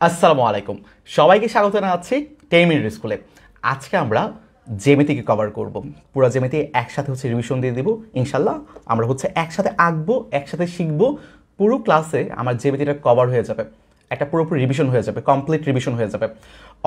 আসসালামু আলাইকুম, সবাইকে স্বাগত জানাচ্ছি 10 মিনিট স্কুলে। আজকে আমরা জ্যামিতিকে কভার করব। পুরো জ্যামিতি একসাথে রিভিশন দিয়ে দিব ইনশাল্লাহ। আমরা একসাথে আঁকবো, একসাথে শিখবো। পুরো ক্লাসে আমার জ্যামিতিটা কভার হয়ে যাবে, একটা পুরোপুরি রিভিশন হয়ে যাবে, কমপ্লিট রিভিশন হয়ে যাবে।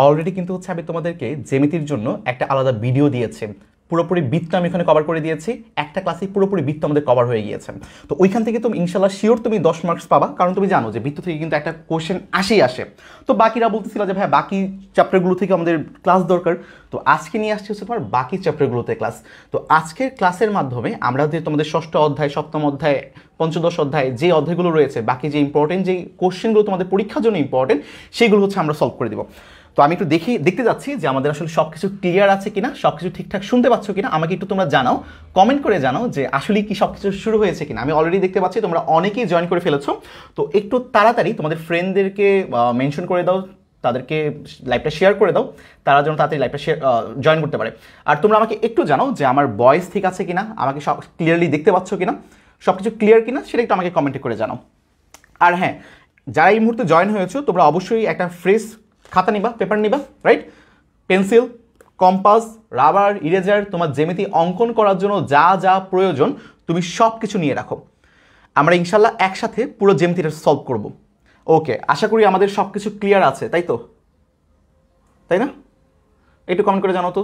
অলরেডি কিন্তু আমি তোমাদেরকে জ্যামিতির জন্য একটা আলাদা ভিডিও দিয়েছি। পুরোপুরি বৃত্ত আমি এখানে কভার করে দিয়েছি, একটা ক্লাসে পুরোপুরি বৃত্ত আমাদের কভার হয়ে গিয়েছে। তো ওইখান থেকে তুমি ইনশাল্লাহ শিওর তুমি 10 মার্কস পাবা, কারণ তুমি জানো যে বৃত্ত থেকে কিন্তু একটা কোশ্চেন আসে। তো বাকিরা বলতেছিল যে ভাই বাকি চ্যাপ্টারগুলো থেকে আমাদের ক্লাস দরকার। তো আজকে নিয়ে আসছি তোমার বাকি চ্যাপ্টারগুলোতে ক্লাস। তো আজকের ক্লাসের মাধ্যমে আমরা যে তোমাদের ষষ্ঠ অধ্যায়, সপ্তম অধ্যায়, পঞ্চদশ অধ্যায় যে অধ্যায়গুলো রয়েছে, বাকি যে ইম্পর্টেন্ট যে কোশ্চেনগুলো তোমাদের পরীক্ষার জন্য ইম্পর্টেন্ট, সেগুলো আমরা সলভ করে দিব। তো আমি একটু দেখতে যাচ্ছি যে আমাদের আসলে সব কিছু ক্লিয়ার আছে কিনা, সব কিছু ঠিকঠাক শুনতে পাচ্ছ কিনা। আমাকে একটু তোমরা জানাও, কমেন্ট করে জানাও যে আসলে কি সব কিছু শুরু হয়েছে কিনা। আমি অলরেডি দেখতে পাচ্ছি তোমরা অনেকেই জয়েন করে ফেলেছো। তো একটু তাড়াতাড়ি তোমাদের ফ্রেন্ডদেরকে মেনশন করে দাও, তাদেরকে লাইভটা শেয়ার করে দাও, তারা যেন তাড়াতাড়ি লাইভটা জয়েন করতে পারে। আর তোমরা আমাকে একটু জানাও যে আমার ভয়েস ঠিক আছে কিনা, আমাকে সব ক্লিয়ারলি দেখতে পাচ্ছ কিনা, সব কিছু ক্লিয়ার কিনা, সেটা একটু আমাকে কমেন্টে করে জানাও। আর হ্যাঁ, যারা এই মুহূর্তে জয়েন হয়েছো তোমরা অবশ্যই একটা ফ্রেশ খাতা নিবা, পেপার নিবা, right? Pencil, compass, rubber, eraser, তোমার জ্যামিতি অঙ্কন করার জন্য যা যা প্রয়োজন তুমি সব কিছু নিয়ে রাখো। আমরা ইনশাল্লাহ একসাথে পুরো জ্যামিতিটা সলভ করব। ওকে, আশা করি আমাদের সব কিছু ক্লিয়ার আছে, তাই তো? তাই না? একটু কমেন্ট করে জানাও তো।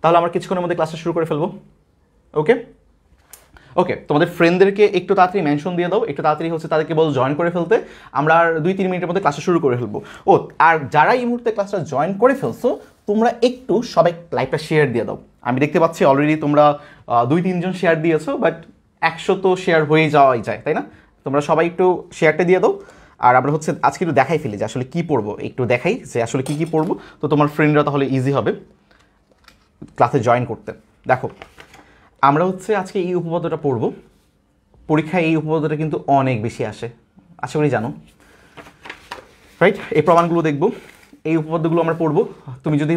তাহলে আমরা কিছুক্ষণের মধ্যে ক্লাসটা শুরু করে ফেলবো। ওকে, তোমাদের ফ্রেন্ডদেরকে একটু তাড়াতাড়ি মেনশন দিয়ে দাও, একটু তাড়াতাড়ি তাদেরকে বলো জয়েন করে ফেলতে। আমরা আর 2-3 মিনিটের মধ্যে ক্লাসটা শুরু করে ফেলবো। আর যারা এই মুহূর্তে ক্লাসটা জয়েন করে ফেলছো তোমরা একটু সবাই লাইভটা শেয়ার দিয়ে দাও। আমি দেখতে পাচ্ছি অলরেডি তোমরা 2-3 জন শেয়ার দিয়েছো, বাট 100 তো শেয়ার হয়ে যাওয়াই যায়, তাই না? তোমরা সবাই একটু শেয়ারটা দিয়ে দাও। আর আমরা আজকে একটু দেখাই ফেলি যে আসলে কী পড়বো, একটু দেখাই যে আসলে কী পড়বো। তো তোমার ফ্রেন্ডরা তাহলে ইজি হবে ক্লাসে জয়েন করতে। দেখো, আমরা আজকে এই উপপাদ্যটা পড়ব। পরীক্ষায় এই উপপাদ্যটা কিন্তু অনেক বেশি আসে, আশা করি জানো, রাইট? এই প্রমাণগুলো দেখব, এই উপপাদ্যগুলো আমরা পড়ব। তুমি যদি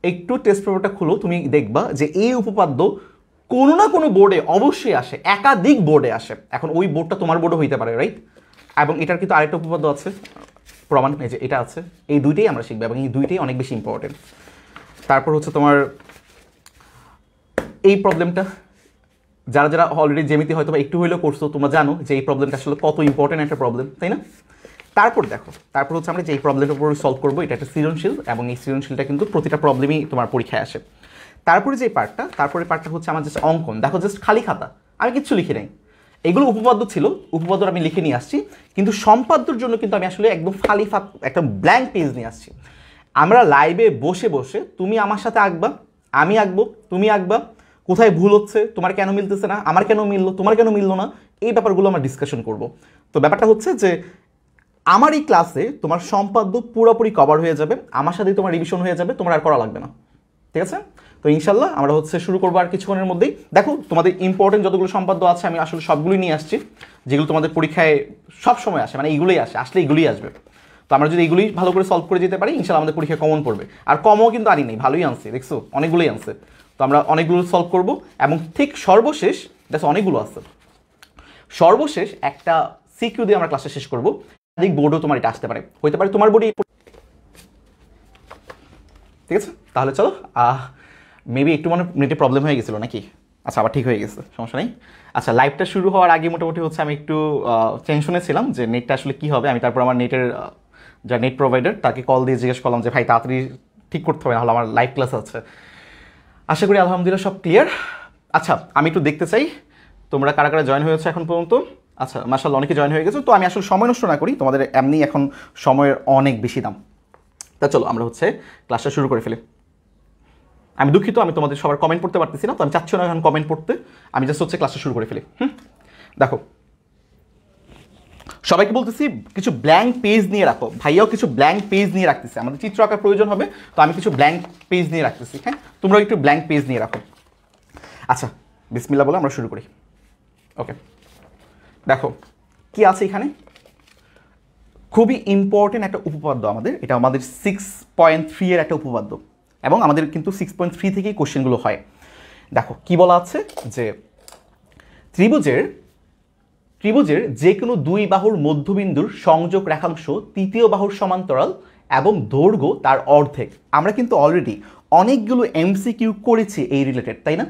একটু টেস্ট পেপারটা খুলো, তুমি দেখবা যে এই উপপাদ্য কোনো না কোনো বোর্ডে অবশ্যই আসে, একাধিক বোর্ডে আসে। এখন ওই বোর্ডটা তোমার বোর্ডও হইতে পারে, রাইট? এবং এটার কিন্তু আরেকটা উপপাদ্য আছে, প্রমাণ, এই যে এটা আছে। এই দুইটাই আমরা শিখবো এবং এই দুইটাই অনেক বেশি ইম্পর্টেন্ট। তারপর তোমার এই প্রবলেমটা, যারা যারা অলরেডি জ্যামিতি হয়তো একটু হইলেও করছো, তোমরা জানো যে এই প্রবলেমটা আসলে কত ইম্পর্টেন্ট একটা প্রবলেম, তাই না? তারপর দেখো, তারপর আমরা যে এই প্রবলেমটার উপর সলভ করবো, এটা একটা সৃজনশীল, এবং এই সৃজনশীলটা কিন্তু প্রতিটা প্রবলেমই তোমার পরীক্ষায় আসে। তারপরে যে পার্টটা, তারপরে পার্টটা আমার জাস্ট অঙ্কন। দেখো, জাস্ট খালি খাতা, আমি কিচ্ছু লিখে নেই। এগুলো উপপাদ্য ছিল, উপপাদ্য আমি লিখে নিয়ে আসছি, কিন্তু সম্পাদ্যর জন্য কিন্তু আমি আসলে একদম খালি একটা ব্ল্যাঙ্ক পেজ নিয়ে আসছি। আমরা লাইভে বসে বসে তুমি আমার সাথে আঁকবা, আমি আঁকবো, তুমি আঁকবা, কোথায় ভুল হচ্ছে, তোমার কেন মিলতেছে না, আমার কেন মিললো, তোমার কেন মিললো না, এই ব্যাপারগুলো আমরা ডিসকাশন করব। তো ব্যাপারটা যে আমার এই ক্লাসে তোমার সম্পাদ্য পুরোপুরি কভার হয়ে যাবে, আমার সাথেই তোমার রিভিশন হয়ে যাবে, তোমার আর করা লাগবে না, ঠিক আছে? তো ইনশাল্লাহ আমরা শুরু করবো আর কিছুক্ষণের মধ্যেই। দেখো, তোমাদের ইম্পর্টেন্ট যতগুলো সম্পাদ্য আছে আমি আসলে সবগুলোই নিয়ে আসছি, যেগুলো তোমাদের পরীক্ষায় সব সময় আসে, মানে এইগুলোই আসলে এগুলোই আসবে। তো আমরা যদি এগুলোই ভালো করে সলভ করে যেতে পারি, ইনশাল্লাহ আমাদের পরীক্ষায় কমন পড়বে। আর কমও কিন্তু আনি নেই, ভালোই আনছে, দেখছো, অনেকগুলোই আনছে। তো আমরা অনেকগুলো সলভ করব, এবং ঠিক সর্বশেষ, দেখো অনেকগুলো আছে, সর্বশেষ একটা সিকিউ দিয়ে আমরা ক্লাসটা শেষ করবো। একাধিক বোর্ডও তোমার এটা আসতে পারে, হইতে পারে তোমার বোর্ডে, ঠিক আছে? তাহলে চলো, মেবি একটু নেটে প্রবলেম হয়ে গেছিলো নাকি? আচ্ছা, আবার ঠিক হয়ে গেছে, সমস্যা নেই। আচ্ছা, লাইভটা শুরু হওয়ার আগে মোটামুটি আমি একটু টেনশনে ছিলাম যে নেটটা আসলে কী হবে। আমি তারপর আমার নেটের যা নেট প্রোভাইডার, তাকে কল দিয়ে জিজ্ঞেস করলাম যে ভাই তাড়াতাড়ি ঠিক করতে হবে, নাহলে আমার লাইভ ক্লাস আছে। আশা করি আলহামদুলিল্লাহ সব ক্লিয়ার। আচ্ছা, আমি একটু দেখতে চাই তোমরা কারা কারা জয়েন হয়েছে এখন পর্যন্ত। আচ্ছা, মাশাআল্লাহ অনেকে জয়েন হয়ে গেছে। তো আমি আসলে সময় নষ্ট না করি, তোমাদের এমনি এখন সময়ের অনেক বেশি দাম। তা চলো আমরা ক্লাসটা শুরু করে ফেলি। আমি দুঃখিত, আমি তোমাদের সবার কমেন্ট পড়তে পারতেছি না, তো আমি চাচ্ছি না এখন কমেন্ট পড়তে, আমি জাস্ট ক্লাসটা শুরু করে ফেলি। দেখো, সবাইকে বলতেছি কিছু ব্ল্যাঙ্ক পেজ নিয়ে রাখো। ভাইয়াও কিছু ব্ল্যাঙ্ক পেজ নিয়ে রাখতেছে, আমাদের চিত্র আঁকার প্রয়োজন হবে, তো আমি কিছু ব্ল্যাঙ্ক পেজ নিয়ে রাখতেছি। হ্যাঁ, তোমরাও একটু ব্ল্যাঙ্ক পেজ নিয়ে রাখো। আচ্ছা, বিসমিল্লাহ বলে আমরা শুরু করি। ওকে, দেখো কি আছে এখানে। খুবই ইম্পর্টেন্ট একটা উপপাদ্য আমাদের, এটা আমাদের 6.3 এর একটা উপপাদ্য, এবং আমাদের কিন্তু 6.3 থেকেই কোশ্চেনগুলো হয়। দেখো কি বলা আছে যে ত্রিভুজের ত্রিভুজের যে কোনো দুই বাহুর মধ্যবিন্দুর সংযোগ রেখাংশ তৃতীয় বাহুর সমান্তরাল এবং দৈর্ঘ্য তার অর্ধেক। আমরা কিন্তু অলরেডি অনেকগুলো এমসিকিউ করেছি এই রিলেটেড, তাই না?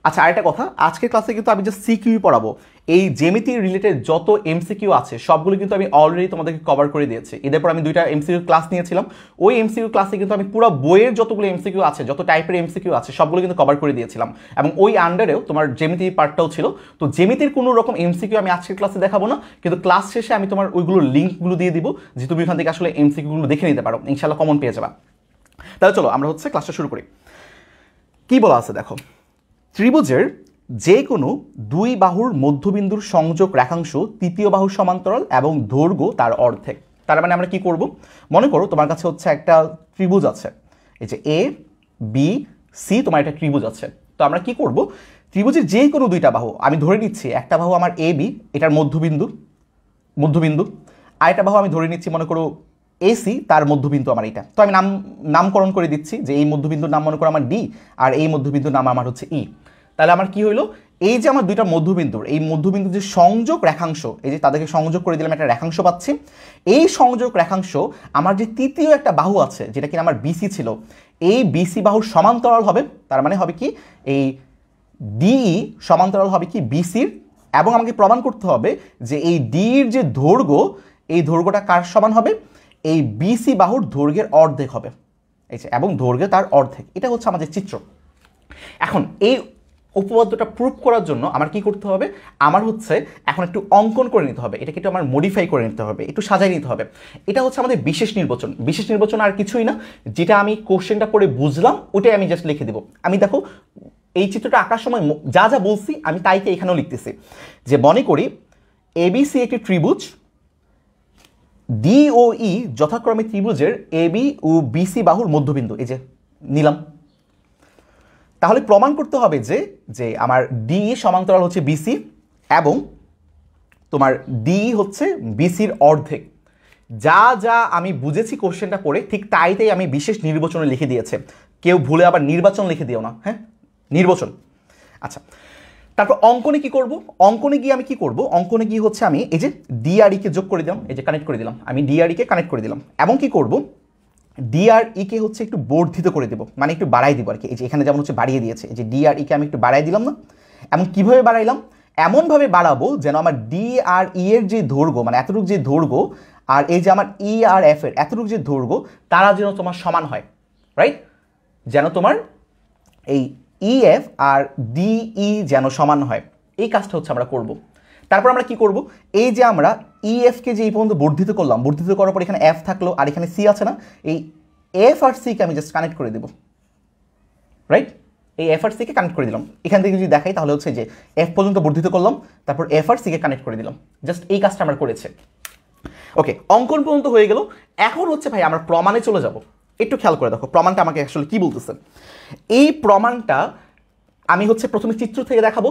আচ্ছা, আরেকটা কথা, আজকের ক্লাসে কিন্তু আমি যে সিকিউ পড়াবো, এই জ্যামিতি রিলেটেড যত এমসিকিউ আছে সবগুলো কিন্তু আমি অলরেডি তোমাদেরকে কভার করে দিয়েছি। এদের পর আমি 2টা এমসিকিউ ক্লাস নিয়েছিলাম, ওই এমসিকিউ ক্লাসে কিন্তু আমি পুরো বইয়ের যতগুলো এমসিকিউ আছে, যত টাইপের এমসিকিউ আছে সবগুলো কিন্তু কভার করে দিয়েছিলাম, এবং ওই আন্ডারেও তোমার জ্যামিতি পার্টটাও ছিল। তো জ্যামিতির কোনো রকম এমসিকিউ আমি আজকের ক্লাসে দেখাবো না, কিন্তু ক্লাস শেষে আমি তোমার ওইগুলোর লিঙ্কগুলো দিয়ে দিব, যে তুমি ওখান থেকে আসলে এমসিকিউগুলো দেখে নিতে পারো, ইনশাল্লাহ কমন পেয়ে যাবা। তাহলে চলো আমরা হচ্ছে ক্লাসটা শুরু করি। কি বলা আছে দেখো, ত্রিভুজের যে কোনো দুই বাহুর মধ্যবিন্দুর সংযোগ রেখাংশ তৃতীয় বাহুর সমান্তরাল এবং দৈর্ঘ্য তার অর্ধেক। তার মানে আমরা কি করব, মনে করো তোমার কাছে হচ্ছে একটা ত্রিভুজ আছে, এই যে এ বি সি, তোমার একটা ত্রিভুজ আছে। তো আমরা কি করব, ত্রিভুজের যে কোনো দুইটা বাহু, আমি ধরে নিচ্ছি একটা বাহু আমার এ বি, এটার মধ্যবিন্দু, আর একটা বাহু আমি ধরে নিচ্ছি মনে করো এসি, তার মধ্যবিন্দু আমার এটা। তো আমি নামকরণ করে দিচ্ছি যে এই মধ্যবিন্দুর নাম মনে করো আমার ডি, আর এই মধ্যবিন্দুর নাম আমার হচ্ছে ই। তাহলে আমার কি হইলো, এই যে আমার দুইটা মধ্যবিন্দুর, এই মধ্যবিন্দুর যে সংযোগ রেখাংশ, এই যে তাদেরকে সংযোগ করে দিলাম, একটা রেখাংশ পাচ্ছি। এই সংযোগ রেখাংশ আমার যে তৃতীয় একটা বাহু আছে, যেটা কিনা আমার বিসি ছিল, এই বিসি বাহুর সমান্তরাল হবে। তার মানে হবে কি, এই ডিই সমান্তরাল হবে কি বিসির, এবং আমাকে প্রমাণ করতে হবে যে এই ডির যে দৈর্ঘ্য, এই দৈর্ঘ্যটা কার সমান হবে, এই বিসি বাহুর দৈর্ঘ্যের অর্ধেক হবে, এই যে, এবং দৈর্ঘ্য তার অর্ধেক। এটা হচ্ছে আমাদের চিত্র। এখন এই উপপাদ্যটা প্রুফ করার জন্য আমার কি করতে হবে, আমার হচ্ছে এখন একটু অঙ্কন করে নিতে হবে, এটাকে একটু আমার মডিফাই করে নিতে হবে, একটু সাজাই নিতে হবে। এটা হচ্ছে আমাদের বিশেষ নির্বাচন আর কিছুই না, যেটা আমি কোশ্চেনটা করে বুঝলাম ওটাই আমি জাস্ট লিখে দেবো। আমি দেখো এই চিত্রটা আঁকার সময় যা যা বলছি আমি তাইকে এখানেও লিখতেছি, যে মনে করি এবিসি একটি ত্রিভুজ, ডি ও ই যথাক্রমে ত্রিভুজের এবি ও বিসি বাহুর মধ্যবিন্দু, এই যে নিলাম। তাহলে প্রমাণ করতে হবে যে যে আমার ডি সমান্তরাল হচ্ছে বিসি, এবং তোমার ডি হচ্ছে বিসির অর্ধেক। যা যা আমি বুঝেছি কোশ্চেনটা পড়ে ঠিক তাইতেই আমি বিশেষ নির্বাচনে লিখে দিয়েছে, কেউ ভুলে আবার নির্বাচন লিখে দিও না, হ্যাঁ, নির্বাচন। আচ্ছা, তারপর অঙ্কনে কি করব, অঙ্কনে গিয়ে আমি কি করব, অঙ্কনে গিয়ে হচ্ছে আমি এই যে ডিআরইকে যোগ করে দিলাম, এই যে কানেক্ট করে দিলাম, আমি ডিআরইকে কানেক্ট করে দিলাম, এবং কি করব, ডিআরইকে হচ্ছে একটু বর্ধিত করে দেবো, মানে একটু বাড়াই দিব আর কি। এই যে এখানে যেমন হচ্ছে বাড়িয়ে দিয়েছে, এই যে ডিআরইকে আমি একটু বাড়াই দিলাম না, এবং কিভাবে বাড়াইলাম, এমনভাবে বাড়াবো যেন আমার ডি আর ই এর যে দৈর্ঘ্য, মানে এতটুকু যে দৈর্ঘ্য, আর এই যে আমার ই আর এফ এর এতটুকু যে দৈর্ঘ্য, তারা যেন তোমার সমান হয়, রাইট? যেন তোমার এই ইএফ আর ডিই যেন সমান হয়, এই কাজটা হচ্ছে আমরা করব। তারপর আমরা কি করব, এই যে আমরা ইএফকে যে এই পর্যন্ত বর্ধিত করলাম, বর্ধিত করার পর এখানে এফ থাকলো আর এখানে সি আছে না, এই এফ আর সিকে আমি জাস্ট কানেক্ট করে দেব, রাইট? এই এফ আর সিকে কানেক্ট করে দিলাম। এখান থেকে যদি দেখাই তাহলে হচ্ছে যে এফ পর্যন্ত বর্ধিত করলাম, তারপর এফ আর সিকে কানেক্ট করে দিলাম, জাস্ট এই কাজটা আমরা করেছি। ওকে, অঙ্কন পর্যন্ত হয়ে গেল। এখন হচ্ছে ভাই আমরা প্রমাণে চলে যাব। একটু খেয়াল করে দেখো প্রমাণটা আমাকে আসলে কি বলতেছে। এই প্রমাণটা আমি হচ্ছে প্রথমে চিত্র থেকে দেখাবো,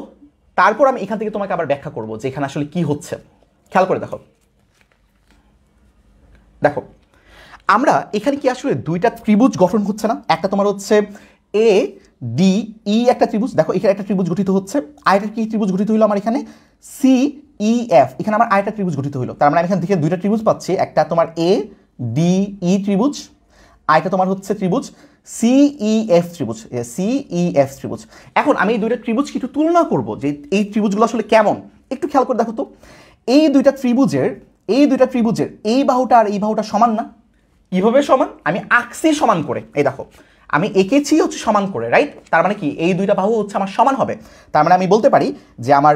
তারপর আমি এখান থেকে তোমাকে আবার ব্যাখ্যা করব যে এখানে আসলে কি হচ্ছে। খেয়াল করে দেখো, দেখো আমরা এখানে কি আসলে দুইটা ত্রিভুজ গঠন হচ্ছে না? একটা তোমার হচ্ছে এ ডি ই একটা ত্রিভুজ, দেখো এখানে একটা ত্রিভুজ গঠিত হচ্ছে, আরেকটা কি ত্রিভুজ গঠিত হইলো আমার এখানে সি ই এফ, এখানে আমার আরেকটা ত্রিভুজ গঠিত হইলো। তার মানে আমি এখান থেকে দুইটা ত্রিভুজ পাচ্ছি, একটা তোমার এ ডি ই ত্রিভুজ, আরেকটা তোমার হচ্ছে ত্রিভুজ সিইএফ ত্রিভুজ, সিইএফ ত্রিভুজ। এখন আমি এই দুইটা ত্রিভুজ একটু তুলনা করব যে এই ত্রিভুজগুলো আসলে কেমন। একটু খেয়াল করে দেখো তো, এই দুইটা ত্রিভুজের এই বাহুটা আর এই বাহুটা সমান না? কিভাবে সমান? আমি আঁকছি সমান করে, এই দেখো আমি এঁকেছি হচ্ছে সমান করে, রাইট? তার মানে কি এই দুইটা বাহু হচ্ছে আমার সমান হবে। তার মানে আমি বলতে পারি যে আমার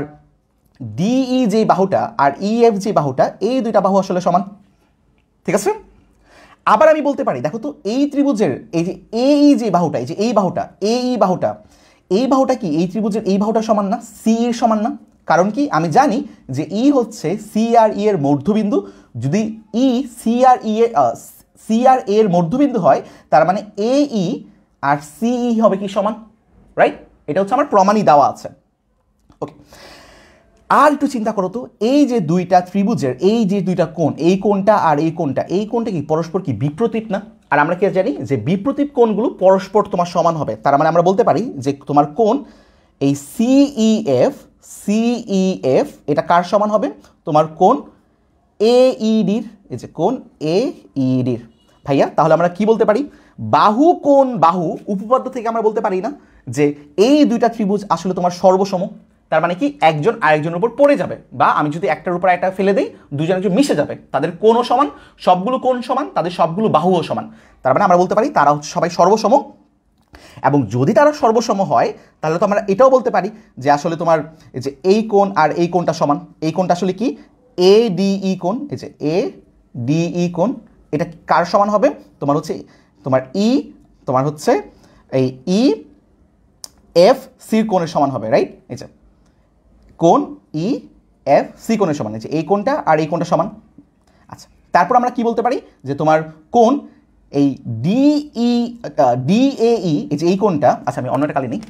ডিই যে বাহুটা আর ইএফ যে বাহুটা, এই দুইটা বাহু আসলে সমান, ঠিক আছে? আবার আমি বলতে পারি দেখো তো, এই ত্রিভুজের এই যে এই যে বাহুটা, এই যে এই বাহুটা কি এই ত্রিভুজের এই বাহুটা সমান না? সি এর সমান না? কারণ কি আমি জানি যে ই হচ্ছে সি আর ই এর মধ্যবিন্দু। যদি ই সি আর এর মধ্যবিন্দু হয়, তার মানে এ ই আর সিই হবে কি সমান, রাইট? এটা হচ্ছে আমার প্রমাণই দেওয়া আছে। ওকে, আর একটু চিন্তা করো তো, এই যে দুইটা ত্রিভুজের এই যে দুইটা কোণ, এই কোণটা আর এই কোণটা কি পরস্পর কি বিপ্রতীপ না? আর আমরা কি জানি যে বিপ্রতীপ কোণগুলো পরস্পর তোমার সমান হবে। তার মানে আমরা বলতে পারি যে তোমার কোণ এই সিইএফ CEF এটা কার সমান হবে তোমার কোণ AEDর, এই যে কোণ AEDর। ভাইয়া তাহলে আমরা কি বলতে পারি, বাহু কোণ বাহু উপপাদ্য থেকে আমরা বলতে পারি না যে এই দুইটা ত্রিভুজ আসলে তোমার সর্বসম, তার মানে কি একজন আরেকজনের উপর পড়ে যাবে, বা আমি যদি একটার উপর একটা ফেলে দেই দুজন একজন মিশে যাবে, তাদের কোণও সমান, সবগুলো কোণ সমান, তাদের সবগুলো বাহুও সমান, তার মানে আমরা বলতে পারি তারা হচ্ছে সবাই সর্বসম। এবং যদি তারা সর্বসম হয় তাহলে তো আমরা এটাও বলতে পারি যে আসলে তোমার এই যে এই কোণ আর এই কোণটা সমান, এই কোণটা আসলে কি ADE কোণ, এই যে ADE কোণ, এটা কার সমান হবে তোমার হচ্ছে তোমার তোমার হচ্ছে এই EFC কোণের সমান হবে, রাইট? এই যে কোণ EFC কোণের সমান, এই যে এই কোণটা আর এই কোণটা সমান। আচ্ছা, তারপর আমরা কি বলতে পারি যে তোমার কোণ এই DAE, এই যে এই কোণটা, আচ্ছা আমি অন্যটা কালি নেই,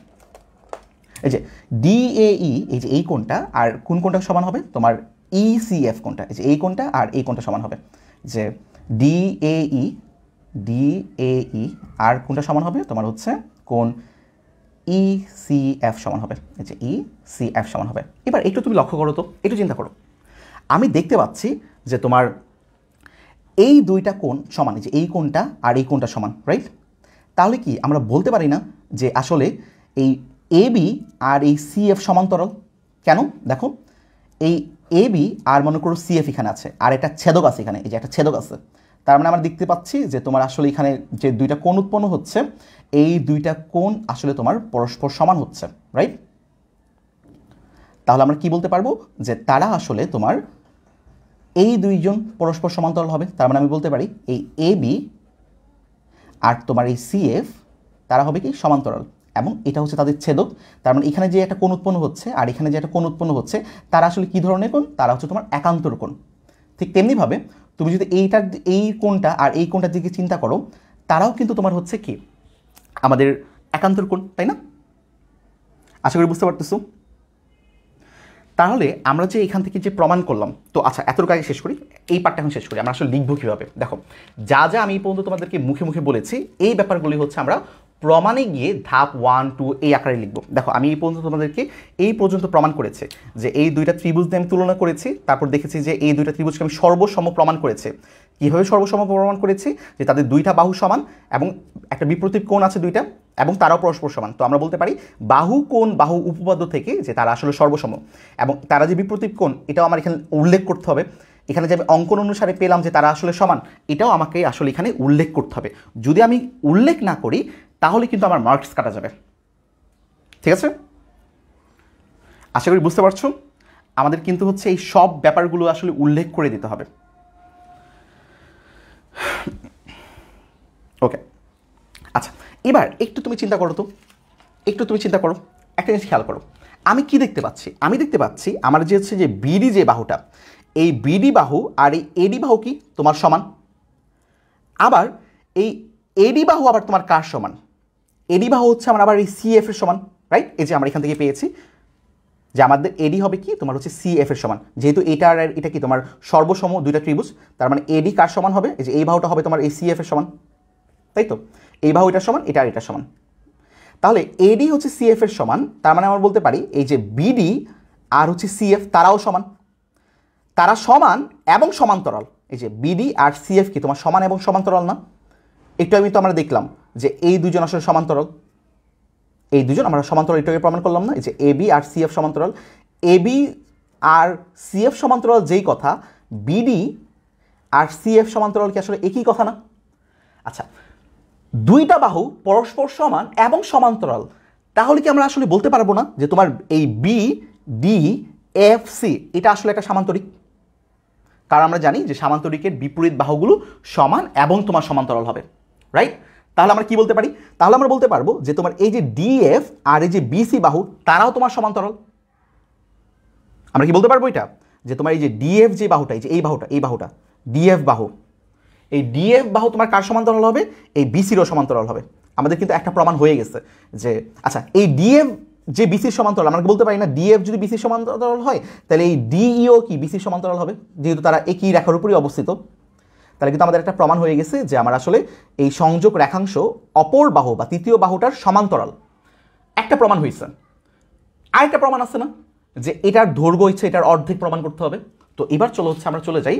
এই যে DAE, এই যে এই কোণটা আর কোন কোণটা সমান হবে তোমার ECF কোণটা, এই যে এই কোণটা আর এই কোণটা সমান হবে, যে DAE আর কোণটা সমান হবে তোমার হচ্ছে কোণ ECF সমান হবে, এই যে ECF সমান হবে। এবার একটু তুমি লক্ষ্য করো তো, একটু চিন্তা করো, আমি দেখতে পাচ্ছি যে তোমার এই দুইটা কোণ সমান, যে এই কোণটা আর এই কোণটা সমান, রাইট? তাহলে কি আমরা বলতে পারি না যে আসলে এই AB আর এই CF সমান্তরাল? কেন দেখো, এই AB আর মনে করো CF এখানে আছে, আর একটা ছেদক আছে এখানে, এই যে একটা ছেদক আছে, তার মানে আমরা দেখতে পাচ্ছি যে তোমার আসলে এখানে যে দুইটা কোণ উৎপন্ন হচ্ছে, এই দুইটা কোণ আসলে তোমার পরস্পর সমান হচ্ছে, রাইট? তাহলে আমরা কি বলতে পারবো যে তারা আসলে তোমার এই দুইজন পরস্পর সমান্তরাল হবে। তার মানে আমি বলতে পারি এই AB আর তোমার এই CF তারা হবে কি সমান্তরাল, এবং এটা হচ্ছে তাদের ছেদক। তার মানে এখানে যে একটা কোণ উৎপন্ন হচ্ছে আর এখানে যে একটা কোণ উৎপন্ন হচ্ছে, তারা আসলে কি ধরনের কোণ? তারা হচ্ছে তোমার একান্তর কোণ। ঠিক তেমনিভাবে তুমি যদি এই কোণটা আর এই কোণটার দিকে চিন্তা করো, তারাও কিন্তু তোমার হচ্ছে কি আমাদের একান্তর কোণ, তাই না? আশা করি বুঝতে পারতেছো। তাহলে আমরা যে এখান থেকে যে প্রমাণ করলাম, তো আচ্ছা এতটুকু আগে শেষ করি, এই পার্টটা এখন শেষ করি। আমরা আসলে লিখবো কীভাবে? দেখো, যা যা আমি এই পর্যন্ত তোমাদেরকে মুখে মুখে বলেছি, এই ব্যাপারগুলি হচ্ছে আমরা প্রমাণে গিয়ে ধাপ 1, 2 এই আকারে লিখবো। দেখো, আমি এই পর্যন্ত তোমাদেরকে এই পর্যন্ত প্রমাণ করেছে যে এই দুইটা ত্রিভুজ দিয়ে আমি তুলনা করেছি, তারপর দেখেছি যে এই দুইটা ত্রিভুজকে আমি সর্বসম প্রমাণ করেছি। কীভাবে সর্বসম প্রমাণ করেছি? যে তাদের দুইটা বাহু সমান এবং একটা বিপরীত কোণ আছে দুইটা, এবং তারাও পরস্পর সমান। তো আমরা বলতে পারি বাহু কোণ বাহু উপপাদ্য থেকে যে তারা আসলে সর্বসম, এবং তারা যে বিপরীত কোণ এটাও আমার এখানে উল্লেখ করতে হবে। এখানে যে আমি অঙ্কন অনুসারে পেলাম যে তারা আসলে সমান, এটাও আমাকে আসলে এখানে উল্লেখ করতে হবে। যদি আমি উল্লেখ না করি তাহলে কিন্তু আমার মার্কস কাটা যাবে। ঠিক আছে? আশা করি বুঝতে পারছো। আমাদের কিন্তু হচ্ছে এই সব ব্যাপারগুলো আসলে উল্লেখ করে দিতে হবে। ওকে, আচ্ছা এবার একটু তুমি চিন্তা করো তো, একটা জিনিস খেয়াল করো। আমি কি দেখতে পাচ্ছি? আমি দেখতে পাচ্ছি আমার যে হচ্ছে যে বিডি যে বাহুটা, এই বিডি বাহু আর এই এডি বাহু কি তোমার সমান। আবার এই এডি বাহু আবার তোমার কার সমান? এডি বাহু হচ্ছে আমার আবার এই সিএফ এর সমান, রাইট? এই যে আমরা এখান থেকে পেয়েছি যে আমাদের এডি হবে কি তোমার হচ্ছে সিএফ এর সমান। যেহেতু এটা আর এটা কি তোমার সর্বসম দুইটা ত্রিভুজ, তার মানে এডি কার সমান হবে? এই যে এই বাহুটা হবে তোমার এই সিএফ এর সমান, তাই তো? এই বাহু এটার সমান, এটা আর এটার সমান। তাহলে এডি হচ্ছে সিএফ এর সমান, তার মানে আমরা বলতে পারি এই যে বিডি আর হচ্ছে সিএফ তারাও সমান, তারা সমান এবং সমান্তরাল। এই যে বিডি আর সিএফ কি তোমার সমান এবং সমান্তরাল না? একটু আমি তো আমরা দেখলাম যে এই দুজন আসলে সমান্তরাল, এই দুজন আমরা সমান্তরাল এটাকে প্রমাণ করলাম না? এই যে এবি আর সিএফ সমান্তরাল, এবি আর সিএফ সমান্তরাল যেই কথা, বিডি আর সিএফ সমান্তরাল কি আসলে একই কথা না? আচ্ছা, দুইটা বাহু পরস্পর সমান এবং সমান্তরাল, তাহলে কি আমরা আসলে বলতে পারবো না যে তোমার এই বি ডি এফ সি এটা আসলে একটা সামান্তরিক? কারণ আমরা জানি যে সামান্তরিকের বিপরীত বাহুগুলো সমান এবং তোমার সমান্তরাল হবে, রাইট? তাহলে আমরা কি বলতে পারি? তাহলে আমরা বলতে পারবো যে তোমার এই যে ডিএফ আর এই যে বিসি বাহু তারাও তোমার সমান্তরাল। আমরা কি বলতে পারবো এটা? যে তোমার এই যে ডিএফ যে বাহুটা, এই যে এই বাহুটা ডিএফ বাহু, এই ডিএফ বাহু তোমার কার সমান্তরাল হবে? এই বিসিরও সমান্তরাল হবে। আমাদের কিন্তু একটা প্রমাণ হয়ে গেছে যে আচ্ছা এই ডিএফ যে বিসির সমান্তরাল, আমরা বলতে পারি না ডিএফ যদি বিসির সমান্তরাল হয় তাহলে এই ডিইও কি বিসির সমান্তরাল হবে, যেহেতু তারা একই রেখার উপরই অবস্থিত। তাহলে কিন্তু আমাদের একটা প্রমাণ হয়ে গেছে যে আমার আসলে এই সংযোগ রেখাংশ অপর বাহু বা তৃতীয় বাহুটার সমান্তরাল। একটা প্রমাণ হয়েছে। আরেকটা প্রমাণ আছে না? যে এটার দৈর্ঘ্য হচ্ছে এটার অর্ধেক প্রমাণ করতে হবে। তো এবার আমরা চলে যাই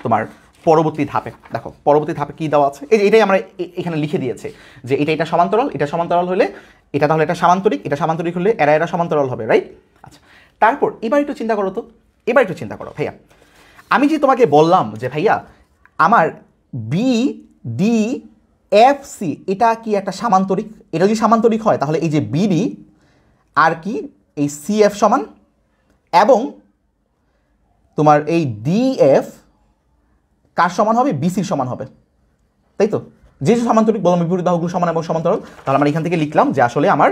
তোমার পরবর্তী ধাপে। দেখো পরবর্তী ধাপে কি দেওয়া আছে, এই যে এটাই আমরা এখানে লিখে দিয়েছে যে এটা সমান্তরাল হলে এটা তাহলে এটা সামান্তরিক হলে এরা সমান্তরাল হবে, রাইট? আচ্ছা, তারপর এবার একটু চিন্তা করো ভাইয়া, আমি যে তোমাকে বললাম যে ভাইয়া আমার বি ডি এফ সি এটা কি একটা সামান্তরিক, এটা যদি সামান্তরিক হয় তাহলে এই যে বিডি আর কি এই সিএফ সমান এবং তোমার এই ডিএফ কার সমান হবে, বিসির সমান হবে, তাই তো? যেহেতু সামান্তরিক বললাম বিপরীত বাহুগুলো সমান এবং সমান্তরাল, তাহলে আমরা এখান থেকে লিখলাম যে আসলে আমার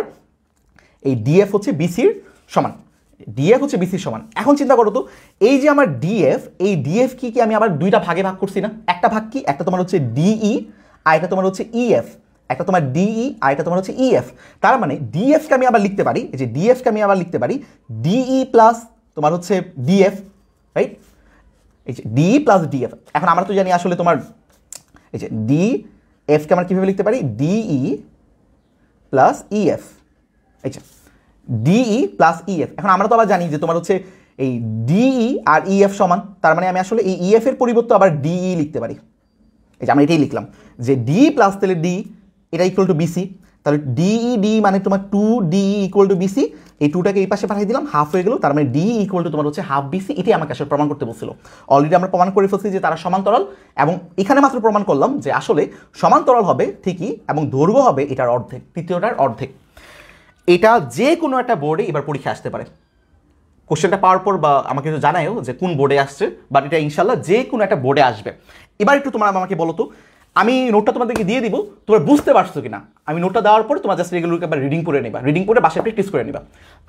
এই ডিএফ হচ্ছে বিসির সমান, এখন চিন্তা করো তো, এই যে আমার ডিএফ, এই ডিএফ কি আমি আবার দুইটা ভাগে ভাগ করছি না? একটা ভাগ কি, একটা তোমার হচ্ছে ডিই আর একটা তোমার হচ্ছে ইএফ, একটা তোমার ডিই আর একটা তোমার হচ্ছে ইএফ। তার মানে ডিএফকে আমি আবার লিখতে পারি, এই যে ডিএফকে আমি আবার লিখতে পারি ডিই প্লাস তোমার হচ্ছে ডিএফ, রাইট? এই যে ডিই প্লাস ডিএফ। এখন আমরা তো জানি আসলে তোমার এই যে ডিএফকে আমরা কীভাবে লিখতে পারি, ডিই প্লাস ইএফ, এই যে ডিই প্লাস ইএফ। এখন আমরা তো আবার জানি যে তোমার হচ্ছে এই ডিই আর ইএফ সমান, তার মানে আমি আসলে এই ইএফ এর পরিবর্তে আবার ডিই লিখতে পারি। এই যে আমরা এটাই লিখলাম যে ডি প্লাস তাহলে ডি এটা ইকুয়াল টু বিসি, তাহলে ডিই ডি মানে তোমার 2DE ইকুয়াল টু বিসি, এই 2টাকে এই পাশে পাঠিয়ে দিলাম, হাফ হয়ে গেল, তার মানে ডি ইকুয়াল টু তোমার হচ্ছে হাফ বিসি। এটাই আমাকে আসলে প্রমাণ করতে বলছিল। অলরেডি আমরা প্রমাণ করে ফেলছি যে তারা সমান্তরাল, এবং এখানে মাত্র প্রমাণ করলাম যে আসলে সমান্তরাল হবে ঠিকই এবং দৈর্ঘ্য হবে এটার অর্ধেক, তৃতীয়টার অর্ধেক। এটা যে কোনো একটা বোর্ডে এবার পরীক্ষা আসতে পারে। কোশ্চেনটা পাওয়ার পর বা আমাকে একটু জানায়ও যে কোন বোর্ডে আসছে, বাট এটা ইনশাল্লাহ যে কোনো একটা বোর্ডে আসবে। এবার একটু তোমরা আমাকে বলো তো, আমি নোটটা তোমাদেরকে দিয়ে দিব, তোমরা বুঝতে পারছো কিনা? আমি নোটটা দেওয়ার পর তোমরা জাস্ট এগুলোকে একবার রিডিং করে নেবা, রিডিং করে বাসায় প্র্যাকটিস করে নিবা।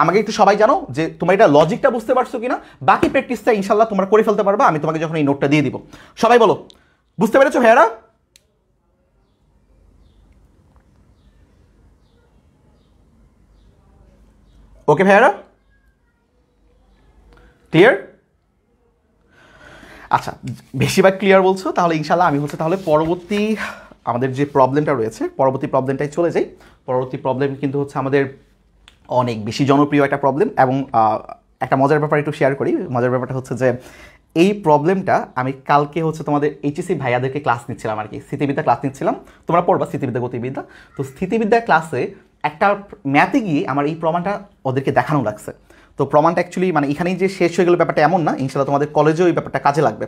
আমাকে একটু সবাই জানো যে তোমরা এটা লজিকটা বুঝতে পারছো কিনা, বাকি প্র্যাকটিসটা ইনশাল্লাহ তোমরা করে ফেলতে পারবা আমি তোমাকে যখন এই নোটটা দিয়ে দিব। সবাই বলো বুঝতে পেরেছো ভাইয়ারা? ওকে ভাইয়ারা, ক্লিয়ার? আচ্ছা, বেশিরভাগ ক্লিয়ার বলছো, তাহলে ইনশাল্লাহ আমি তাহলে পরবর্তী আমাদের যে প্রবলেমটা রয়েছে পরবর্তী প্রবলেমটাই চলে যাই। পরবর্তী প্রবলেম কিন্তু আমাদের অনেক বেশি জনপ্রিয় একটা প্রবলেম, এবং একটা মজার ব্যাপার একটু শেয়ার করি। মজার ব্যাপারটা হচ্ছে যে এই প্রবলেমটা আমি কালকে তোমাদের এইচএসসি ভাইয়াদেরকে ক্লাস নিচ্ছিলাম আর কি, স্থিতিবিদ্যা ক্লাস নিচ্ছিলাম। তোমরা পড়বা স্থিতিবিদ্যা গতিবিদ্যা, তো স্থিতিবিদ্যা ক্লাসে একটা ম্যাথে গিয়ে আমার এই প্রমাণটা ওদেরকে দেখানো লাগছে। তো প্রমাণটা অ্যাকচুয়ালি মানে এখানেই যে শেষ হয়ে গেল ব্যাপারটা এমন না, ইনশাল্লাহ তোমাদের কলেজেও এই ব্যাপারটা কাজে লাগবে।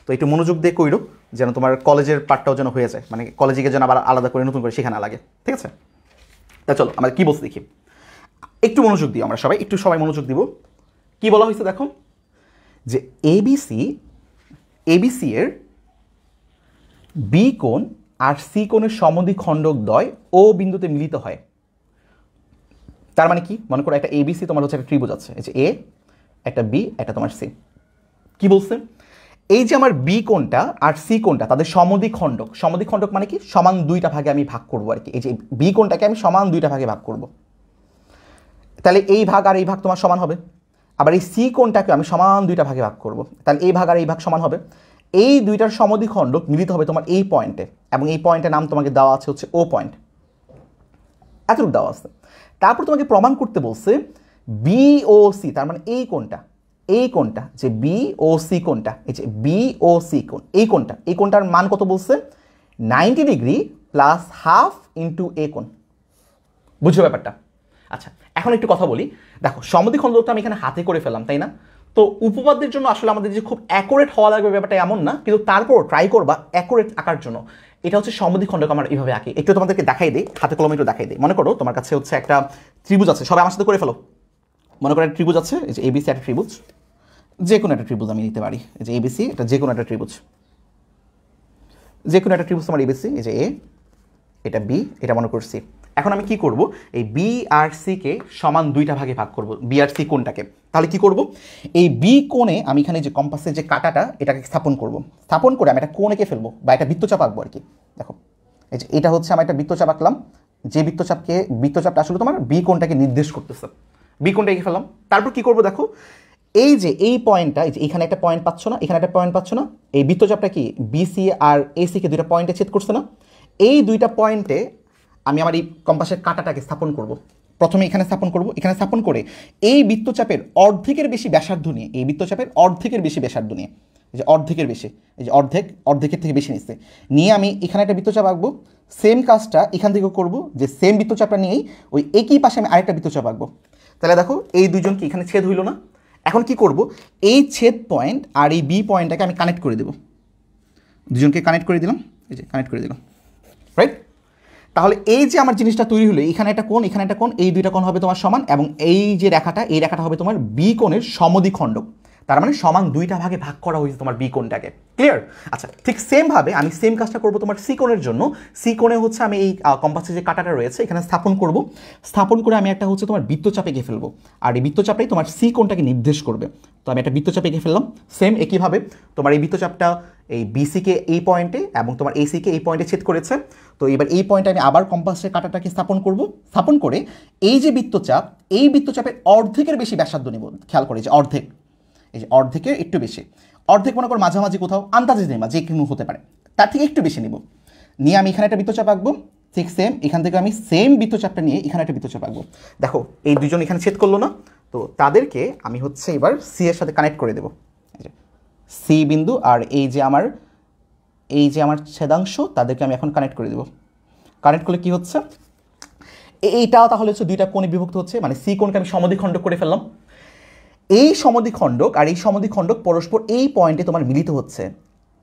তো একটু মনোযোগ দিয়ে কইরো যেন তোমার কলেজের পার্টটাও যেন হয়ে যায়, মানে কলেজে গিয়ে যেন আবার আলাদা করে নতুন করে শেখা না লাগে, ঠিক আছে? তা চলো আমরা কী বলছি দেখি, একটু মনোযোগ দিই, আমরা সবাই মনোযোগ দিব। কি বলা হয়েছে দেখো, যে এবিসি এর বি কোণ আর সি কোণের সমদ্বিখণ্ডক দ্বয় ও বিন্দুতে মিলিত হয়। তার মানে কি, মনে করো একটা এবিসি তোমার একটা ত্রিভুজ আছে, এই যে এ, একটা বি, একটা তোমার সি। কি বলছে, এই যে আমার বি কোণটা আর সি কোণটা তাদের সমদ্বিখণ্ডক মানে কি, সমান দুইটা ভাগে আমি ভাগ করবো আর কি। এই যে বি কোণটাকে আমি সমান দুইটা ভাগে ভাগ করব, তাহলে এই ভাগ আর এই ভাগ তোমার সমান হবে। আবার এই সি কোণটাকে আমি সমান দুইটা ভাগে ভাগ করব, তাহলে এই ভাগ আর এই ভাগ সমান হবে। এই দুইটার সমদ্বিখণ্ডক মিলিত হবে তোমার এই পয়েন্টে, এবং এই পয়েন্টের নাম তোমাকে দেওয়া আছে ও পয়েন্ট, এতটুকু দেওয়া আছে। তারপর তোমাকে প্রমাণ করতে বলছে বিওসি, তার মানে এই কোণটা যে বিওসি কোণটা, এই যে বিওসি কোণ, এই কোণটার মান কত বলছে, 90 ডিগ্রি প্লাস হাফ ইন্টু এ কোণ। বুঝছো ব্যাপারটা? আচ্ছা, এখন একটু কথা বলি। দেখো সমদ্বিখণ্ডকটা আমি এখানে হাতে করে ফেললাম, তাই না? তো উপপাদ্যের জন্য আসলে আমাদের যে খুব অ্যাকুরেট হওয়া লাগবে ব্যাপারটা এমন না, কিন্তু তারপর ট্রাই করবা অ্যাকুরেট আঁকার জন্য। এটা সমদ্বিখণ্ডক আমরা এইভাবে আঁকি, একটু তোমাদেরকে দেখাই দিই, হাতে কলমে একটু দেখাই দিই। মনে করো তোমার কাছে একটা ত্রিভুজ আছে, সবাই আমার সাথে করে ফেলো। মনে করো একটা ত্রিভুজ আছে, এই যে এবিসি একটা ত্রিভুজ, যে কোনো একটা ত্রিভুজ আমি নিতে পারি। এই যে এবিসি, এটা যে কোনো একটা ত্রিভুজ, তোমার এবিসি, এই যে এ, এটা বি, এটা মনে করছি। এখন আমি কি করব, এই বি আর সি কে সমান দুইটা ভাগে ভাগ করব, বি আর সি কোণটাকে। তাহলে কি করব, এই বি কোণে আমি এখানে যে কম্পাসের যে কাঁটাটা এটাকে স্থাপন করে আমি একটা কোণ এঁকে ফেলবো, বা একটা বৃত্তচাপ আঁকবো আর কি। দেখো এই যে এটা আমার একটা বৃত্তচাপ আঁকলাম, যে বৃত্তচাপটা আসলে তোমার বি কোণটাকে নির্দেশ করতেছে। বি কোণটা এঁকে ফেললাম। তারপর কি করব, দেখো এই যে এই পয়েন্টটা, এই যে এখানে একটা পয়েন্ট পাচ্ছ না, এখানে একটা পয়েন্ট পাচ্ছ না, এই বৃত্তচাপটা কি বিসি আর এসি কে দুইটা পয়েন্টে ছেদ করছে না, এই দুইটা পয়েন্টে আমি আমার এই কম্পাসের কাঁটাটাকে স্থাপন করব। প্রথমে এখানে স্থাপন করব, এখানে স্থাপন করে এই বৃত্তচাপের অর্ধেকের বেশি ব্যাসার্ধ নিয়ে, এই বৃত্তচাপের অর্ধেকের বেশি ব্যাসার্ধ নিয়ে, এই যে অর্ধেকের বেশি, এই যে অর্ধেকের থেকে বেশি নিচ্ছে নিয়ে আমি এখানে একটা বৃত্তচাপ আঁকবো। সেম কাজটা এখান থেকেও করবো, যে সেম বৃত্তচাপটা নিয়েই ওই একই পাশে আমি আরেকটা বৃত্তচাপ আঁকবো। তাহলে দেখো এই দুজন কি এখানে ছেদ হইল না? এখন কি করব, এই ছেদ পয়েন্ট আর এই বি পয়েন্টটাকে আমি কানেক্ট করে দেবো, দুজনকে কানেক্ট করে দিলাম, এই যে কানেক্ট করে দিলাম, রাইট? তাহলে এই যে আমার জিনিসটা তৈরি হলো, এখানে একটা কোণ, এখানে একটা কোণ, এই দুইটা কোণ হবে তোমার সমান, এবং এই যে রেখাটা, এই রেখাটা হবে তোমার বি কোণের সমদ্বিখণ্ডক। তার মানে সমান দুইটা ভাগে ভাগ করা হয়েছে তোমার বি কোণটাকে। ক্লিয়ার? আচ্ছা, ঠিক সেমভাবে আমি সেম কাজটা করবো তোমার সি কোণের জন্য। সি কোণে হচ্ছে আমি এই কম্পাসে যে কাঁটাটা রয়েছে এখানে স্থাপন করব। স্থাপন করে আমি একটা হচ্ছে তোমার বৃত্তচাপ এঁকে ফেলবো, আর এই বৃত্তচাপটাই তোমার সি কোণটাকে নির্দেশ করবে। তো আমি একটা বৃত্তচাপ এঁকে ফেললাম। সেম একইভাবে তোমার এই বৃত্তচাপটা এই বিসিকে এই পয়েন্টে এবং তোমার এসিকে এই পয়েন্টে ছেদ করেছে। তো এবার এই পয়েন্টে আমি আবার কম্পাসের কাঁটাটাকে স্থাপন করব। স্থাপন করে এই যে বৃত্তচাপ, এই বৃত্তচাপের অর্ধেকের বেশি ব্যাসার্ধ নেব। খেয়াল করে যে অর্ধেক, এই যে অর্ধেকের একটু বেশি, অর্ধেক মনে করো মাঝামাঝি কোথাও, আন্দাজে নেবা যে কোনো হতে পারে, তার থেকে একটু বেশি নেব। নিয়ে আমি এখানে একটা বৃত্তচাপ আঁকবো। ঠিক সেম এখান থেকে আমি সেম বৃত্তচাপটা নিয়ে এখানে একটা বৃত্তচাপ আঁকবো। দেখো এই দুজন এখানে ছেদ করলো না? তো তাদেরকে আমি হচ্ছে এবার সি এর সাথে কানেক্ট করে দেবো। সি বিন্দু আর এই যে আমার ছেদাংশ, তাদেরকে আমি এখন কানেক্ট করে দেবো। কানেক্ট করলে কি হচ্ছে, এইটাও তাহলে হচ্ছে দুইটা কোণে বিভক্ত হচ্ছে, মানে সি কোণকে আমি সমদ্বিখণ্ডক করে ফেললাম। এই সমদ্বিখণ্ডক আর এই সমদ্বিখণ্ডক পরস্পর এই পয়েন্টে তোমার মিলিত হচ্ছে,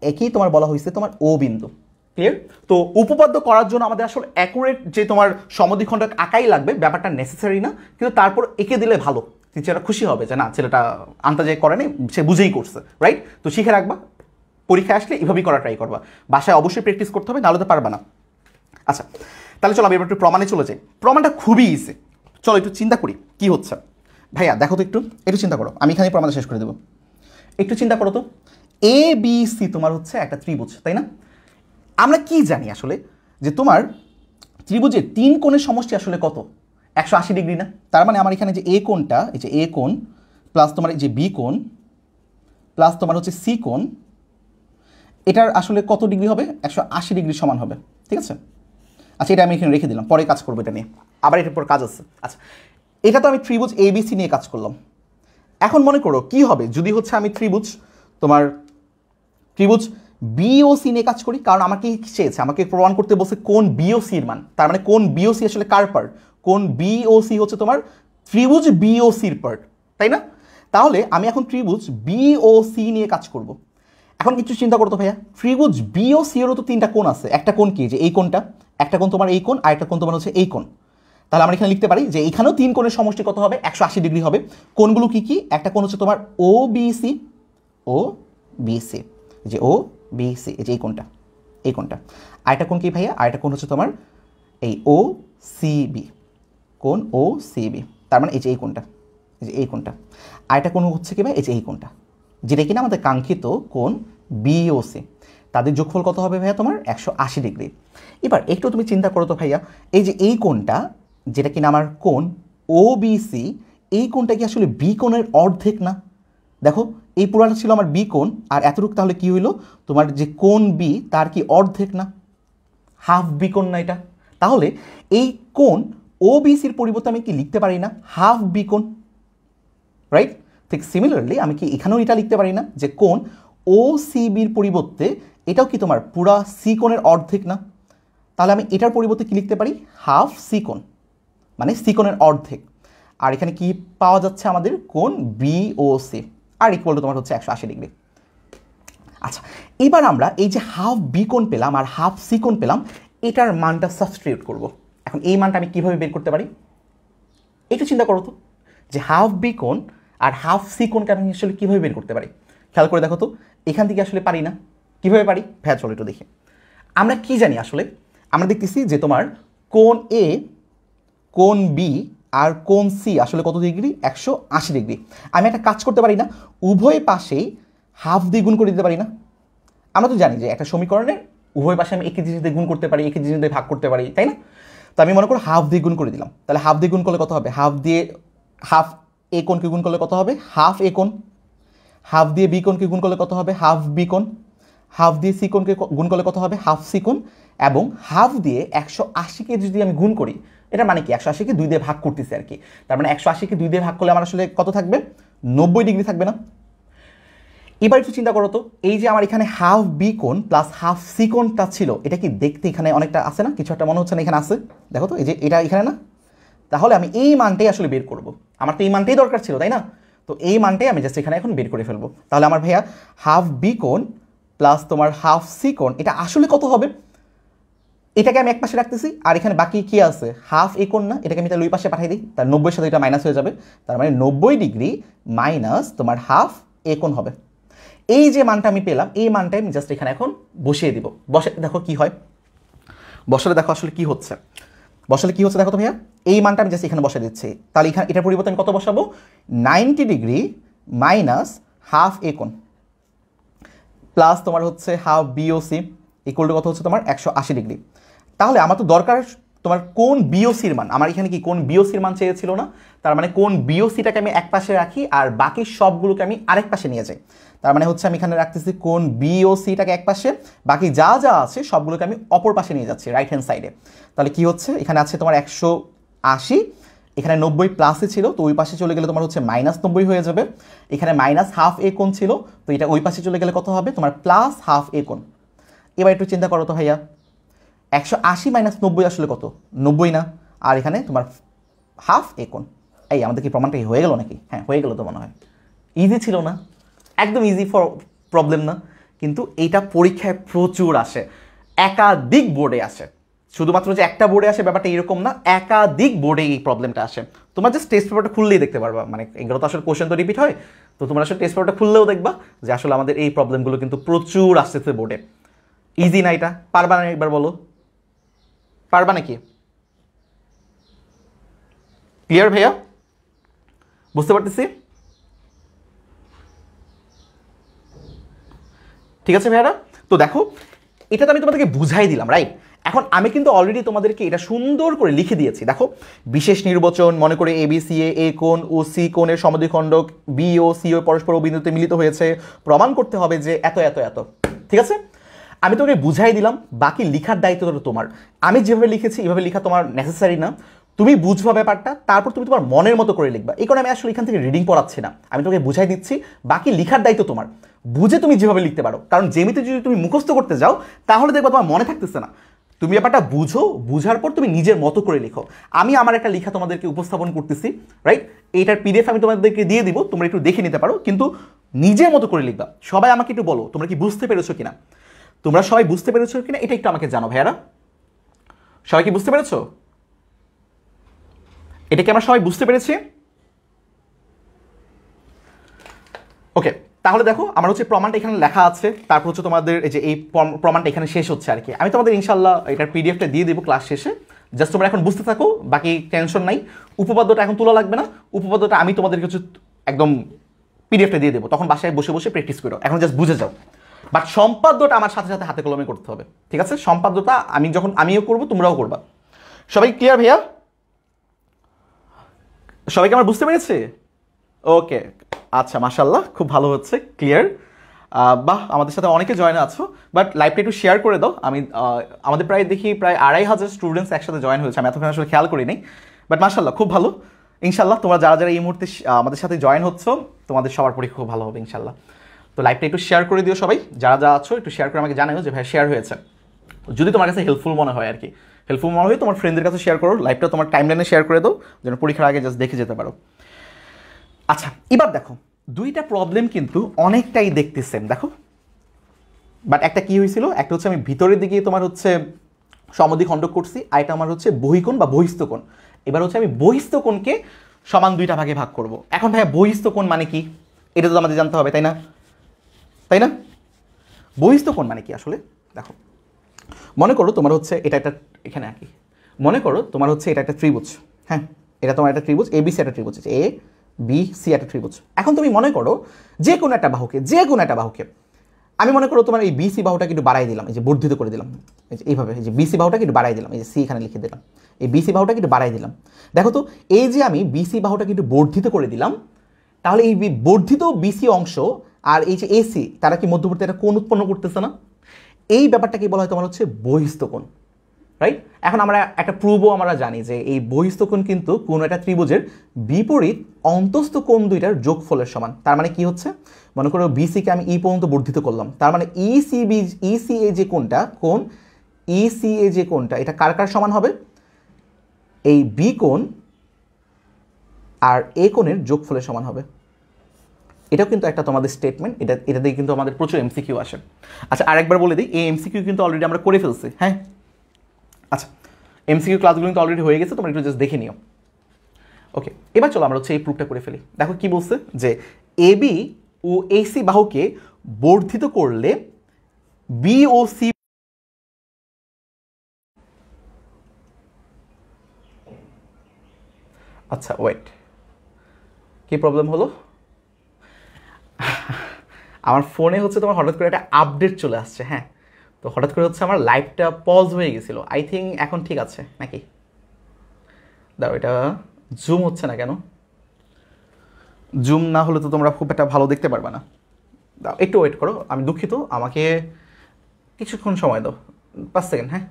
একই তোমার বলা হয়েছে তোমার ও বিন্দু। ক্লিয়ার? তো উপপাদ্য করার জন্য আমাদের আসলে অ্যাকুরেট যে তোমার সমদ্বিখণ্ডক আঁকাই লাগবে, ব্যাপারটা নেসেসারি না, কিন্তু তারপর এঁকে দিলে ভালো, টিচাররা খুশি হবে যে না ছেলেটা আন্দাজে করেনি, সে বুঝেই করছে, রাইট? তো শিখে রাখবা, পরীক্ষায় আসলে এভাবেই করা ট্রাই করবা। বাসায় অবশ্যই প্র্যাকটিস করতে হবে, নাহলে তো পারবা না। আচ্ছা, তাহলে চলো আমি এবার একটু প্রমাণে চলে যাই। প্রমাণটা খুবই ইজি, চলো একটু চিন্তা করি কি হচ্ছে। ভাইয়া দেখো তো একটু চিন্তা করো, আমি এখানে প্রমাণটা শেষ করে দেবো। একটু চিন্তা করো তো, এ বি সি তোমার হচ্ছে একটা ত্রিভুজ, তাই না? আমরা কি জানি আসলে যে তোমার ত্রিভুজের তিন কোণের সমষ্টি আসলে কত? 180 ডিগ্রি না? তার মানে আমার এখানে যে এ কোণটা, এই যে এ কোণ প্লাস তোমার এই যে বি কোণ প্লাস তোমার হচ্ছে সি কোণ, এটার আসলে কত ডিগ্রি হবে? 180 ডিগ্রি সমান হবে, ঠিক আছে? আচ্ছা, এটা আমি এখানে রেখে দিলাম, পরে কাজ করবো এটা নিয়ে, আবার এটার পর কাজ আছে। আচ্ছা, এটা তো আমি ত্রিভুজ এ বি সি নিয়ে কাজ করলাম। এখন মনে করো কি হবে যদি হচ্ছে আমি ত্রিভুজ বিওসি নিয়ে কাজ করি। কারণ আমাকে কি চেয়েছে, আমাকে প্রমাণ করতে বলছে কোন বিওসির মান। তার মানে কোন বিওসি আসলে কার পার্ট? কোন বিওসি হচ্ছে তোমার ত্রিভুজ বিওসির পার্ট, তাই না? তাহলে আমি এখন ত্রিভুজ বিওসি নিয়ে কাজ করব। এখন কিছু চিন্তা করতো ভাইয়া, ত্রিভুজ বিওসি এরও তো তিনটা কোণ আছে। একটা কোণ কি, যে এই কোণটা, একটা কোণ তোমার এই কোণ, আর একটা কোণ তোমার হচ্ছে এই কোণ। তাহলে আমরা এখানে লিখতে পারি যে এখানেও তিন কোণের সমষ্টি কত হবে? 180 ডিগ্রি হবে। কোণগুলো কি কি? একটা কোণ হচ্ছে তোমার ও বিসি, যে ও বিসি, এই যে এই কোণটা। আরেকটা কোণ কি ভাইয়া? আরেকটা কোণ হচ্ছে তোমার এই ও সিবি, কোণ ও সিবি। তার মানে এই যে এই কোণটা, আরেকটা কোণ হচ্ছে কি ভাই? এই যে এই কোণটা, যেটা কিনা আমাদের কাঙ্ক্ষিত কোণ বিওসি। তাদের যোগফল কত হবে ভাইয়া? তোমার 180 ডিগ্রি। এবার একটু তুমি চিন্তা করো তো ভাইয়া, এই যে এই কোণটা, যেটা কিনা আমার কোণ ও বিসি, এই কোণটা কি আসলে বি কোণের অর্ধেক না? দেখো এই পুরাটা ছিল আমার বি কোণ, আর এতটুকু তাহলে কি হইলো? তোমার যে কোণ বি তার কি অর্ধেক না? হাফ বি কোণ না এটা? তাহলে এই কোণ ও বিসির পরিবর্তে আমি কি লিখতে পারি না হাফ বি কোণ, রাইট? ঠিক সিমিলারলি আমি কি এখানেও এটা লিখতে পারি না যে কোণ ও সিবির পরিবর্তে এটাও কি তোমার পুরা সি কোণের অর্ধেক না? তাহলে আমি এটার পরিবর্তে কি লিখতে পারি? হাফ সি কোণ, মানে সি কোণের অর্ধেক। আর এখানে কি পাওয়া যাচ্ছে আমাদের? কোণ বিওসি, আর ইকুয়াল টু তোমার হচ্ছে 180 ডিগ্রি। আচ্ছা, এবার আমরা এই যে হাফ বি কোণ পেলাম আর হাফ সি কোণ পেলাম, এটার মানটা সাবস্টিটিউট করব। এখন এই মানটা আমি কিভাবে বের করতে পারি? একটু চিন্তা করো তো, যে হাফ বি কোণ আর হাফ সি কোণকে আমি আসলে কীভাবে বের করতে পারি? খেয়াল করে দেখো তো, এখান থেকে আসলে পারি না। কীভাবে পারি ভাইয়া? চলো একটু দেখি। আমরা কি জানি আসলে? আমরা দেখতেছি যে তোমার কোণ এ, কোণ বি আর কোণ সি আসলে কত ডিগ্রি? 180 ডিগ্রি। আমি একটা কাজ করতে পারি না, উভয় পাশেই হাফ দিয়ে গুণ করে দিতে পারি না? আমরা তো জানি যে একটা সমীকরণের উভয় পাশে আমি একই জিনিস দিয়ে গুণ করতে পারি, একই জিনিস দিয়ে ভাগ করতে পারি, তাই না? তো আমি মনে করো হাফ দিয়ে গুণ করে দিলাম। তাহলে হাফ দিয়ে গুণ করলে কত হবে? হাফ এ কোণকে গুণ করলে কত হবে? হাফ এ কোণ। হাফ দিয়ে বি কোণকে গুণ করলে কত হবে? হাফ বি কোণ। হাফ দিয়ে সি কোণকে গুণ করলে কত হবে? হাফ সি কোণ। এবং হাফ দিয়ে 180কে যদি আমি গুণ করি, এটা মানে কি 180কে 2 দিয়ে ভাগ করতেছি আর কি। তার মানে 180কে 2 দিয়ে ভাগ করলে আমার আসলে কত থাকবে, 90 ডিগ্রি থাকবে না? এবার একটু চিন্তা করো তো, এই যে আমার এখানে হাফ বি কোণ প্লাস হাফ সি কোণটা ছিল, এটা কি দেখতে এখানে অনেকটা আছে না, কিছু একটা মনে হচ্ছে না এখানে আছে? দেখো তো এই যে এটা এখানে না, তাহলে আমি এই মানটাই আসলে বের করব। আমার তো এই মানটাই দরকার ছিল, তাই না? তো এই মানটাই আমি জাস্ট এখানে এখন বের করে ফেলবো। তাহলে আমার ভাইয়া হাফ বি কোণ প্লাস তোমার হাফ সি কোণ, এটা আসলে কত হবে? এটাকে আমি এক পাশে রাখতেছি, আর এখানে বাকি কি আছে, হাফ এ কোণ না, এটাকে আমি তাহলে ওই পাশে পাঠিয়ে দিই, তার 90-এর সাথে এটা মাইনাস হয়ে যাবে। তার মানে 90 ডিগ্রি মাইনাস তোমার হাফ এ কোণ হবে। এই যে মানটা আমি পেলাম, এই মানটাই আমি জাস্ট এখানে এখন বসিয়ে দিব। বসে দেখো কি হয়, বসালে দেখো আসলে কি হচ্ছে, বসালে কি হচ্ছে দেখো তো ভাইয়া, এই মানটা আমি জাস্ট এখানে বসে দিচ্ছি। তাহলে এখানে এটার পরিবর্তে আমি কত বসাবো, 90 ডিগ্রি মাইনাস হাফ এ কোণ প্লাস তোমার হচ্ছে হাফ বিওসি ইকুয়াল টু কত হচ্ছে তোমার 180 ডিগ্রি। তাহলে আমার তো দরকার তোমার কোন বিওসির মান, আমার এখানে কি কোন বিওসির মান চেয়েছিল না? তার মানে কোন বিওসিটাকে আমি এক পাশে রাখি আর বাকি সবগুলোকে আমি আরেক পাশে নিয়ে যাই। তার মানে হচ্ছে আমি এখানে রাখতেছি কোন বিওসিটাকে এক পাশে, বাকি যা যা আছে সবগুলোকে আমি অপর পাশে নিয়ে যাচ্ছি, রাইট হ্যান্ড সাইডে। তাহলে কি হচ্ছে, এখানে আছে তোমার 180, এখানে 90 প্লাসে ছিল, তো ওই পাশে চলে গেলে তোমার হচ্ছে -90 হয়ে যাবে। এখানে মাইনাস হাফ এ কোণ ছিল, তো এটা ওই পাশে চলে গেলে কত হবে তোমার প্লাস হাফ এ কোণ। এবার একটু চিন্তা করো তো ভাইয়া, 180 মাইনাস 90 আসলে কত, 90 না? আর এখানে তোমার হাফ এ কোণ। এই আমাদের কি প্রমাণটা হয়ে গেল নাকি? হ্যাঁ হয়ে গেল তো মনে হয়। ইজি ছিল না? একদম ইজি ফর প্রবলেম না? কিন্তু এইটা পরীক্ষায় প্রচুর আসে, একাধিক বোর্ডে আসে, শুধুমাত্র যে একটা বোর্ডে আসে ব্যাপারটা এরকম না, একাধিক বোর্ডে এই প্রবলেমটা আসে। তোমার জাস্ট টেস্ট পেপারটা খুললেই দেখতে পারবা, মানে এগুলো তো আসলে কোশ্চেন তো রিপিট হয়, তো তোমরা আসলে টেস্ট পেপারটা খুললেও দেখবা যে আসলে আমাদের এই প্রবলেমগুলো কিন্তু প্রচুর আসতেছে বোর্ডে। ইজি না এটা? পারবা না একবার বলো, পারবা নাকি? ক্লিয়ার ভাইয়া? বুঝতে পারতেছি? ঠিক আছে ভাইয়ারা, তো দেখো এটা তো আমি তোমাদেরকে বুঝাই দিলাম, রাইট? এখন আমি কিন্তু অলরেডি তোমাদেরকে এটা সুন্দর করে লিখে দিয়েছি। দেখো, বিশেষ নির্বাচন, মনে করে এবিসিএ এ কোণ ও সি কোণের সমদ্বিখণ্ডক বি ও সি ও পরস্পর বিন্দুতে মিলিত হয়েছে, প্রমাণ করতে হবে যে এত এত এত। ঠিক আছে, আমি তোকে বুঝাই দিলাম, বাকি লিখার দায়িত্ব তো তোমার। আমি যেভাবে লিখেছি এভাবে লেখা তোমার নেসেসারি না, তুমি বুঝবা ব্যাপারটা, তারপর তুমি তোমার মনের মতো করে লিখবা। এই কারণে আমি আসলে এখান থেকে রিডিং পড়াচ্ছি না, আমি তোকে বুঝাই দিচ্ছি, বাকি লিখার দায়িত্ব তোমার। বুঝে তুমি যেভাবে লিখতে পারো, কারণ জ্যামিতি যদি তুমি মুখস্থ করতে যাও তাহলে দেখবা তোমার মনে থাকতেছে না। তুমি ব্যাপারটা বুঝো, বুঝার পর তুমি নিজের মতো করে লিখো। আমি আমার একটা লেখা তোমাদেরকে উপস্থাপন করতেছি, রাইট? এইটার পিডিএফ আমি তোমাদেরকে দিয়ে দিব, তোমরা একটু দেখে নিতে পারো, কিন্তু নিজের মতো করে লিখবা। সবাই আমাকে একটু বলো তোমরা কি বুঝতে পেরেছো কিনা, তোমরা সবাই বুঝতে পেরেছো কিনা এটা একটু আমাকে জানো ভাইয়ারা। সবাই কি বুঝতে পেরেছো? এটা কি আমরা সবাই বুঝতে পেরেছি? ওকে, তাহলে দেখো আমার হচ্ছে প্রমাণটা এখানে লেখা আছে, তারপর হচ্ছে তোমাদের এই যে এই প্রমাণটা এখানে শেষ হচ্ছে আর কি। আমি তোমাদের ইনশাল্লাহ এটার পিডিএফটা দিয়ে দেবো ক্লাস শেষে, জাস্ট তোমরা এখন বুঝতে থাকো, বাকি টেনশন নাই। উপপাদ্যটা এখন তোলা লাগবে না, উপপাদ্যটা আমি তোমাদেরকে হচ্ছে একদম পিডিএফটা দিয়ে দেবো, তখন বাসায় বসে বসে প্র্যাকটিস করো, এখন জাস্ট বুঝে যাও। বাট সম্পাদ্যটা আমার সাথে সাথে হাতে কলমে করতে হবে, ঠিক আছে? সম্পাদ্যটা আমি যখন আমিও করবো তোমরাও করবা। সবাই ক্লিয়ার ভাইয়া? সবাইকে আমার বুঝতে পেরেছি? ওকে, আচ্ছা, মাশাল্লাহ, খুব ভালো হচ্ছে, ক্লিয়ার। বাহ, আমাদের সাথে অনেকে জয়েন আছো, বাট লাইভটা একটু শেয়ার করে দাও। আমি আমাদের প্রায় দেখি প্রায় 2500 স্টুডেন্টস একসাথে জয়েন হয়েছে, আমি এতক্ষণ আসলে খেয়াল করি নাই, বাট মাশাল্লাহ খুব ভালো। ইনশাল্লাহ তোমরা যারা যারা এই মুহূর্তে আমাদের সাথে জয়েন হচ্ছ, তোমাদের সবার পরীক্ষা খুব ভালো হবে ইনশাল্লাহ। তো লাইভটা একটু শেয়ার করে দিও সবাই, যারা যা আছো একটু শেয়ার করে আমাকে জানাও যে ভাই শেয়ার হয়েছে, যদি তোমার কাছে হেল্পফুল মনে হয় আর কি। হেল্পফুল মনে হয় তোমার ফ্রেন্ডদের কাছে শেয়ার করো, লাইভটা তোমার টাইমলাইনে শেয়ার করে দাও, যেন পরীক্ষার আগে জাস্ট দেখে যেতে পারো। আচ্ছা, এবার দেখো দুইটা প্রবলেম কিন্তু অনেকটাই দেখতে সেম, দেখো। বাট একটা কি হয়েছিল, একটা হচ্ছে আমি ভিতরের দিকে তোমার হচ্ছে সমদ্বিখণ্ডক করছি, আর এটা আমার হচ্ছে বহিকোণ বা বহিস্থ কোণ। এবার হচ্ছে আমি বহিস্থ কোণকে সমান দুইটা ভাগে ভাগ করব। এখন ভাইয়া বহিস্থ কোণ মানে কি, এটা তো আমাদের জানতে হবে, তাই না? তাই না? বহিস্থ কোণ মানে কি আসলে? দেখো, মনে করো তোমার হচ্ছে এটা একটা, এখানে আর কি, মনে করো তোমার হচ্ছে এটা একটা ত্রিভুজ, হ্যাঁ, এটা তোমার একটা ত্রিভুজ, এ বি সি একটা ত্রিভুজ, এ বি সি একটা ত্রিভুজ। এখন তুমি মনে করো যে কোনো একটা বাহুকে, যে কোনো একটা বাহুকে আমি মনে করো তোমার এই বিসি বাহুটাকে একটু বাড়াই দিলাম, এই যে বর্ধিত করে দিলাম, এই যে এইভাবে, এই যে বিসি বাহুটাকে একটু বাড়াই দিলাম, এই যে সি এখানে লিখে দিলাম, এই বিসি বাহুটাকে একটু বাড়াই দিলাম। দেখো তো, এই যে আমি বিসি বাহুটাকে একটু বর্ধিত করে দিলাম, তাহলে এই বর্ধিত বিসি অংশ আর এই যে এসি, তারা কি মধ্যবর্তী একটা কোণ উৎপন্ন করতেছে না? এই ব্যাপারটাকে বলা হয় তোমার হচ্ছে বহিস্থ কোণ। রাইট? এখন আমরা একটা প্রুভও আমরা জানি যে এই বহিস্থ কোণ কিন্তু কোনো একটা ত্রিভুজের বিপরীত অন্তস্থ কোণ দুইটার যোগফলের সমান। তার মানে কি হচ্ছে, মনে করো বিসিকে আমি ই পর্যন্ত বর্ধিত করলাম, তার মানে ইসিএ যে কোণটা ইসিএ যে কোণটা এটা কার কার সমান হবে, এই বি কোণ আর এ কোণের যোগফলের সমান হবে। এটাও কিন্তু একটা তোমাদের স্টেটমেন্ট, এটা দিয়ে কিন্তু আমাদের প্রচুর এমসিকিউ আসে। আচ্ছা আরেকবার বলে দিই, এই এমসিকিউ কিন্তু অলরেডি আমরা করে ফেলছি। হ্যাঁ, আচ্ছা এমসিকিউ ক্লাসগুলো কিন্তু অলরেডি হয়ে গেছে, তোমরা একটু জাস্ট দেখে নিও। ওকে, এবার চলো আমরা হচ্ছে এই প্রুফটা করে ফেলি। দেখো কি বলছে, যে এবি ও এসি বাহুকে বর্ধিত করলে বি ও সি, আচ্ছা ওয়েট, কি প্রবলেম হলো? আমার ফোনে হচ্ছে তোমার হঠাৎ করে একটা আপডেট চলে আসছে। হ্যাঁ, তো হঠাৎ করে হচ্ছে আমার লাইভটা পজ হয়ে গেছিলো। আই থিঙ্ক এখন ঠিক আছে নাকি? দাঁড়াও, এটা জুম হচ্ছে না কেন? জুম না হলে তো তোমরা খুব একটা ভালো দেখতে পারবে না। দাও একটু ওয়েট করো, আমি দুঃখিত, আমাকে কিছুক্ষণ সময় দাও, 5 সেকেন্ড। হ্যাঁ,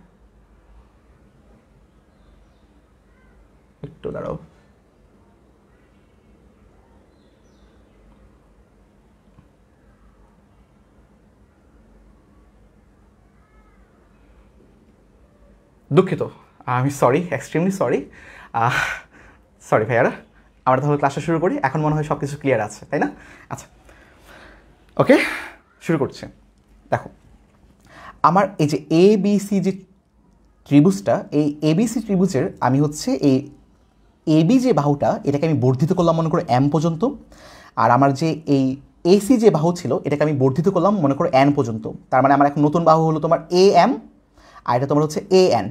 একটু দাঁড়াও। দুঃখিত, আমি সরি, এক্সট্রিমলি সরি। সরি ভাইয়ারা, আমরা তাহলে ক্লাসটা শুরু করি। এখন মনে হয় সব কিছু ক্লিয়ার আছে, তাই না? আচ্ছা ওকে, শুরু করছি। দেখো আমার এই যে এবিসি যে ত্রিভুজটা, এই এবিসি ত্রিভুজের আমি হচ্ছে এই এবি যে বাহুটা এটাকে আমি বর্ধিত করলাম মনে করো এম পর্যন্ত, আর আমার যে এই এসি যে বাহু ছিল এটাকে আমি বর্ধিত করলাম মনে করো এন পর্যন্ত। তার মানে আমার এখন নতুন বাহু হলো তোমার এ এম, আর এটা তোমার হচ্ছে এ এন।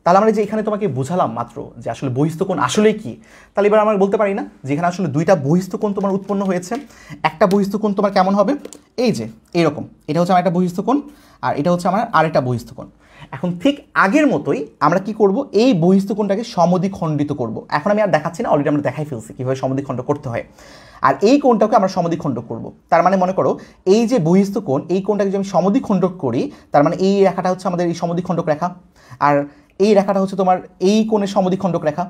তাহলে আমরা যে এখানে তোমাকে বোঝালাম মাত্র যে আসলে বহিস্থ কোণ আসলেই কি, তাহলে এবার আমরা বলতে পারি না যে এখানে আসলে দুইটা বহিস্থ কোণ তোমার উৎপন্ন হয়েছে। একটা বহিস্থ কোণ তোমার কেমন হবে, এই যে এইরকম, এটা হচ্ছে আমার একটা বহিস্থ কোণ, আর এটা হচ্ছে আমার আরেকটা বহিস্থ কোণ। এখন ঠিক আগের মতোই আমরা কি করব, এই বহিস্থ কোণটাকে সমদ্বিখণ্ডিত করব। এখন আমি আর দেখাচ্ছি না, অলরেডি আমরা দেখাই ফেলছি কীভাবে সমদ্বিখণ্ড করতে হয়। আর এই কোণটাকে আমরা সমদ্বিখণ্ডক করব। তার মানে মনে করো এই যে বহিস্থ কোণ, এই কোণটাকে যদি আমি সমদ্বিখণ্ডক করি, তার মানে এই রেখাটা হচ্ছে আমাদের এই সমদ্বিখণ্ডক রেখা, আর এই রেখাটা হচ্ছে তোমার এই কোণের সমদ্বিখণ্ডক রেখা।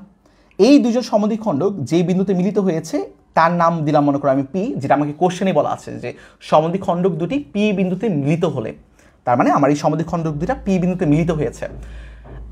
এই দুজন সমদ্বিখণ্ডক যেই বিন্দুতে মিলিত হয়েছে তার নাম দিলাম মনে করো আমি পি, যেটা আমাকে কোশ্চেনে বলা আছে যে সমদ্বিখণ্ডক দুটি পি বিন্দুতে মিলিত হলে, তার মানে আমার এই সমদ্বিখণ্ডক দুটা পি বিন্দুতে মিলিত হয়েছে।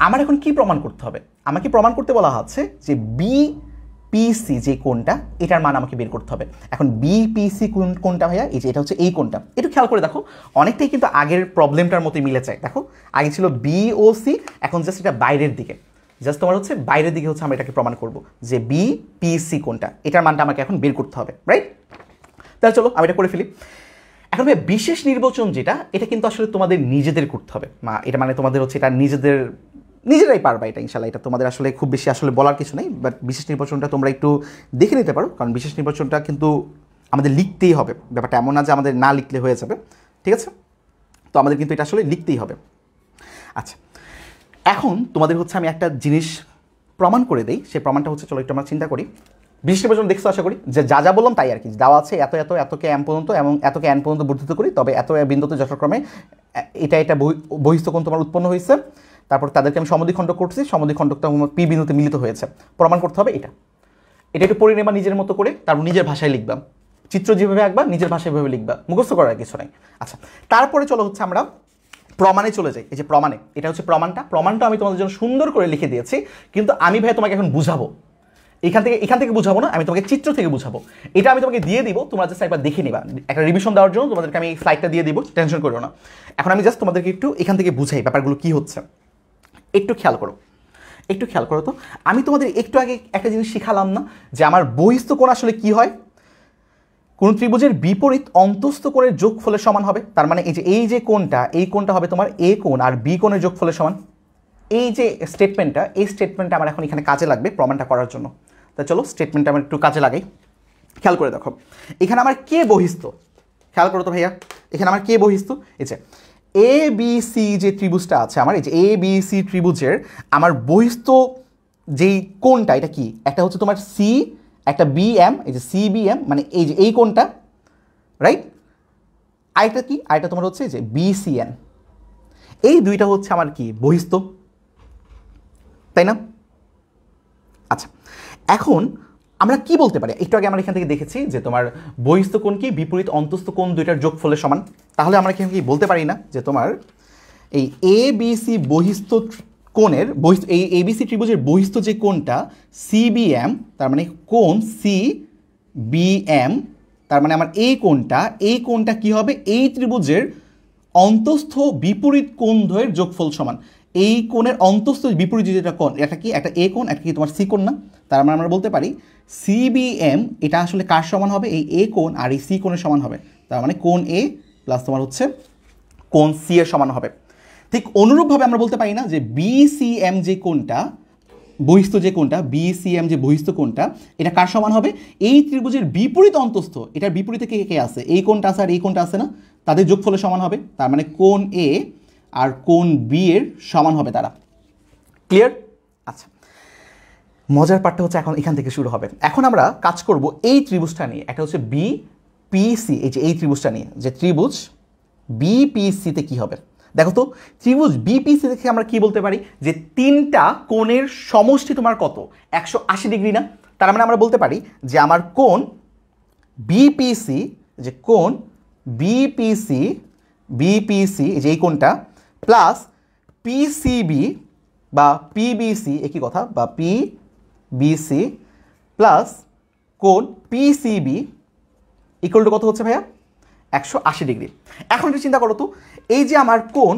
আমার এখন কি প্রমাণ করতে হবে, আমাকে প্রমাণ করতে বলা হচ্ছে যে বিপিসি যে কোণটা এটার মান আমাকে বের করতে হবে। এখন বিপিসি কোণটা ভাইয়া এই যে এটা হচ্ছে এই কোণটা, একটু খেয়াল করে দেখো, অনেকটাই কিন্তু আগের প্রবলেমটার মতোই মিলে যায়। দেখো আগে ছিল বিওসি, এখন জাস্ট এটা বাইরের দিকে, জাস্ট তোমার হচ্ছে বাইরের দিকে হচ্ছে আমরা এটাকে প্রমাণ করব যে বিপিসি কোণটা এটার মানটা আমাকে এখন বের করতে হবে, রাইট? তাহলে চলো আমি এটা করে ফেলি। এখন ভাই বিশেষ নির্বাচন যেটা, এটা কিন্তু আসলে তোমাদের নিজেদের করতে হবে, এটা মানে তোমাদের হচ্ছে এটা নিজেরাই পারবা এটা ইনশাল্লাহ। এটা তোমাদের আসলে খুব বেশি আসলে বলার কিছু নেই, বাট বিশেষ নির্বাচনটা তোমরা একটু দেখে নিতে পারো, কারণ বিশেষ নির্বাচনটা কিন্তু আমাদের লিখতেই হবে। ব্যাপারটা এমন না যে আমাদের না লিখলে হয়ে যাবে, ঠিক আছে? তো আমাদের কিন্তু এটা আসলে লিখতেই হবে। আচ্ছা এখন তোমাদের হচ্ছে আমি একটা জিনিস প্রমাণ করে দিই, সেই প্রমাণটা হচ্ছে চলো একটু আমরা চিন্তা করি। বিশেষ নির্বাচন দেখছো আশা করি, যে যা যা বললাম তাই আর কি, দেওয়া আছে এতকে এম পর্যন্ত এবং এতকে এন পর্যন্ত বর্ধিত করি, তবে এত বিন্দুতে যথাক্রমে এটা বহিস্থ কোণ তোমার উৎপন্ন হয়েছে, তারপর তাদেরকে আমি সমদ্বিখণ্ডক করছি, সমদ্বিখণ্ডকটা পি বিন্দুতে মিলিত হয়েছে। প্রমাণ করতে হবে এটা একটু পড়ে নেবা নিজের মতো করে, তারপর নিজের ভাষায় লিখবা, চিত্র যেভাবে আঁকবা নিজের ভাষায় এভাবে লিখবা, মুখস্থ করার কিছু নাই। আচ্ছা তারপরে চলো হচ্ছে আমরা প্রমাণে চলে যাই। এই যে প্রমাণে, এটা হচ্ছে প্রমাণটা আমি তোমাদের জন্য সুন্দর করে লিখে দিয়েছি, কিন্তু আমি ভাই তোমাকে এখন বুঝাবো, এখান থেকে বুঝাবো না, আমি তোমাকে চিত্র থেকে বুঝাবো। এটা আমি তোমাকে দিয়ে দিব, তোমরা জাস্ট একবার দেখে নিবা, একটা রিভিশন দেওয়ার জন্য তোমাদেরকে আমি স্লাইডটা দিয়ে দিব, টেনশন করো না। এখন আমি জাস্ট তোমাদেরকে একটু এখান থেকে বুঝাই ব্যাপারগুলো কি হচ্ছে, একটু খেয়াল করো তো। আমি তোমাদের একটু আগে একটা জিনিস শিখালাম না, যে আমার বহিস্থ কোণ আসলে কি হয়, কোন ত্রিভুজের বিপরীত অন্তস্থ কোণের যোগফলের সমান হবে। তার মানে এই যে কোণটা, এই কোণটা হবে তোমার এ কোণ আর বি কোণের যোগফলের সমান। এই যে স্টেটমেন্টটা আমার এখন এখানে কাজে লাগবে প্রমাণটা করার জন্য। তা চলো স্টেটমেন্টটা আমার একটু কাজে লাগাই। খেয়াল করে দেখো, এখানে আমার কে বহিস্থ, খেয়াল করো তো ভাইয়া, এখানে আমার কে বহিস্থ, এই যে এ বি সি যে ত্রিভুজটা আছে আমার, এই যে এ বি সি ত্রিভুজের আমার বহিস্থ যেই কোণটা, এটা কি, একটা হচ্ছে তোমার সি, একটা বি এম, এই যে সি বি এম, মানে এই যে এই কোণটা, রাইট? আরেকটা কি, আরেকটা তোমার হচ্ছে যে বিসিএন। এই দুইটা হচ্ছে আমার কি বহিস্থ, তাই না? আচ্ছা, এখন আমরা কি বলতে পারি, একটু আগে আমরা এখান থেকে দেখেছি যে তোমার বহিস্থ কোণ কি বিপরীত অন্তস্থ কোণ দুইটার যোগফলের সমান। তাহলে আমরা এখানে কি বলতে পারি না যে তোমার এই এ বি সি বহিস্থ কোণের এই এবিসি ত্রিভুজের বহিস্থ যে কোণটা সিবিএম, তার মানে কোণ সিবিএম, তার মানে আমার এই কোণটা কি হবে এই ত্রিভুজের অন্তস্থ বিপরীত কোণ দ্বয়ের যোগফল সমান। এই কোণের অন্তস্থ বিপরীত যেটা কোণ, এটা কি একটা এ কোণ, একটা কি তোমার সি কোণ না? তার মানে আমরা বলতে পারি সিবিএম এটা আসলে কার সমান হবে, এই এ কোণ আর এই সি কোণের সমান হবে। তার মানে কোণ এ প্লাস তোমার হচ্ছে কোণ সি এর সমান হবে। ঠিক অনুরূপভাবে আমরা বলতে পারি না যে বিসিএম যে কোণটা বহিস্থ যে কোণটা, বিসিএম যে বহিস্থ কোণটা, এটা কার সমান হবে, এই ত্রিভুজের বিপরীত অন্তস্থ, এটার বিপরীতে কে কে আছে, এই কোণটা আছে আর এই কোণটা আছে না, তাদের যোগফলের সমান হবে। তার মানে কোণ এ আর কোণ বি এর সমান হবে তারা। ক্লিয়ার? আচ্ছা, মজার পার্টটা হচ্ছে এখন এখান থেকে শুরু হবে। এখন আমরা কাজ করব এই ত্রিভুজটা নিয়ে, একটা হচ্ছে বিপিসি, এই যে এই ত্রিভুজটা নিয়ে, যে ত্রিভুজ বিপিসিতে কি হবে। দেখো তো, ত্রিভুজ বিপিসি থেকে আমরা কি বলতে পারি যে তিনটা কোণের সমষ্টি তোমার কত, 180 ডিগ্রি না? তার মানে আমরা বলতে পারি যে আমার কোণ বিপিসি, যে কোণ বিপিসি এই যে এই কোণটা প্লাস পিসিবি বা পিবিসি, একই কথা, বা পিবিসি প্লাস কোণ পিসিবি ইকুয়াল টু কত হচ্ছে ভাইয়া, 180 ডিগ্রি। এখন একটু চিন্তা করো তো, এই যে আমার কোণ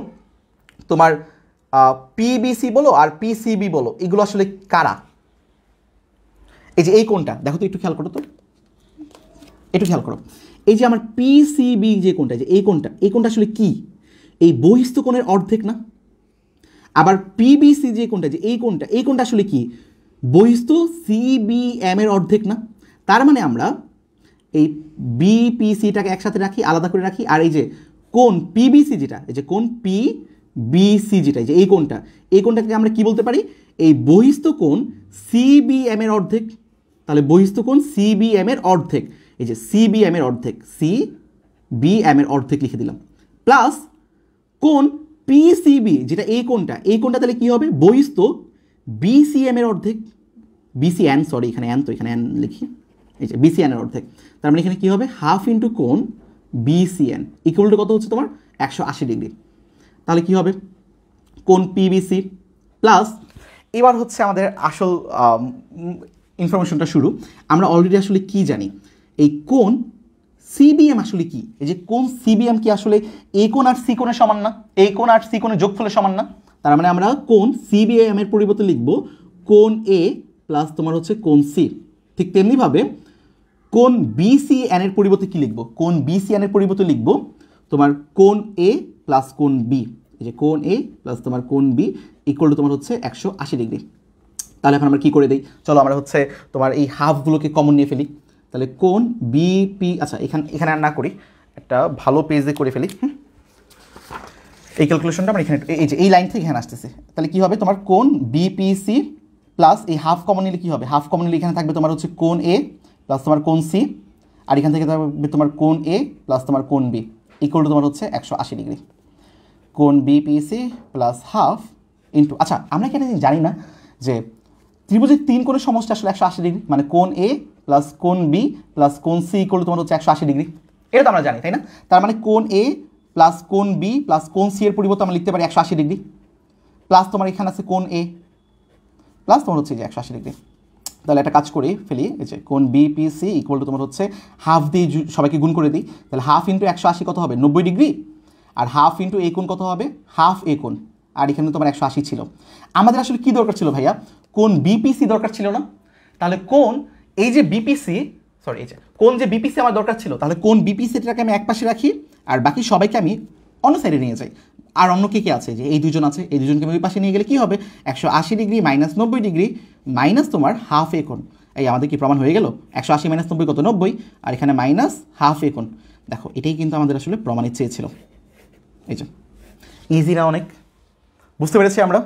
তোমার পিবিসি বলো আর পিসিবি বলো, এগুলো আসলে কারা? এই যে এই কোণটা দেখো তো, একটু খেয়াল করো তো, একটু খেয়াল করো, এই যে আমার পিসিবি যে কোণটা, যে এই কোণটা আসলে কি, এই বহিস্থ কোণের অর্ধেক না? আবার পিবিসি যে কোণটা, যে এই কোণটা আসলে কি, বহিস্থ সিবিএম এর অর্ধেক না? তার মানে আমরা এই বিপিসিটাকে একসাথে রাখি, আলাদা করে রাখি, আর এই যে কোণ পিবিসি যেটা, এই যে কোণ পিবিসি যেটা, এই যে এই কোণটাকে আমরা কি বলতে পারি, এই বহিস্থ কোণ সিবিএম এর অর্ধেক। তাহলে বহিস্থ কোণ সিবিএম এর অর্ধেক, এই যে সিবিএম এর অর্ধেক, সিবিএম এর অর্ধেক লিখে দিলাম, প্লাস কোণ পিসিবি যেটা এই কোণটা তাহলে কি হবে, বহিস্থ বিসিএম এর অর্ধেক, বিসিএন, সরি এখানে এন, তো এখানে এন লিখি, এই যে বিসিএন এর অর্ধেক। তার মানে এখানে কি হবে, হাফ ইন্টু কোণ বিসিএন ইকুয়াল টু কত হচ্ছে তোমার, 180 ডিগ্রি। তাহলে কি হবে, কোণ পিবিসি প্লাস, এবার হচ্ছে আমাদের আসল ইনফরমেশনটা শুরু। আমরা অলরেডি আসলে কি জানি, এই কোণ সিবিএম আসলে কি, এই যে কোণ সিবিএম কি আসলে এই কোণ আর সি কোণের সমান না, এই কোণ আর সি কোণের যোগফলের সমান না? তার মানে আমরা কোণ সিবিএম এর পরিবর্তে লিখব কোণ এ প্লাস তোমার হচ্ছে কোণ সি। ঠিক তেমনিভাবে কোণ বিসিএন এর পরিবর্তে কি লিখব, কোণ বিসিএন এর পরিবর্তে লিখব তোমার কোণ এ প্লাস কোণ বি, এই যে কোণ এ প্লাস তোমার কোণ বি ইকুয়াল টু তোমার হচ্ছে 180 ডিগ্রি। তাহলে এখন আমরা কি করে দিই, চলো আমরা হচ্ছে তোমার এই হাফগুলোকে কমন নিয়ে ফেলি। তাহলে কোণ বিপি, আচ্ছা এখানে আর না করি, একটা ভালো পেজে করে ফেলি। এই ক্যালকুলেশনটা আমরা এখানে, এই যে এই লাইন থেকে এখানে আসতেছে, তাহলে কি হবে তোমার কোণ বিপিসি প্লাস এই হাফ কমন নিলে কি হবে, হাফ কমন নিলে এখানে থাকবে তোমার হচ্ছে কোণ এ প্লাস তোমার কোণ সি, আর এখান থেকে থাকবে তোমার কোণ এ প্লাস তোমার কোণ বি ইকুয়াল টু তোমার হচ্ছে 180 ডিগ্রি। কোণ বিপিসি প্লাস হাফ ইন্টু, আচ্ছা আমরা এখানে জানি না যে ত্রিভুজের তিন কোণের সমষ্টি আসলে 180 ডিগ্রি, মানে কোণ এ প্লাস কোণ বি প্লাস কোণ সি ইকুয়াল টু তোমার হচ্ছে 180 ডিগ্রি, এটা তো আমরা জানি তাই না? তার মানে কোণ এ প্লাস কোণ বি প্লাস কোণ সি এর পরিবর্তে আমরা লিখতে পারি 180 ডিগ্রি, প্লাস তোমার এখানে আছে কোণ এ প্লাস তোমার হচ্ছে যে 180 ডিগ্রি। তাহলে একটা কাজ করি ফেলি, এই যে কোণ বিপিসি ইকুয়াল টু তোমার হচ্ছে হাফ দিয়ে সবাইকে গুণ করে দিই, তাহলে হাফ ইন্টু 180 কত হবে, 90 ডিগ্রি, আর হাফ ইন্টু এ কোণ কত হবে, হাফ এ কোণ, আর এখানে তোমার 180 ছিল। আমাদের আসলে কি দরকার ছিল ভাইয়া, কোণ বিপিসি দরকার ছিল না? তাহলে কোণ এই যে বিপিসি, সরি এই যে কোণ যে বিপিসি আমার দরকার ছিল, তাহলে কোণ বিপিসিটাকে আমি এক পাশে রাখি আর বাকি সবাইকে আমি অন্য সাইডে নিয়ে যাই। আর অন্য কে কে আছে, যে এই দুজন আছে, এই দুজনকে ওই পাশে নিয়ে গেলে কি হবে, 180 ডিগ্রি মাইনাস 90 ডিগ্রি মাইনাস তোমার হাফ এ কোণ। এই আমাদের কি প্রমাণ হয়ে গেল, 180 মাইনাস 90 কত, 90, আর এখানে মাইনাস হাফ এ কোণ। দেখো এটাই কিন্তু আমাদের আসলে প্রমাণিত চেয়েছিল। এই যে ইজি না অনেক, বুঝতে পেরেছি আমরা?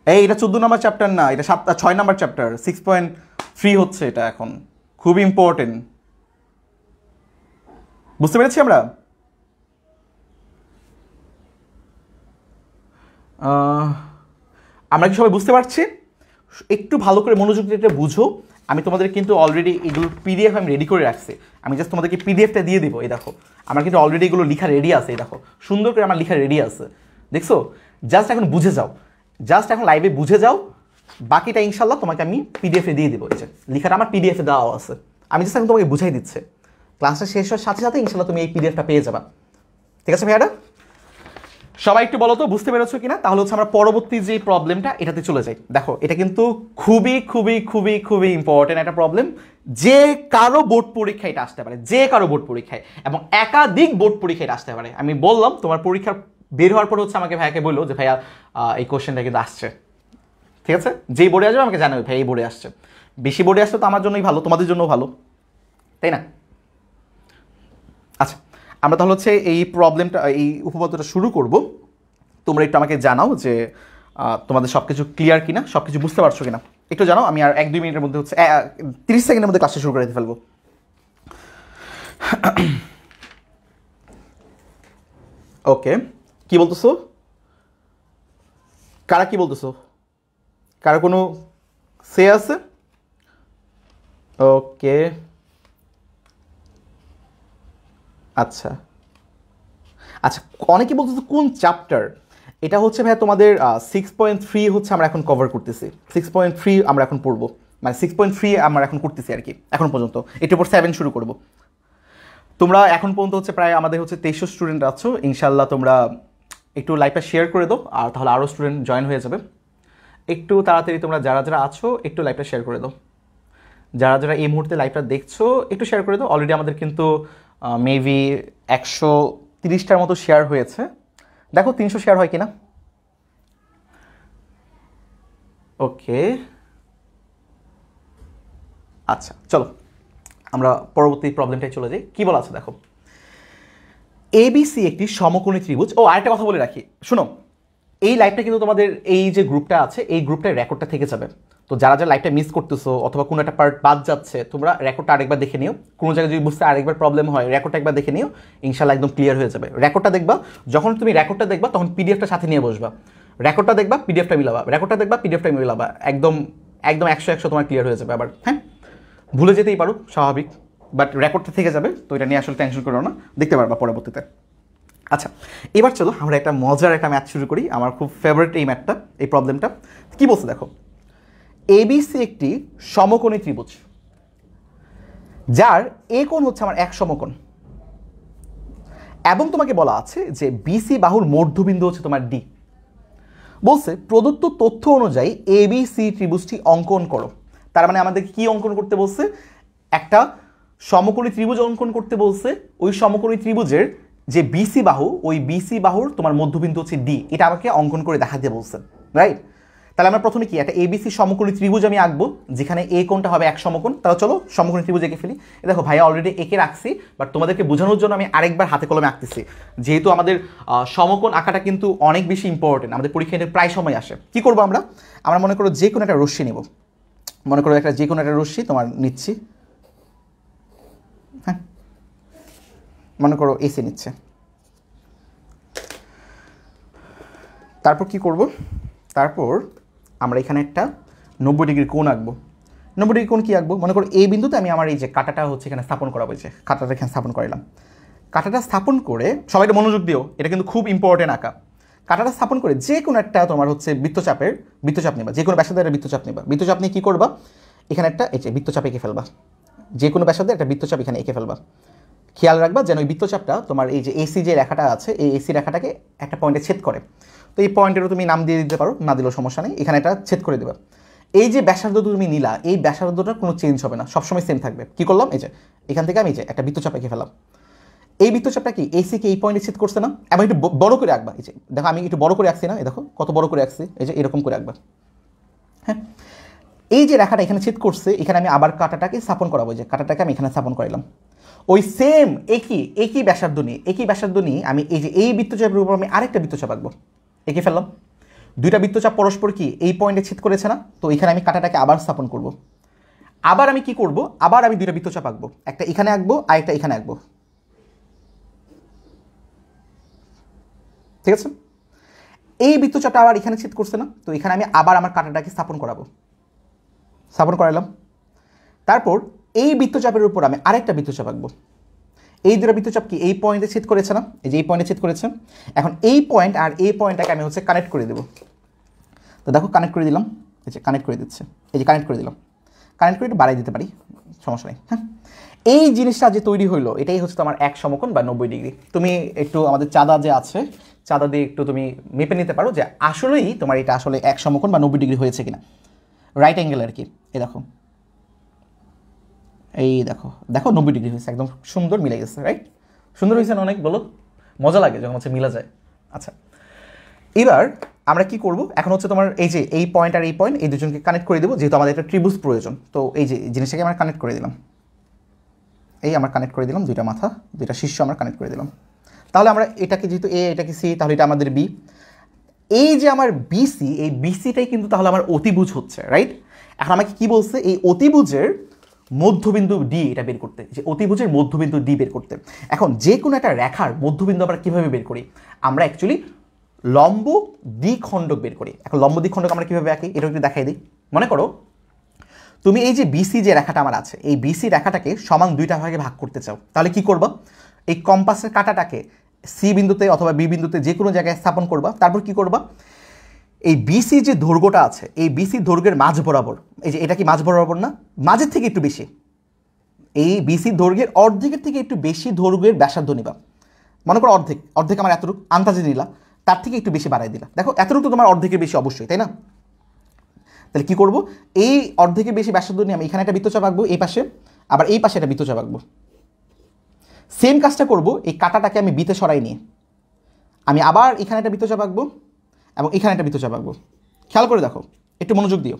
এই এটা 14 নম্বর চ্যাপ্টার না, এটা 6 নম্বর চ্যাপ্টার, 6.3 হচ্ছে এটা এখন, খুব ইম্পর্টেন্ট। বুঝতে পেরেছি আমরা? আমরা কি সবাই বুঝতে পারছি? একটু ভালো করে মনোযোগ দিয়ে এটা বুঝো। আমি তোমাদের কিন্তু অলরেডি এগুলোর পিডিএফ আমি রেডি করে রাখছি। আমি জাস্ট তোমাদেরকে পিডিএফটা দিয়ে দিব। এই দেখো আমার কিন্তু অলরেডি এগুলো লেখা রেডি আছে। এই দেখো সুন্দর করে আমার লেখা রেডি আছে, দেখছো? জাস্ট এখন বুঝে যাও, জাস্ট এখন লাইভে বুঝে যাও, বাকিটা ইনশাল্লাহ তোমাকে আমি পিডিএফে দিয়ে দেবো। এই যে লেখাটা আমার পিডিএফে দেওয়া আছে, আমি জাস্ট এখন তোমাকে বুঝাই দিচ্ছে। ক্লাসটা শেষ হওয়ার সাথে সাথে ইনশাল্লাহ তুমি এই পিডিএফটা পেয়ে যাবা। ঠিক আছে ভাইয়াটা? সবাই একটু বলো তো বুঝতে পেরেছো কিনা? তাহলে হচ্ছে আমরা পরবর্তী যে প্রবলেমটা এটাতে চলে যাই। দেখো এটা কিন্তু খুবই খুবই খুবই খুবই ইম্পর্টেন্ট একটা প্রবলেম। যে কারো বোর্ড পরীক্ষায় এটা আসতে পারে, যে কারো বোর্ড পরীক্ষায়, এবং একাধিক বোর্ড পরীক্ষায় এটা আসতে পারে। আমি বললাম তোমার পরীক্ষার বের হওয়ার পর হচ্ছে আমাকে ভাইয়াকে বললো যে ভাইয়া এই কোশ্চেনটা কিন্তু আসছে। ঠিক আছে, যেই বোর্ডে আসবে আমাকে জানাবে ভাই এই বোর্ডে আসছে। বেশি বোর্ডে আসলে তো আমার জন্যই ভালো, তোমাদের জন্যও ভালো, তাই না? আচ্ছা, আমরা তাহলে হচ্ছে এই প্রবলেমটা, এই উপপাদ্যটা শুরু করব। তোমরা একটু আমাকে জানাও যে তোমাদের সব কিছু ক্লিয়ার কিনা, সব কিছু বুঝতে পারছো কিনা একটু জানাও। আমি আর 1-2 মিনিটের মধ্যে হচ্ছে 30 সেকেন্ডের মধ্যে কাজটা শুরু করে দিতে ফেলবো। ওকে, কি বলতেছো? কারা কি বলতেছো? কারা কোনো সে আছে? ওকে, আচ্ছা আচ্ছা, অনেকে বলতেছে কোন চ্যাপ্টার? এটা হচ্ছে ভাই তোমাদের 6.3 হচ্ছে আমরা এখন কভার করতেছি। 6.3 আমরা এখন পড়বো, মানে 6.3 আমরা এখন করতেছি আর কি এখন পর্যন্ত। এটার উপর 7 শুরু করব। তোমরা এখন পর্যন্ত হচ্ছে প্রায় আমাদের হচ্ছে 2300 স্টুডেন্ট আছো। ইনশাল্লাহ তোমরা একটু লাইভটা শেয়ার করে দাও, আর তাহলে আরও স্টুডেন্ট জয়েন হয়ে যাবে। একটু তাড়াতাড়ি তোমরা যারা যারা আছো একটু লাইভটা শেয়ার করে দাও। যারা যারা এই মুহূর্তে লাইভটা দেখছো একটু শেয়ার করে দাও। অলরেডি আমাদের কিন্তু মেবি 130টার মতো শেয়ার হয়েছে। দেখো 300 শেয়ার হয় কিনা। ওকে, আচ্ছা চলো আমরা পরবর্তী প্রবলেমটাই চলে যাই। কি বলা আছে দেখো, এবিসি একটি সমকোণী ত্রিভুজ। ও আরেকটা কথা বলে রাখি, শোনো, এই লাইভটা কিন্তু তোমাদের এই যে গ্রুপটা আছে এই গ্রুপটার রেকর্ডটা থেকে যাবে। তো যারা যারা লাইভটা মিস করতেছো অথবা কোনো একটা পার্ট বাদ যাচ্ছে, তোমরা রেকর্ডটা আরেকবার দেখে নিও। কোনো জায়গায় যদি বুঝতে আরেকবার প্রবলেম হয়, রেকর্ডটা একবার দেখে নিও, ইনশাল্লাহ একদম ক্লিয়ার হয়ে যাবে। রেকর্ডটা দেখবা, যখন তুমি রেকর্ডটা দেখবা তখন পিডিএফটা সাথে নিয়ে বসবা। রেকর্ডটা দেখবা, পিডিএফটা মিলাবা, রেকর্ডটা দেখবা, পিডিএফটা মিলাবা, একদম একদম 100 তোমার ক্লিয়ার হয়ে যাবে। আবার হ্যাঁ, ভুলে যেতেই পারো, স্বাভাবিক, বাট রেকর্ডটা থেকে যাবে, তো এটা নিয়ে আসলে টেনশন করো না, দেখতে পারবা পরবর্তীতে। আচ্ছা, এবার চলো আমরা একটা মজার একটা ম্যাথ শুরু করি। আমার খুব ফেভারিট এই ম্যাথটা, এই প্রবলেমটা। কি বলছে দেখো, এবিসি একটি সমকোণী ত্রিভুজ যার এ কোণ হচ্ছে আমার এক সমকোণ, এবং তোমাকে বলা আছে যে বিসি বাহুর মধ্যবিন্দু হচ্ছে তোমার ডি। বলছে প্রদত্ত তথ্য অনুযায়ী এবিসি ত্রিভুজটি অঙ্কন করো। তার মানে আমাদেরকে কি অঙ্কন করতে বলছে? একটা সমকোণী ত্রিভুজ অঙ্কন করতে বলছে। ওই সমকোণী ত্রিভুজের যে বিসি বাহু, ওই বিসি বাহুর তোমার মধ্যবিন্দু হচ্ছে ডি, এটা আমাকে অঙ্কন করে দেখাতে বলছে, রাইট? তাহলে আমরা প্রথমে কি একটা এবিসি সমকোণী ত্রিভুজ আমি আঁকবো, যেখানে এ কোণটা হবে এক সমকোণ। তাহলে চলো সমকোণী ত্রিভুজ এঁকে ফেলি। দেখো ভাইয়া অলরেডি এঁকে রাখছি, বাট তোমাদেরকে বোঝানোর জন্য আমি আরেকবার হাতে কলমে আঁকতেছি, যেহেতু আমাদের সমকোণ আঁকাটা কিন্তু অনেক বেশি ইম্পর্টেন্ট, আমাদের পরীক্ষায় প্রায় সময় আসে। কি করবো আমরা? আমরা মনে করো যে কোনো একটা রশ্মি নেব, মনে করো একটা যে কোনো একটা রশ্মি তোমার নিচ্ছি, হ্যাঁ, মনে করো এসি নিচ্ছে। তারপর কি করব? তারপর আমরা এখানে একটা 90 ডিগ্রি কোণ আঁকবো। 90 ডিগ্রি কোণ কি আঁকবো? মনে করো এই বিন্দুতে আমি আমার এই যে কাঁটাটা হচ্ছে এখানে স্থাপন করা হয়েছে, কাঁটাটা এখানে স্থাপন করালাম। কাঁটাটা স্থাপন করে, সবাই এটা মনোযোগ দিও, এটা কিন্তু খুব ইম্পর্টেন্ট আঁকা। কাঁটাটা স্থাপন করে যে কোনো একটা তোমার হচ্ছে বৃত্তচাপ নেবা, যে কোনো ব্যাসার্ধের একটা বৃত্তচাপ নেবা। বৃত্তচাপ নিয়ে কী করবা? এখানে একটা এই যে বৃত্তচাপ এঁকে ফেলবা, যে কোনো ব্যাসার্ধে একটা বৃত্তচাপ এখানে এঁকে ফেলবা। খেয়াল রাখবা যেন ওই বৃত্তচাপটা তোমার এই যে এসি যে রেখাটা আছে, এই এসি রেখাটাকে একটা পয়েন্টে ছেদ করে। তো এই পয়েন্টেরও তুমি নাম দিয়ে দিতে পারো, না দিলেও সমস্যা নেই, এখানে এটা ছেদ করে দেবে। এই যে ব্যাসার্ধ তুমি নিলা, এই ব্যাসার্ধটা কোনো চেঞ্জ হবে না, সবসময় সেম থাকবে। কি করলাম? এই যে এখান থেকে আমি যে একটা বৃত্তচাপ এঁকে ফেলাম। এই বৃত্তচাপটা কি এসিকে এই পয়েন্টে ছেদ করছে না? এবং একটু বড় করে আঁকবা। এই যে দেখো আমি একটু বড় করে আঁকছি না, এই দেখো কত বড় করে আঁকছি, এই যে এরকম করে আঁকবা। হ্যাঁ, এই যে রেখাটা এখানে ছেদ করছে, এখানে আমি আবার কাঁটাটাকে স্থাপন করাবো, যে কাঁটাটাকে আমি এখানে স্থাপন করাইলাম। ওই সেম একই ব্যাসার্ধ নিয়ে আমি এই যে এই বৃত্তচাপের উপর আমি আরেকটা বৃত্তচাপ আঁকবো, এঁকে ফেললাম। দুইটা বৃত্তচাপ পরস্পর কি এই পয়েন্টে ছেদ করেছে না? তো এখানে আমি কাঁটাটাকে আবার স্থাপন করব। আবার আমি কি করব? আবার আমি দুইটা বৃত্তচাপ আঁকবো, একটা এখানে আঁকবো আর একটা এখানে আঁকবো। ঠিক আছে? এই বৃত্তচাপটা আবার এখানে ছেদ করছে না, তো এখানে আমি আবার আমার কাঁটাটাকে স্থাপন করাবো, স্থাপন করালাম। তারপর এই বৃত্তচাপের উপর আমি আরেকটা বৃত্তচাপ আঁকবো। এই দুটো বৃত্তচাপ কি এই পয়েন্টে ছেদ করেছে না, এই যে এই পয়েন্টে ছেদ করেছে। এখন এই পয়েন্ট আর এই পয়েন্টটাকে আমি হচ্ছে কানেক্ট করে দেবো। তো দেখো কানেক্ট করে দিলাম, এই যে কানেক্ট করে দিচ্ছে, এই যে কানেক্ট করে দিলাম। কানেক্ট করে একটু বাড়াই দিতে পারি, সমস্যা নেই। হ্যাঁ, এই জিনিসটা যে তৈরি হইলো এটাই হচ্ছে তোমার এক সমকোণ বা 90 ডিগ্রি। তুমি একটু আমাদের চাঁদা যে আছে, চাঁদা দিয়ে একটু তুমি মেপে নিতে পারো যে আসলেই তোমার এটা আসলে এক সমকোণ বা 90 ডিগ্রি হয়েছে কিনা, রাইট অ্যাঙ্গেল আর কি। এই দেখো, এই দেখো দেখো 90 ডিগ্রি হয়েছে, একদম সুন্দর মিলে গেছে, রাইট? সুন্দর হয়েছে না অনেক? বলো, মজা লাগে যখন হচ্ছে মিলা যায়। আচ্ছা, এবার আমরা কি করব, এখন হচ্ছে তোমার এই যে এই পয়েন্ট আর এই পয়েন্ট এই দুজনকে কানেক্ট করে দেবো, যেহেতু আমাদের একটা ত্রিভুজ প্রয়োজন। তো এই যে জিনিসটাকে আমরা কানেক্ট করে দিলাম, এই আমরা কানেক্ট করে দিলাম, দুইটা মাথা দুইটা শীর্ষ আমরা কানেক্ট করে দিলাম। তাহলে আমরা এটাকে যেহেতু এ, এটাকে সি, তাহলে এটা আমাদের বি। এই যে আমার বিসি, এই বিসিটাই কিন্তু তাহলে আমার অতিভুজ হচ্ছে, রাইট? এখন আমাকে কি বলছে, এই অতিভুজের মধ্যবিন্দু ডি এটা বের করতে, যে অতিভুজের মধ্যবিন্দু ডি বের করতে। এখন যে কোনো একটা রেখার মধ্যবিন্দু আমরা কীভাবে বের করি, আমরা অ্যাকচুয়ালি লম্ব দ্বিখণ্ডক বের করি। এখন লম্ব দ্বিখণ্ডক আমরা কীভাবে আঁকি এটা একটু দেখাই দিই। মনে করো তুমি এই যে বিসি যে রেখাটা আমার আছে, এই বিসি রেখাটাকে সমান দুইটা ভাগে ভাগ করতে চাও, তাহলে কি করবা, এই কম্পাসের কাঁটাটাকে সি বিন্দুতে অথবা বি বিন্দুতে যে কোনো জায়গায় স্থাপন করবা। তারপর কি করবা, এই বিসি যে দৈর্ঘ্যটা আছে, এই বিসি দৈর্ঘ্যের মাঝ বরাবর, এই যে এটা কি মাঝ বরাবর না, মাঝের থেকে একটু বেশি, এই বিসি দৈর্ঘ্যের অর্ধেকের থেকে একটু বেশি দৈর্ঘ্যের ব্যাসার্ধ নিবা। মনে করো অর্ধেক, অর্ধেক আমার এতটুকু আন্দাজে নিলা, তার থেকে একটু বেশি বাড়াই দিলা। দেখো এতটুকু তো তোমার অর্ধেকের বেশি অবশ্যই, তাই না? তাহলে কি করব, এই অর্ধেকের বেশি ব্যাসার্ধ নিয়ে আমি এখানে একটা বৃত্তচাপ আঁকবো, এই পাশে আবার এই পাশে একটা বৃত্তচাপ আঁকবো। সেম কাজটা করব, এই কাঁটাটাকে আমি বিতে সরাই নিয়ে আমি আবার এখানে একটা বৃত্তচাপ আঁকবো এবং এখানে একটা বৃত্তচাপ আঁকবো। খেয়াল করে দেখো, একটু মনোযোগ দিও।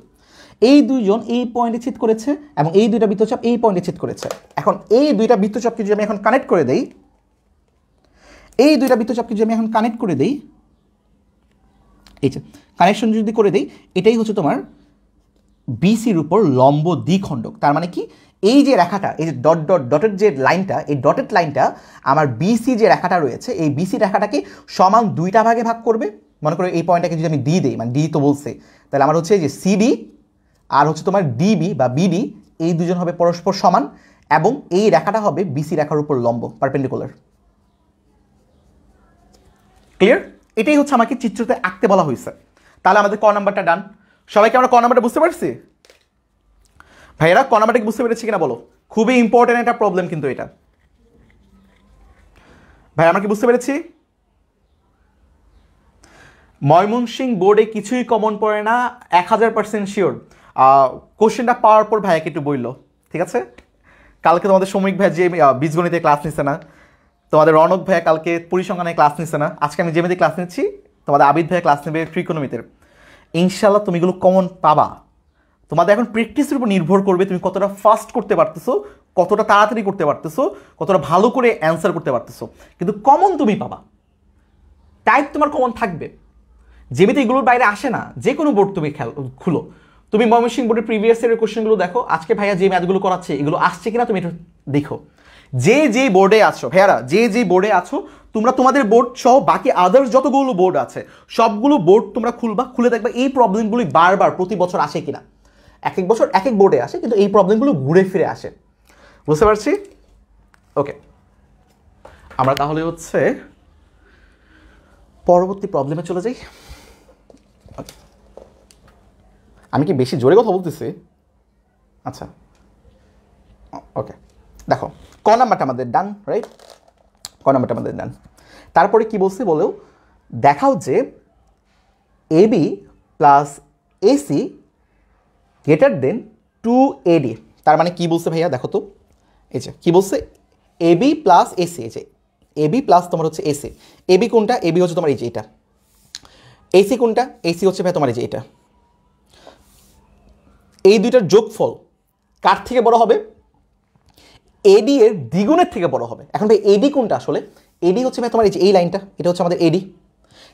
এই দুইজন এই পয়েন্টে ছেদ করেছে এবং এই দুইটা বৃত্তচাপ এই পয়েন্টে ছেদ করেছে। এখন এই দুইটা বৃত্তচাপকে যদি আমি এখন কানেক্ট করে দেই, এই দুইটা বৃত্তচাপকে যদি আমি এখন কানেক্ট করে দেই, এই যে কানেকশন যদি করে দেই, এটাই হচ্ছে তোমার বিসির উপর লম্ব দ্বিখণ্ডক। তার মানে কি, এই যে রেখাটা, এই যে ডট ডট ডটের যে লাইনটা, এই ডটেড লাইনটা আমার বিসি যে রেখাটা রয়েছে, এই বিসি রেখাটাকে সমান দুইটা ভাগে ভাগ করবে। মনে করো এই পয়েন্টটাকে যদি আমি ডি দিই, মানে ডি তো বলছে, তাহলে আমার হচ্ছে যে সিডি আর হচ্ছে তোমার ডিবি বা বিডি, এই দুজন হবে পরস্পর সমান এবং এই রেখাটা হবে বিসি রেখার উপর লম্ব, পারপেন্ডিকুলার। ক্লিয়ার? এটাই হচ্ছে আমাকে চিত্রতে আঁকতে বলা হয়েছে। তাহলে আমাদের ক নাম্বারটা ডান। সবাইকে আমরা ক নাম্বারটা বুঝতে পারছি? ভাইয়েরা ক নাম্বারটা বুঝতে পেরেছি কিনা বলো? খুবই ইম্পর্টেন্ট একটা প্রবলেম কিন্তু এটা। ভাই আমরা কি বুঝতে পেরেছি? ময়মনসিংহ বোর্ডে কিছুই কমন পড়ে না, 1000% শিওর। কোশ্চেনটা পাওয়ার পর ভাইয়াকে একটু বললো, ঠিক আছে? কালকে তোমাদের সমীক ভাই যে বীজগণিতে ক্লাস নিচ্ছে না, তোমাদের রনক ভাইয়া কালকে পরিসংখ্যানে ক্লাস নিচ্ছে না, আজকে আমি যেমিতি ক্লাস নিচ্ছি, তোমাদের আবিদ ভাইয়া ক্লাস নেবে ট্রিকোনোমিতির। ইনশাল্লাহ তুমি এগুলো কমন পাবা। তোমাদের এখন প্র্যাকটিসের উপর নির্ভর করবে তুমি কতটা ফাস্ট করতে পারতেছো, কতটা তাড়াতাড়ি করতে পারতেছো, কতটা ভালো করে অ্যান্সার করতে পারতেছো, কিন্তু কমন তুমি পাবা। টাইপ তোমার কমন থাকবে, যেমিতি এগুলোর বাইরে আসে না। যে কোনো বোর্ড তুমি খুলো, তুমি ময়মনসিংহ বোর্ডের প্রিভিয়াস ইয়ারের কোশ্চেনগুলো দেখো, আজকে ভাইয়া যে ম্যাথগুলো করাচ্ছে এগুলো আসছে কিনা তুমি এটা দেখো। যে বোর্ডে আছো ভাইয়ারা, যে বোর্ডে আছো তোমরা, তোমাদের বোর্ড সহ বাকি আদার্স যতগুলো বোর্ড আছে সবগুলো বোর্ড তোমরা খুলবা, খুলে দেখবা এই প্রবলেমগুলি বারবার প্রতি বছর আসে কিনা। এক এক বছর এক এক বোর্ডে আসে, কিন্তু এই প্রবলেমগুলো ঘুরে ফিরে আসে। বুঝতে পারছি? ওকে, আমরা তাহলে হচ্ছে পরবর্তী প্রবলেমে চলে যাই। আমি কি বেশি জোরে কথা বলতেছি? আচ্ছা, ওকে, দেখো ক নাম্বারটা আমাদের ডান, রাইট? ক নাম্বারটা আমাদের ডান। তারপরে কি বলছে বলেও দেখাও যে AB plus AC greater than 2AD। তার মানে কি বলছে ভাইয়া দেখো তো, এই যে কি বলছে, এবি প্লাস এসি, এই যে এবি প্লাস তোমার হচ্ছে এসি। এবি কোনটা? এবি হচ্ছে তোমার এই যে এটা। এসি কোনটা? এসি হচ্ছে ভাই তোমার এই যে এটা। এই দুইটার যোগফল কার থেকে বড় হবে? এডি এর দ্বিগুণের থেকে বড় হবে। এখন ভাই এডি কোনটা আসলে? এডি হচ্ছে ভাই তোমার এই যে এই লাইনটা, এটা হচ্ছে আমাদের এডি।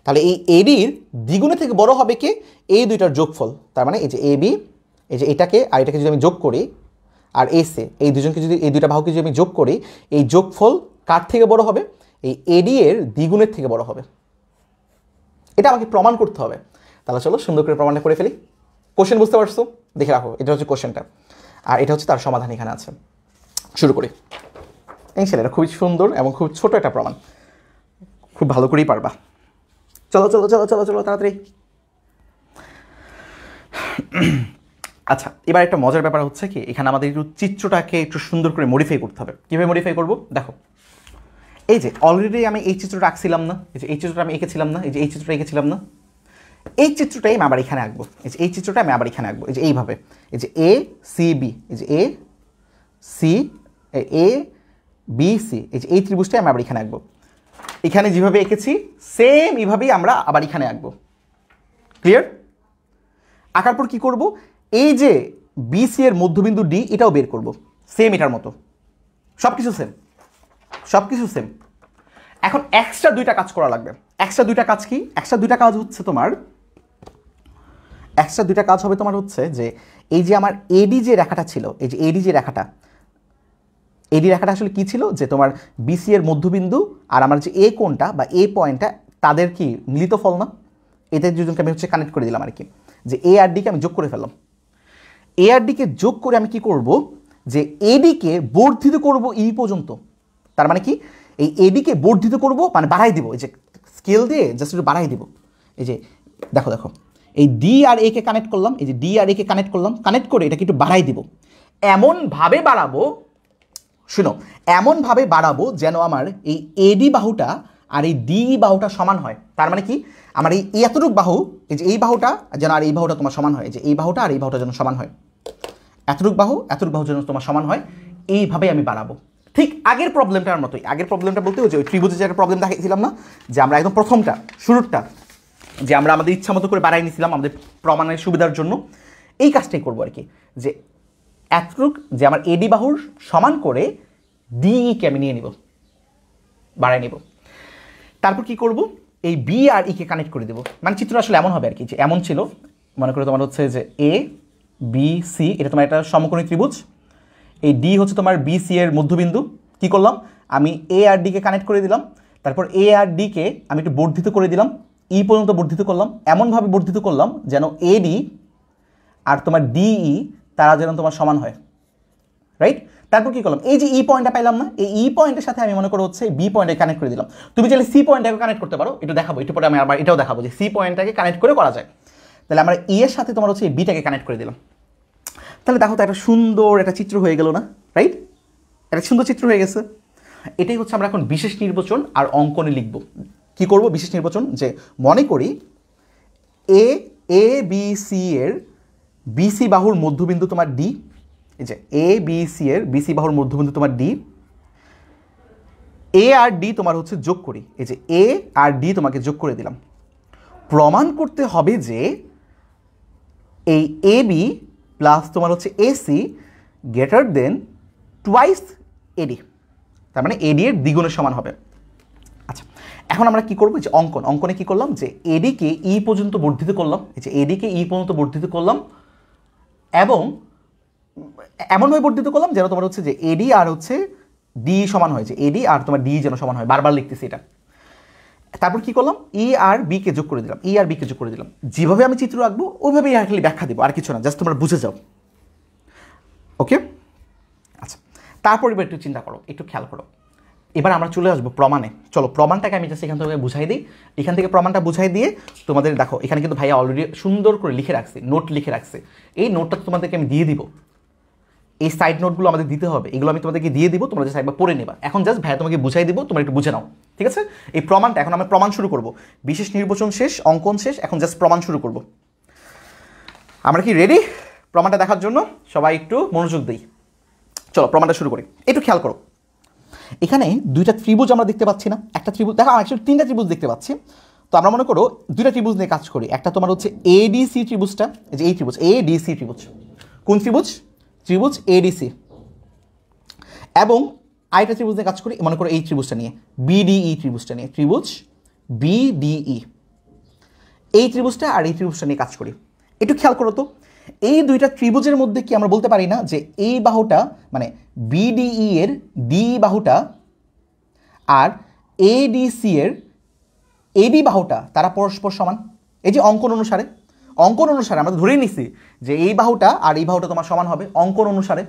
তাহলে এই এডির দ্বিগুণের থেকে বড় হবে কি? এই দুইটার যোগফল। তার মানে এই যে এবি, এই যে এটাকে আর এটাকে যদি আমি যোগ করি, আর এসে এই দুজনকে যদি, এই দুইটা বাহুকে যদি আমি যোগ করি, এই যোগফল কার থেকে বড় হবে? এই এডি এর দ্বিগুণের থেকে বড় হবে। এটা আমাকে প্রমাণ করতে হবে। তাহলে চলো সুন্দর করে প্রমাণটা করে ফেলি। কোশ্চেন বুঝতে পারছো? দেখে রাখো, এটা হচ্ছে কোশ্চেনটা, আর এটা হচ্ছে তার সমাধান এখানে আছে। শুরু করি। ইনশাআল্লাহ এটা খুবই সুন্দর এবং খুব ছোট একটা প্রমাণ, খুব ভালো করেই পারবা। চলো চলো চলো চলো চলো তাড়াতাড়ি। আচ্ছা, এবার একটা মজার ব্যাপার হচ্ছে কি, এখানে আমাদের একটু চিত্রটাকে একটু সুন্দর করে মডিফাই করতে হবে। কীভাবে মডিফাই করবো দেখো, এই যে অলরেডি আমি এই চিত্রটা আঁকছিলাম না, এই যে এই চিত্রটা আমি এঁকেছিলাম না, এই যে এই চিত্রটা এঁকেছিলাম না, এই চিত্রটাই আমি আবার এখানে আঁকবো। এই যে এই চিত্রটা আমি আবার এখানে আঁকবো, এই যে এইভাবে, এই যে এ সি বি, এই যে A C A B C, এই যে এই ত্রিভুজটাই আমি আবার এখানে আঁকবো। এখানে যেভাবে এঁকেছি সেম এইভাবেই আমরা আবার এখানে আঁকবো। ক্লিয়ার? আঁকার পর কী করবো, এই যে বিসি এর মধ্যবিন্দু ডি এটাও বের করব সেম এটার মতো, সব কিছু সেম, সব কিছু সেম। এখন এক্সট্রা দুইটা কাজ করা লাগবে। এক্সট্রা দুইটা কাজ কি? এক্সট্রা দুইটা কাজ হচ্ছে তোমার, এক্সট্রা দুইটা কাজ হবে তোমার হচ্ছে যে এই যে আমার এডি যে রেখাটা ছিল, এই যে এডি যে রেখাটা, এডি রেখাটা আসলে কি ছিল, যে তোমার বিসি এর মধ্যবিন্দু আর আমার যে এ কোণটা বা এ পয়েন্টটা তাদের কি মিলিত ফল না, এদের দুজনকে আমি হচ্ছে কানেক্ট করে দিলাম আর কি, যে এ আর ডিকে আমি যোগ করে ফেললাম। এ আর ডিকে যোগ করে আমি কি করব, যে এডিকে বর্ধিত করব ই পর্যন্ত। তার মানে কি, এই এডিকে বর্ধিত করব মানে বাড়াই দিব, এই যে স্কেল দিয়ে জাস্ট একটু বাড়াই দিব। এই যে দেখো দেখো, এই ডি আর এ কে কানেক্ট করলাম, এই যে ডি আর এ কে কানেক্ট করলাম, কানেক্ট করে এটাকে একটু বাড়াই দিব। এমনভাবে বাড়াবো, শুনো, এমনভাবে বাড়াবো যেন আমার এই এডি বাহুটা আর এই ডি বাহুটা সমান হয়। তার মানে কি, আমার এই এতটুক বাহু, এই যে এই বাহুটা যেন আর এই বাহুটা তোমার সমান হয়, যে এই বাহুটা আর এই বাহুটা যেন সমান হয়, এতটুক বাহু যেন তোমার সমান হয়, এইভাবে আমি বাড়াবো। ঠিক আগের প্রবলেমটার মতোই। আগের প্রবলেমটা বলতে ওই যে ওই ত্রিভুজের যে একটা প্রবলেম দেখাইছিলাম না, যে আমরা একদম প্রথমটা শুরুরটা যে আমরা আমাদের ইচ্ছা মতো করে বাড়াই নিয়েছিলাম আমাদের প্রমাণের সুবিধার জন্য, এই কাজটাই করবো আর কি, যে এতটুক যে আমার এডি বাহুর সমান করে ডিইকে আমি নিয়ে নিব, বাড়াই নিব। তারপর কি করব, এই বি আর ইকে কানেক্ট করে দেবো। মানে চিত্র আসলে এমন হবে আর কি, যে এমন ছিল, মনে করে তোমার হচ্ছে যে এ বি সি, এটা তোমার একটা সমকোণী ত্রিভুজ, এই ডি হচ্ছে তোমার বি সি এর মধ্যবিন্দু। কি করলাম, আমি এ আর ডিকে কানেক্ট করে দিলাম, তারপর এ আর ডিকে আমি একটু বর্ধিত করে দিলাম, ই পর্যন্ত বর্ধিত করলাম, এমনভাবে বর্ধিত করলাম যেন এডি আর তোমার ডিই তারা যেন তোমার সমান হয়, রাইট? তারপর কি করলাম, এই যে ই পয়েন্টটা পাইলাম না, এই ই পয়েন্টের সাথে আমি মনে করো হচ্ছে বি পয়েন্টে কানেক্ট করে দিলাম। তুমি চাইলে সি পয়েন্টটাকে কানেক্ট করতে পারো, একটু দেখাবো, একটু পরে আমি আবার এটাও দেখাবো যে সি পয়েন্টটাকে কানেক্ট করে করা যায়। তাহলে আমরা ই এর সাথে তোমার হচ্ছে বিটাকে কানেক্ট করে দিলাম। তাহলে দেখো তো একটা সুন্দর একটা চিত্র হয়ে গেল না, রাইট? একটা সুন্দর চিত্র হয়ে গেছে। এটাই হচ্ছে আমরা এখন বিশেষ নির্বাচন আর অঙ্কনে লিখব। কি করব, বিশেষ নির্বাচন, যে মনে করি এ এ বি সি এর বিসি বাহুর মধ্যবিন্দু তোমার ডি, এই যে এ বি সি এর বিসি বাহুর মধ্যবিন্দু তোমার ডি, এ আর ডি তোমার হচ্ছে যোগ করি, এই যে এ আর ডি তোমাকে যোগ করে দিলাম। প্রমাণ করতে হবে যে এই এ বি প্লাস তোমার হচ্ছে এসি গ্রেটার দেন টুয়াইস এডি, তার মানে এডি এর দ্বিগুণের সমান হবে। আচ্ছা, এখন আমরা কি করব, যে অঙ্কনে কি করলাম, যে এডিকে ই পর্যন্ত বর্ধিত করলাম, এই যে এডিকে ই পর্যন্ত বর্ধিত করলাম, এবং এমনভাবে বর্ধিত করলাম যেন তোমার হচ্ছে যে এডি আর হচ্ছে ডি সমান হয়, যে এডি আর তোমার ডি যেন সমান হয়, বারবার লিখতেছি এটা। তারপর কি করলাম, ই আর বি কে যোগ করে দিলাম, ই আর বি কে যোগ করে দিলাম। যেভাবে আমি চিত্র আঁকবো ওইভাবেই খালি ব্যাখ্যা দিব, আর কিছু না, জাস্ট তোমরা বুঝে যাও। ওকে, আচ্ছা, তারপর এবার একটু চিন্তা করো, একটু খেয়াল করো। এবার আমরা চলে আসবো প্রমাণে। চলো প্রমাণটাকে আমি জাস্ট এখান থেকে বুঝাই দিই। এখান থেকে প্রমাণটা বুঝাই দিয়ে তোমাদের দেখো, এখানে কিন্তু ভাইয়া অলরেডি সুন্দর করে লিখে রাখছে, নোট লিখে রাখছে। এই নোটটা তোমাদেরকে আমি দিয়ে দিব, এই সাইড নোটগুলো আমাদের দিতে হবে, এগুলো আমি তোমাদেরকে দিয়ে দিব, তোমরা জাস্ট একবার পড়ে নেবা। এখন জাস্ট ভাইয়া তোমাকে বুঝাই দিব, তোমরা একটু বুঝে নাও, ঠিক আছে? এই প্রমাণটা এখন আমরা প্রমাণ শুরু করব। বিশেষ নির্বাচন শেষ, অঙ্কন শেষ, এখন জাস্ট প্রমাণ শুরু করব। আমরা কি রেডি প্রমাণটা দেখার জন্য? সবাই একটু মনোযোগ দিই। চলো প্রমাণটা শুরু করি। একটু খেয়াল করো, এখানে দুইটা ত্রিভুজ আমরা দেখতে পাচ্ছি না? একটা ত্রিভুজ দেখো, অ্যাকচুয়ালি তিনটা ত্রিভুজ দেখতে পাচ্ছি। তো আমরা মনে করো দুইটা ত্রিভুজ নিয়ে কাজ করি। একটা তোমার হচ্ছে এডিসি ত্রিভুজটা, এই যে এই ত্রিভুজ এডিসি ত্রিভুজ। কোন ত্রিভুজ? ত্রিভুজ এডিসি। এবং আরেকটা ত্রিভুজ নিয়ে কাজ করি, মনে করো এই ত্রিভুজটা নিয়ে, বিডিই ত্রিভুজটা নিয়ে, ত্রিভুজ বিডিই। এই ত্রিভুজটা আর এই ত্রিভুজটা নিয়ে কাজ করি। একটু খেয়াল করো তো, এই দুইটা ত্রিভুজের মধ্যে কি আমরা বলতে পারি না যে এই বাহুটা মানে বিডিই এর ডি বাহুটা আর এডিসি এর এডি বাহুটা তারা পরস্পর সমান। এই যে অঙ্কন অনুসারে আমরা ধরেই নিছি যে এই বাহুটা আর এই বাহুটা তোমার সমান হবে অঙ্কন অনুসারে।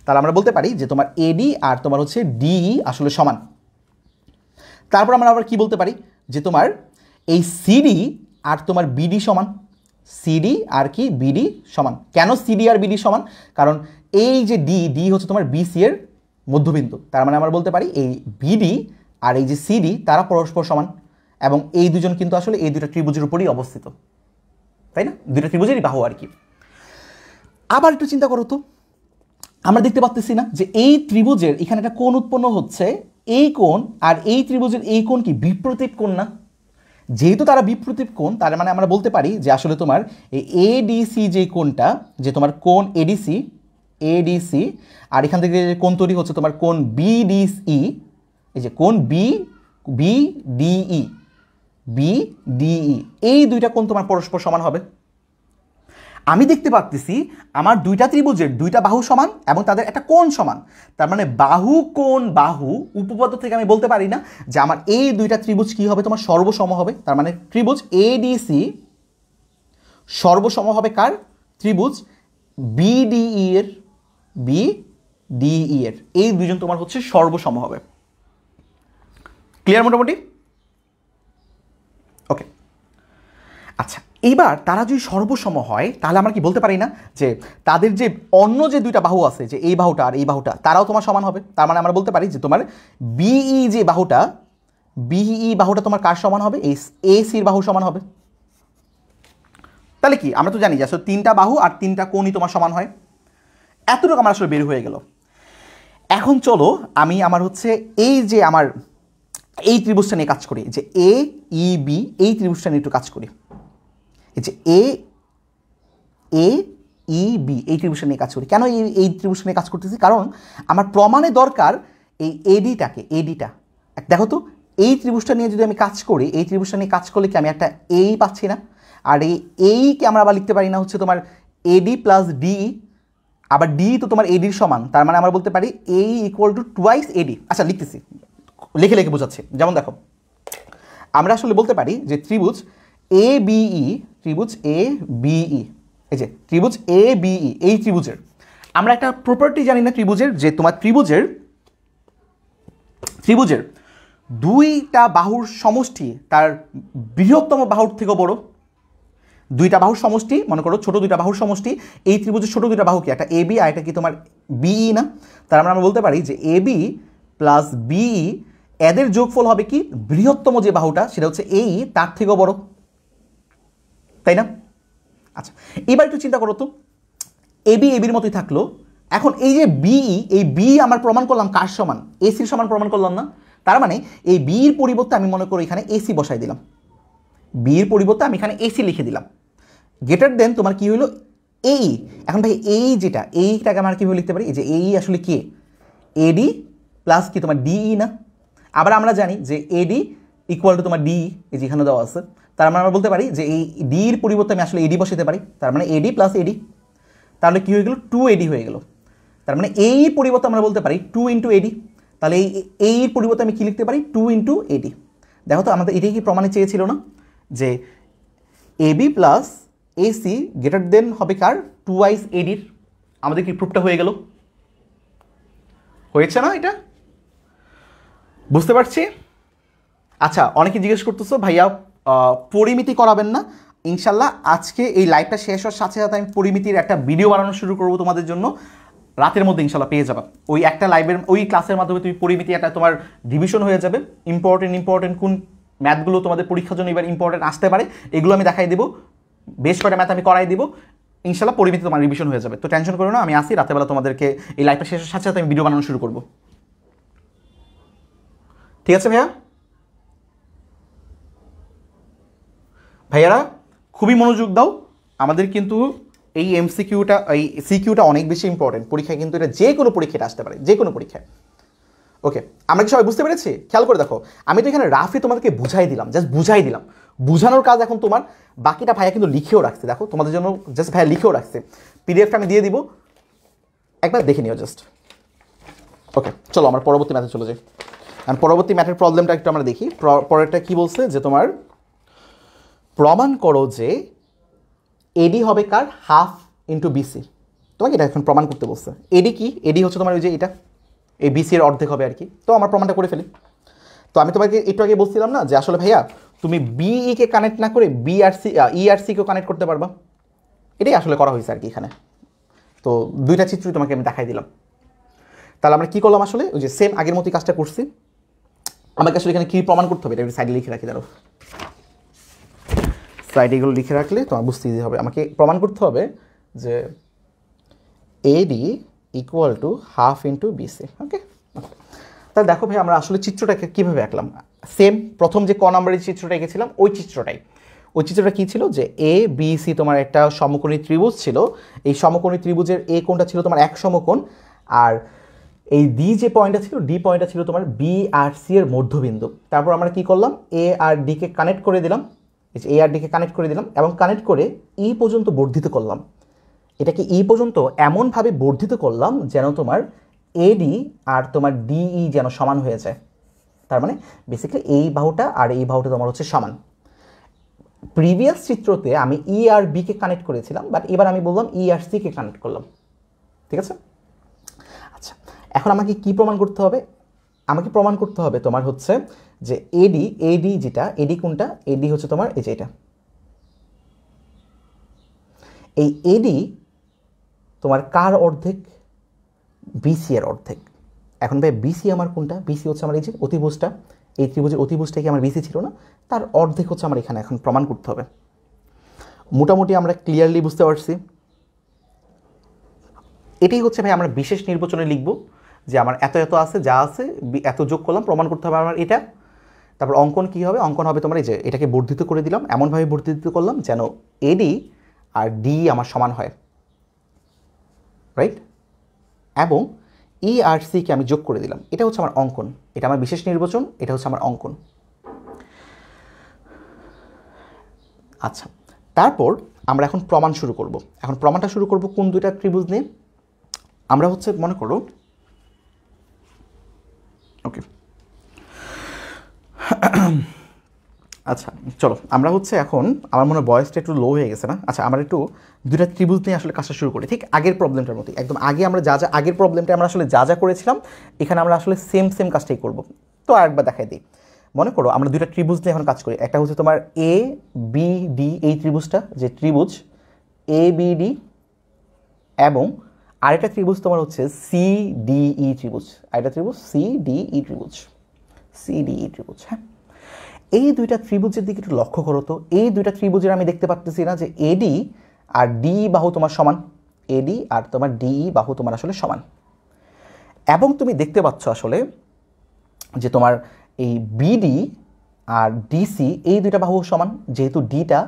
তাহলে আমরা বলতে পারি যে তোমার এডি আর তোমার হচ্ছে ডিই আসলে সমান। তারপর আমরা আবার কি বলতে পারি যে তোমার এই সিডি আর তোমার বিডি সমান। সিডি আর কি বিডি সমান। কেন সিডি আর বিডি সমান? কারণ এই যে ডি হচ্ছে তোমার বিসি এর মধ্যবিন্দু। তার মানে আমরা বলতে পারি এই বিডি আর এই যে সিডি তারা পরস্পর সমান এবং এই দুজন কিন্তু আসলে এই দুটো ত্রিভুজের উপরই অবস্থিত, তাই না? দুটো ত্রিভুজেরই বাহু আর কি। আবার একটু চিন্তা করো তো, আমরা দেখতে পাচ্ছি না যে এই ত্রিভুজের এখানে একটা কোণ উৎপন্ন হচ্ছে, এই কোণ আর এই ত্রিভুজের এই কোণ কি বিপ্রতীপ কোণ না? যেহেতু তারা বিপ্রতীপ কোণ তার মানে আমরা বলতে পারি যে আসলে তোমার এই এডিসি যে কোণটা, যে তোমার কোণ এডিসি আর এখান থেকে যে কোণ তৈরি হচ্ছে তোমার কোণ বিডিই, এই যে কোণ বিডিই এই দুইটা কোণ তোমার পরস্পর সমান হবে। আমি দেখতে পাচ্ছি আমার দুইটা ত্রিভুজের দুইটা বাহু সমান এবং তাদের একটা কোণ সমান। তার মানে বাহু কোণ বাহু উপপাদ্য থেকে আমি বলতে পারি না যে আমার এই দুইটা ত্রিভুজ কি হবে তোমার সর্বসম হবে। তার মানে ত্রিভুজ এডিসি সর্বসম হবে কার? ত্রিভুজ বিডিই এর এই দুইজন তোমার হচ্ছে সর্বসম হবে। ক্লিয়ার মোটামুটি? ওকে, আচ্ছা এইবার তারা যদি সর্বসম হয় তাহলে আমরা কি বলতে পারি না যে তাদের যে অন্য যে দুইটা বাহু আছে, যে এই বাহুটা আর এই বাহুটা, তারাও তোমার সমান হবে। তার মানে আমরা বলতে পারি যে তোমার বিই যে বাহুটা তোমার কার সমান হবে? এই এসির বাহু সমান হবে। তাহলে কি আমরা তো জানি যে আসলে তিনটা বাহু আর তিনটা কোণই তোমার সমান হয়। এতটুকু আমার আসলে বের হয়ে গেল। এখন চলো আমি আমার হচ্ছে এই যে আমার এই ত্রিভুজটা নিয়ে কাজ করি, যে এ ই বি এই ত্রিভুজটা নিয়ে একটু কাজ করি। এই যে এ ই বি এই ত্রিভুজটা নিয়ে কাজ করি। কেন এই ত্রিভুজটা নিয়ে কাজ করতেছি? কারণ আমার প্রমাণে দরকার এই এডিটা। দেখো তো এই ত্রিভুজটা নিয়ে যদি আমি কাজ করি, এই ত্রিভুজটা নিয়ে কাজ করলে কি আমি একটা এই পাচ্ছি না? আর এইকে আমরা আবার লিখতে পারি না হচ্ছে তোমার এডি প্লাস ডিই, আবার ডি তো তোমার এডির সমান। তার মানে আমরা বলতে পারি এ ইকুয়াল টু টুয়াইস এডি। আচ্ছা লিখতেছি, লিখে বোঝাচ্ছি। যেমন দেখো আমরা আসলে বলতে পারি যে ত্রিভুজ এ বিই এই যে ত্রিভুজ এ বিই এই ত্রিভুজের আমরা একটা প্রপার্টি জানি না ত্রিভুজের, যে তোমার ত্রিভুজের দুইটা বাহুর সমষ্টি তার বৃহত্তম বাহুর থেকেও বড়। দুইটা বাহুর সমষ্টি, মনে করো ছোট দুইটা বাহুর সমষ্টি, এই ত্রিভুজের ছোট দুইটা বাহু কি? একটা এ বি আর এটা কি তোমার বিই না? তার মানে আমরা বলতে পারি যে এ বি প্লাস বিই এদের যোগফল হবে কি? বৃহত্তম যে বাহুটা সেটা হচ্ছে এই তার থেকেও বড়, তাই না? আচ্ছা এবার একটু চিন্তা করো তো, এবি এবির মতোই থাকলো। এখন এই যে বিই, এই বি আমার প্রমাণ করলাম কার সমান? এসির সমান প্রমাণ করলাম না? তার মানে এই বির পরিবর্তে আমি মনে করি এখানে এসি বসাই দিলাম। বির পরিবর্তে আমি এখানে এসি লিখে দিলাম। গ্রেটার দেন তোমার কি হলো? এই। এখন ভাই এই যেটা এইটাকে আমরা কীভাবে লিখতে পারি? এই যে এই আসলে কে? এডি প্লাস কি তোমার ডিই না? আবার আমরা জানি যে এডি ইকুয়াল টু তোমার ডিই, এই যে এখানে দেওয়া আছে। তার মানে আমরা বলতে পারি যে এই ডির পরিবর্তে আমি আসলে এডি বসাতে পারি। তার মানে এডি প্লাস এডি, তাহলে কি হয়ে গেল? 2AD হয়ে গেল। তার মানে এই পরিবর্তে আমরা বলতে পারি 2 ইন্টু এডি। তাহলে এই পরিবর্তে আমি কি লিখতে পারি? 2 ইন্টু এডি। দেখো তো আমাদের এটাই কি প্রমাণে চেয়েছিল না যে AB plus AC greater than হবে কার? 2 এডির। আমাদের কি প্রুফটা হয়ে গেল? হয়েছে না? এটা বুঝতে পারছি। আচ্ছা অনেকে জিজ্ঞেস করতেছো ভাইয়া পরিমিতি করাবেন না? ইনশাল্লাহ আজকে এই লাইভটা শেষ হওয়ার সাথে সাথে আমি পরিমিতির একটা ভিডিও বানানো শুরু করবো তোমাদের জন্য। রাতের মধ্যে ইনশাল্লাহ পেয়ে যাবে। ওই একটা লাইভের ওই ক্লাসের মাধ্যমে তুমি পরিমিতি একটা তোমার রিভিশন হয়ে যাবে। ইম্পর্টেন্ট কোন ম্যাথগুলো তোমাদের পরীক্ষার জন্য এবার ইম্পর্টেন্ট আসতে পারে এগুলো আমি দেখাই দেবো। বেশ কয়েকটা ম্যাথ আমি করাই দিব। ইনশাল্লাহ পরিমিতি তোমার রিভিশন হয়ে যাবে। তো টেনশন করো না, আমি আসি রাতেরবেলা তোমাদেরকে এই লাইভটা শেষের সাথে সাথে আমি ভিডিও বানানো শুরু করবো। ঠিক আছে ভাইয়ারা খুবই মনোযোগ দাও। আমাদের কিন্তু এই এমসিকিউটা এই সিকিউটা অনেক বেশি ইম্পর্টেন্ট পরীক্ষায়, কিন্তু এটা যে কোনো পরীক্ষায় আসতে পারে, যে কোনো পরীক্ষায়। ওকে আমরা কি সবাই বুঝতে পেরেছি? খেয়াল করে দেখো, আমি তো এখানে রাফে তোমাদেরকে বুঝাই দিলাম, জাস্ট বুঝাই দিলাম। বুঝানোর কাজ এখন তোমার। বাকিটা ভাইয়া কিন্তু লিখেও রাখছে, দেখো তোমাদের জন্য জাস্ট ভাইয়া লিখেও রাখছে। পিডিএফটা আমি দিয়ে দিব, একবার দেখে নিও জাস্ট। ওকে চলো আমরা পরবর্তী ম্যাথে চলে যাই। আর পরবর্তী ম্যাথের প্রবলেমটা একটু আমরা দেখি। পরেরটা কি বলছে যে তোমার প্রমাণ করো যে এডি হবে কার হাফ ইন্টু বিসি। তোমাকে এটা এখন প্রমাণ করতে বলছে। এডি কি? এডি হচ্ছে তোমার ওই যে এটা এই বিসি এর অর্ধেক হবে আর কি। তো আমার প্রমাণটা করে ফেলি। তো আমি তোমাকে একটু আগে বলছিলাম না যে আসলে ভাইয়া তুমি বিই কে কানেক্ট না করে বিআরসি ইআরসিকেও কানেক্ট করতে পারবা। এটাই আসলে করা হয়েছে আর কি এখানে। তো দুইটা চিত্রই তোমাকে আমি দেখাই দিলাম। তাহলে আমরা কী করলাম আসলে ওই যে সেম আগের মতোই কাজটা করছি। আমাকে আসলে এখানে কী প্রমাণ করতে হবে এটা একটু সাইডে লিখে রাখি। দাঁড়ো, সাইডে এগুলো লিখে রাখলে তোমার বুঝতে ইজি হবে। আমাকে প্রমাণ করতে হবে যে AD equal to half into BC. Okay, তাহলে দেখো ভাই আমরা আসলে চিত্রটাকে কীভাবে আঁকলাম। সেম প্রথম যে ক নাম্বারের চিত্রটা এঁকেছিলাম ওই চিত্রটা কী ছিল যে এ বি সি তোমার একটা সমকোণী ত্রিভুজ ছিল। এই সমকোণী ত্রিভুজের এ কোণটা ছিল তোমার এক সমকোণ, আর এই ডি যে পয়েন্টটা ছিল ডি পয়েন্টটা ছিল তোমার বি আর সি এর মধ্যবিন্দু। তারপর আমরা কি করলাম এ আর ডিকে কানেক্ট করে দিলাম, এ আর ডিকে কানেক্ট করে দিলাম এবং কানেক্ট করে ই পর্যন্ত বর্ধিত করলাম। এটাকে ই পর্যন্ত এমনভাবে বর্ধিত করলাম যেন তোমার এডি আর তোমার ডিই যেন সমান হয়ে যায়। তার মানে বেসিক্যালি এই বাহুটা আর এই বাহুটা তোমার হচ্ছে সমান। প্রিভিয়াস চিত্রতে আমি ই আর বিকে কানেক্ট করেছিলাম, বাট এবার আমি বললাম ই আর সিকে কানেক্ট করলাম। ঠিক আছে, আচ্ছা এখন আমাকে কি প্রমাণ করতে হবে? আমাকে প্রমাণ করতে হবে তোমার হচ্ছে যে এডি যেটা এডি কোনটা? এডি হচ্ছে তোমার এই যে এটা, এই এডি তোমার কার অর্ধেক? বিসি এর অর্ধেক। এখন ভাই বিসি আমার কোনটা? বিসি হচ্ছে আমার এই যে অতিভুজটা, এই ত্রিভুজের অতিভুজটা কি আমার বিসি ছিল না? তার অর্ধেক হচ্ছে আমার এখানে এখন প্রমাণ করতে হবে। মোটামুটি আমরা ক্লিয়ারলি বুঝতে পারছি। এটাই হচ্ছে ভাই আমরা বিশেষ নির্বাচনে লিখব যে আমার এত এত আছে, যা আছে এত যোগ করলাম, প্রমাণ করতে হবে আমার এটা। তারপর অঙ্কন কি হবে? অঙ্কন হবে তোমার এই যে এটাকে বর্ধিত করে দিলাম, এমনভাবে বর্ধিত করলাম যেন এডি আর ডি আমার সমান হয়, রাইট? এবং ই আর সিকে আমি যোগ করে দিলাম। এটা হচ্ছে আমার অঙ্কন, এটা আমার বিশেষ নির্বাচন, এটা হচ্ছে আমার অঙ্কন। আচ্ছা, তারপর আমরা এখন প্রমাণ শুরু করব। এখন প্রমাণটা শুরু করব কোন দুইটা ত্রিভুজ নিয়ে? আমরা হচ্ছে মনে করো ওকে আচ্ছা চলো আমরা হচ্ছে এখন আমার মনে হয় ভয়েসটা একটু লো হয়ে গেছে না? আচ্ছা আমরা একটু দুইটা ত্রিভুজ নিয়ে আসলে কাজটা শুরু করি, ঠিক আগের প্রবলেমটার মতোই একদম। আগে আমরা যা আগের প্রবলেমটা আমরা আসলে যা করেছিলাম এখানে আমরা আসলে সেম কাজটাই করব। তো আরেকবার দেখাই দিই। মনে করো আমরা দুইটা ত্রিভুজ নিয়ে এখন কাজ করি। একটা হচ্ছে তোমার এ বি ডি, এই ত্রিভুজটা যে ত্রিভুজ এ বি ডি, এবং আরেকটা ত্রিভুজ তোমার হচ্ছে সিডিই ত্রিভুজ, আরেকটা ত্রিভুজ সিডিই ত্রিভুজ। হ্যাঁ, এই দুইটা ত্রিভুজের দিকে একটু লক্ষ্য করো তো। এই দুইটা ত্রিভুজের আমি দেখতে পাচ্ছি না যে এডি আর ডি বাহু তোমার সমান, এডি আর তোমার ডিই বাহু তোমার আসলে সমান। এবং তুমি দেখতে পাচ্ছ আসলে যে তোমার এই বিডি আর ডিসি এই দুইটা বাহু সমান, যেহেতু ডিটা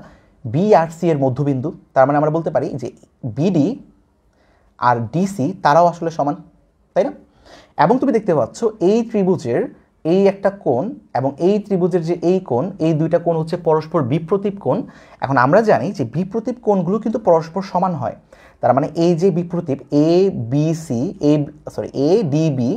বি আর সি এর মধ্যবিন্দু। তার মানে আমরা বলতে পারি যে বিডি আর ডিসি তারাও আসলে সমান, তাই না? এবং তুমি দেখতে পাচ্ছ এই ত্রিভুজের এই একটা কোণ এবং এই ত্রিভুজের যে এই কোণ, এই দুইটা কোণ হচ্ছে পরস্পর বিপ্রতীপ কোণ। এখন আমরা জানি যে বিপ্রতীপ কোণগুলো কিন্তু পরস্পর সমান হয়। তার মানে এই যে বিপ্রতীপ এ বি সি এ ডিবি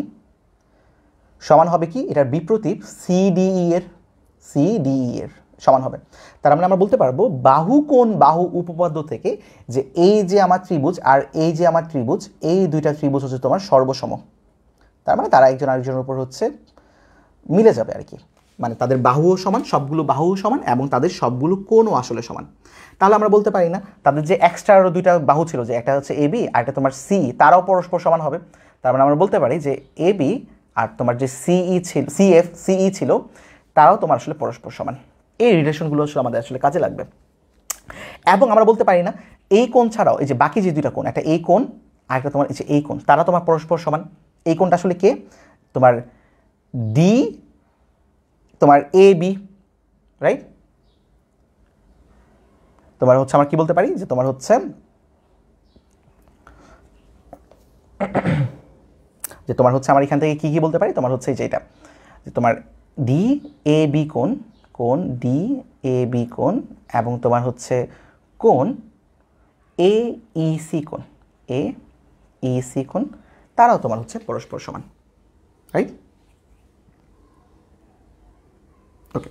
সমান হবে কি? এটার বিপ্রতীপ সিডিই এর সমান হবে। তার মানে আমরা বলতে পারবো বাহু কোণ বাহু উপপাদ্য থেকে যে এই যে আমার ত্রিভুজ আর এই যে আমার ত্রিভুজ, এই দুইটা ত্রিভুজ হচ্ছে তোমার সর্বসম। তার মানে তারা একজন আরেকজনের উপর হচ্ছে মিলে যাবে আর কি। মানে তাদের বাহুও সমান, সবগুলো বাহুও সমান এবং তাদের সবগুলো কোণও আসলে সমান। তাহলে আমরা বলতে পারি না তাদের যে এক্সট্রা আরও দুইটা বাহু ছিল, যে একটা হচ্ছে এবি আর একটা তোমার সি, তারাও পরস্পর সমান হবে। তার মানে আমরা বলতে পারি যে এবি আর তোমার যে সিই ছিল তারাও তোমার আসলে পরস্পর সমান। এই রিলেশনগুলো আসলে আমাদের আসলে কাজে লাগবে। এবং আমরা বলতে পারি না এই কোণ ছাড়াও এই যে বাকি যে দুইটা কোণ, একটা এই কোণ আর একটা তোমার এই যে এই কোণ, তারা তোমার পরস্পর সমান। এই কোণটা আসলে কে? তোমার ডি তোমার এ বি, রাইট? তোমার হচ্ছে আমরা কি বলতে পারি যে তোমার হচ্ছে আমার এখান থেকে কি বলতে পারি? তোমার হচ্ছে যেটা যে তোমার ডি এ বি কোণ ডি এ বি কোণ এবং তোমার হচ্ছে কোণ এ ই সি কোণ, তারাও তোমার হচ্ছে পরস্পর সমান, রাইট? ওকে,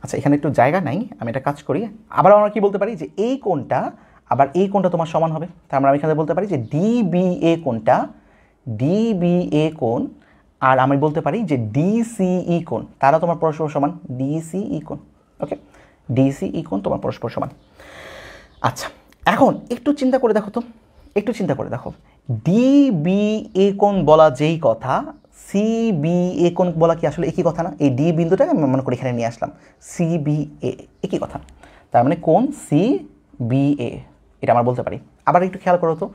আচ্ছা এখানে একটু জায়গা নাই, আমি একটা কাজ করি, আবার আমরা কি বলতে পারি যে এই কোণটা আবার এই কোণটা তোমার সমান হবে। তার মানে আমি এখানে বলতে পারি যে ডিবিএ কোণটা, ডিবিএ কোণ, আর আমি বলতে পারি যে ডিসিই কোণ, তারা তোমার পরস্পর সমান, ডিসিই কোণ। ওকে, ডিসিই কোণ তোমার পরস্পর সমান। আচ্ছা এখন একটু চিন্তা করে দেখো তো, একটু চিন্তা করে দেখো, ডিবিএ কোণ বলা যেই কথা, সিবিএ কোণ বলা কি আসলে একই কথা না? এই ডি বিন্দুটাকে আমি মনে করি এখানে নিয়ে আসলাম, সিবিএ একই কথা। তার মানে কোণ সিবিএ, এটা আমরা বলতে পারি। আবার একটু খেয়াল করো তো,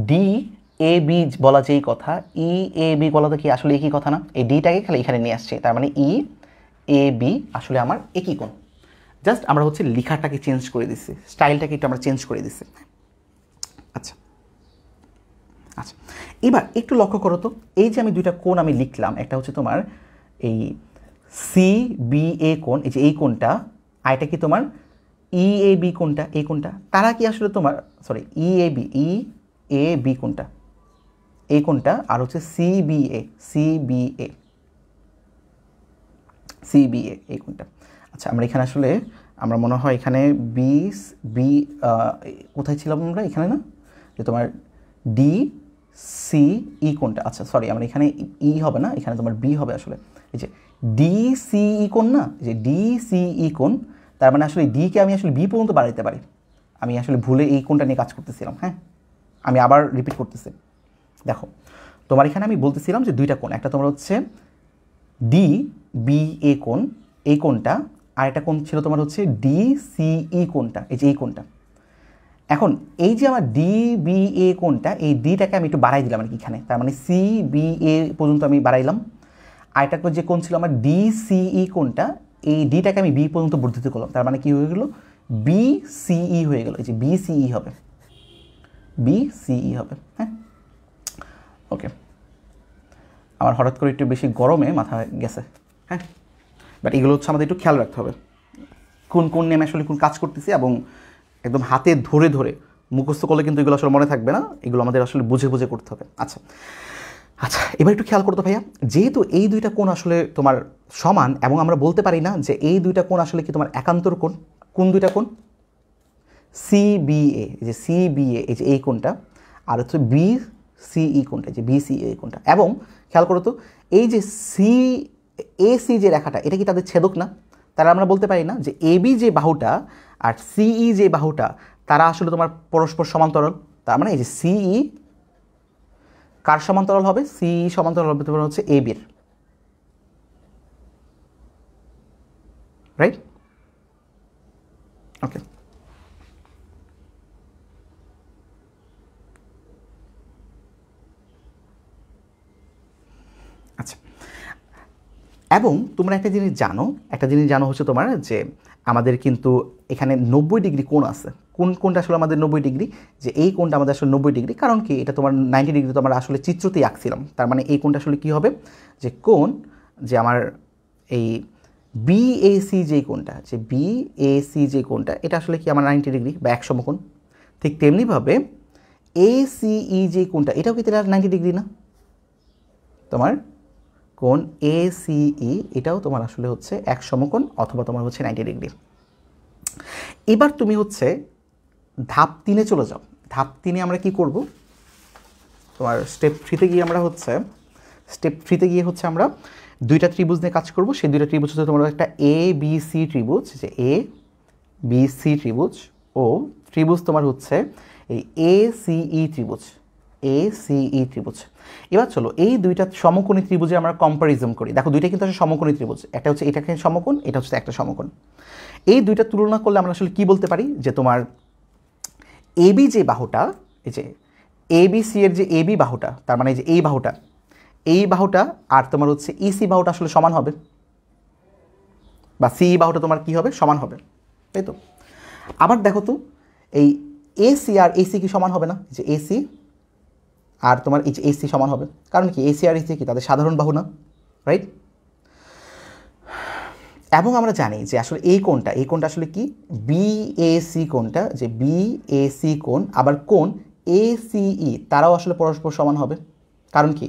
ডি এ বি বলা যেই কথা, ই এ বি বলা তো কি আসলে একই কথা না? এই ডিটাকে খালি এখানে নিয়ে আসছে, তার মানে ই এ বি আসলে আমার একই কোণ। জাস্ট আমরা হচ্ছে লেখাটাকে চেঞ্জ করে দিচ্ছি, স্টাইলটাকে একটু আমরা চেঞ্জ করে দিচ্ছি। আচ্ছা আচ্ছা, এবার একটু লক্ষ্য করো তো, এই যে আমি দুইটা কোণ আমি লিখলাম, একটা হচ্ছে তোমার এই সি বি এ কোণ, এই যে এই কোণটা, আর এটা কি তোমার ই এ বি কোণটা, এই কোণটা, তারা কি আসলে তোমার, সরি ই এ বি কোণটা, এই কোণটা, আর হচ্ছে সিবিএ এই কোণটা। আচ্ছা আমরা এখানে আসলে আমরা মনে হয় এখানে বি কোথায় ছিলাম আমরা, এখানে না, যে তোমার ডি সি ই কোণটা, আচ্ছা সরি আমরা এখানে ই হবে না, এখানে তোমার বি হবে আসলে। এই যে ডিসিই কোণ না, যে ডিসিই কোণ, তার মানে আসলে ডিকে আমি আসলে বি পর্যন্ত বাড়াইতে পারি। আমি আসলে ভুলে এই কোণটা নিয়ে কাজ করতেছিলাম। হ্যাঁ, আমি আবার রিপিট করতেছি, দেখো তোমার এখানে আমি বলতেছিলাম যে দুইটা কোণ, একটা তোমার হচ্ছে ডি বি এ কোণ, এই কোণটা, আর একটা কোণ ছিল তোমার হচ্ছে ডিসিই কোণটা, এই যে এই কোণটা। এখন এই যে আমার ডিবিএ কোণটা, এই ডিটাকে আমি একটু বাড়াই দিলাম আর কি এখানে, তার মানে সিবিএ পর্যন্ত আমি বাড়াইলাম। আর একটা যে কোণ ছিল আমার ডিসিই কোণটা, এই ডিটাকে আমি বি পর্যন্ত বর্ধিত করলাম, তার মানে কি হয়ে গেল, বিসিই হয়ে গেল, এই যে বিসিই হবে, বিসিই হবে। হ্যাঁ ওকে, আমার হঠাৎ করে একটু বেশি গরমে মাথা গেছে। হ্যাঁ, বাট এগুলো হচ্ছে আমাদের একটু খেয়াল রাখতে হবে, কোন কোন নেমে আসলে কোন কাজ করতেছি, এবং একদম হাতে ধরে ধরে মুখস্থ করলে কিন্তু এগুলো আসলে মনে থাকবে না, এগুলো আমাদের আসলে বুঝে বুঝে করতে হবে। আচ্ছা আচ্ছা, এবার একটু খেয়াল করতো ভাইয়া, যেহেতু এই দুইটা কোণ আসলে তোমার সমান, এবং আমরা বলতে পারি না যে এই দুইটা কোণ আসলে কি তোমার একান্তর কোণ, কোন দুইটা কোণ, সিবিএ, এই যে সিবিএ, এই যে এই কোণটা, আর হচ্ছে বিসিই কোণটা, যে বিসিএ কোণটা। এবং খেয়াল করো তো, এই যে এসি যে রেখাটা, এটা কি তাদের ছেদক না? তারা আমরা বলতে পারি না যে এবি যে বাহুটা আর সিই যে বাহুটা, তারা আসলে তোমার পরস্পর সমান্তরাল। তার মানে এই যে সিই কার সমান্তরাল হবে, সিই সমান্তরাল হবে তোমার হচ্ছে এ বির, রাইট? ওকে, আচ্ছা, এবং তোমরা একটা জিনিস জানো হচ্ছে তোমার যে আমাদের কিন্তু এখানে 90 ডিগ্রি কোণ আছে। কোনটা আসলে আমাদের 90 ডিগ্রি, যে এই কোণটা আমাদের আসলে 90 ডিগ্রি, কারণ কি এটা তোমার 90 ডিগ্রি তো আমরা আসলে চিত্রতেই আঁকছিলাম। তার মানে এই কোণটা আসলে কী হবে, যে কোণ, যে আমার এই বিএসি যে কোণটা, যে বিএসি যে কোণটা, এটা আসলে কি আমার 90 ডিগ্রি বা 1 সমকোণ। ঠিক তেমনিভাবে এসিই যে কোণটা, এটাও কি তাহলে 90 ডিগ্রি না? তোমার কোণ এসিই এটাও তোমার আসলে হচ্ছে 1 সমকোণ, অথবা তোমার হচ্ছে 90 ডিগ্রি। এবার তুমি হচ্ছে ধাপ 3-এ চলে যাও। ধাপ 3-এ আমরা কি করব, তোমার স্টেপ 3-তে গিয়ে হচ্ছে আমরা দুইটা ত্রিভুজ নিয়ে কাজ করব। সেই দুইটা ত্রিভুজ হচ্ছে তোমার একটা এ বি সি ত্রিভুজ, যে এ বি সি ত্রিভুজ, ও ত্রিভুজ তোমার হচ্ছে এই এ সিই ত্রিভুজ, এ সিই ত্রিভুজ। এবার চলো এই দুইটা সমকোণী ত্রিভুজে আমরা কম্পারিজন করি। দেখো দুইটা কিন্তু আসলে সমকোণী ত্রিভুজ, একটা হচ্ছে এটাকে সমকোণ, এটা হচ্ছে একটা সমকোণ। এই দুইটা তুলনা করলে আমরা আসলে কি বলতে পারি, যে তোমার এবি যে বাহুটা, এই যে এবিসি এর যে এবি বাহুটা, তার মানে যে এই বাহুটা আর তোমার হচ্ছে ইসি বাহুটা আসলে সমান হবে, বা সিই বাহুটা তোমার কি হবে, সমান হবে, তাই তো? আবার দেখো তো এই এসি আর এসি কি সমান হবে না, যে এসি আর তোমার এই যে এসি সমান হবে, কারণ কি এসি আর এসি কি তাদের সাধারণ বাহু না, রাইট? এবং আমরা জানি যে আসলে এই কোণটা আসলে কি বিএসি কোণটা, যে বিএসি কোণ, আবার কোণ এসিই তারাও আসলে পরস্পর সমান হবে, কারণ কি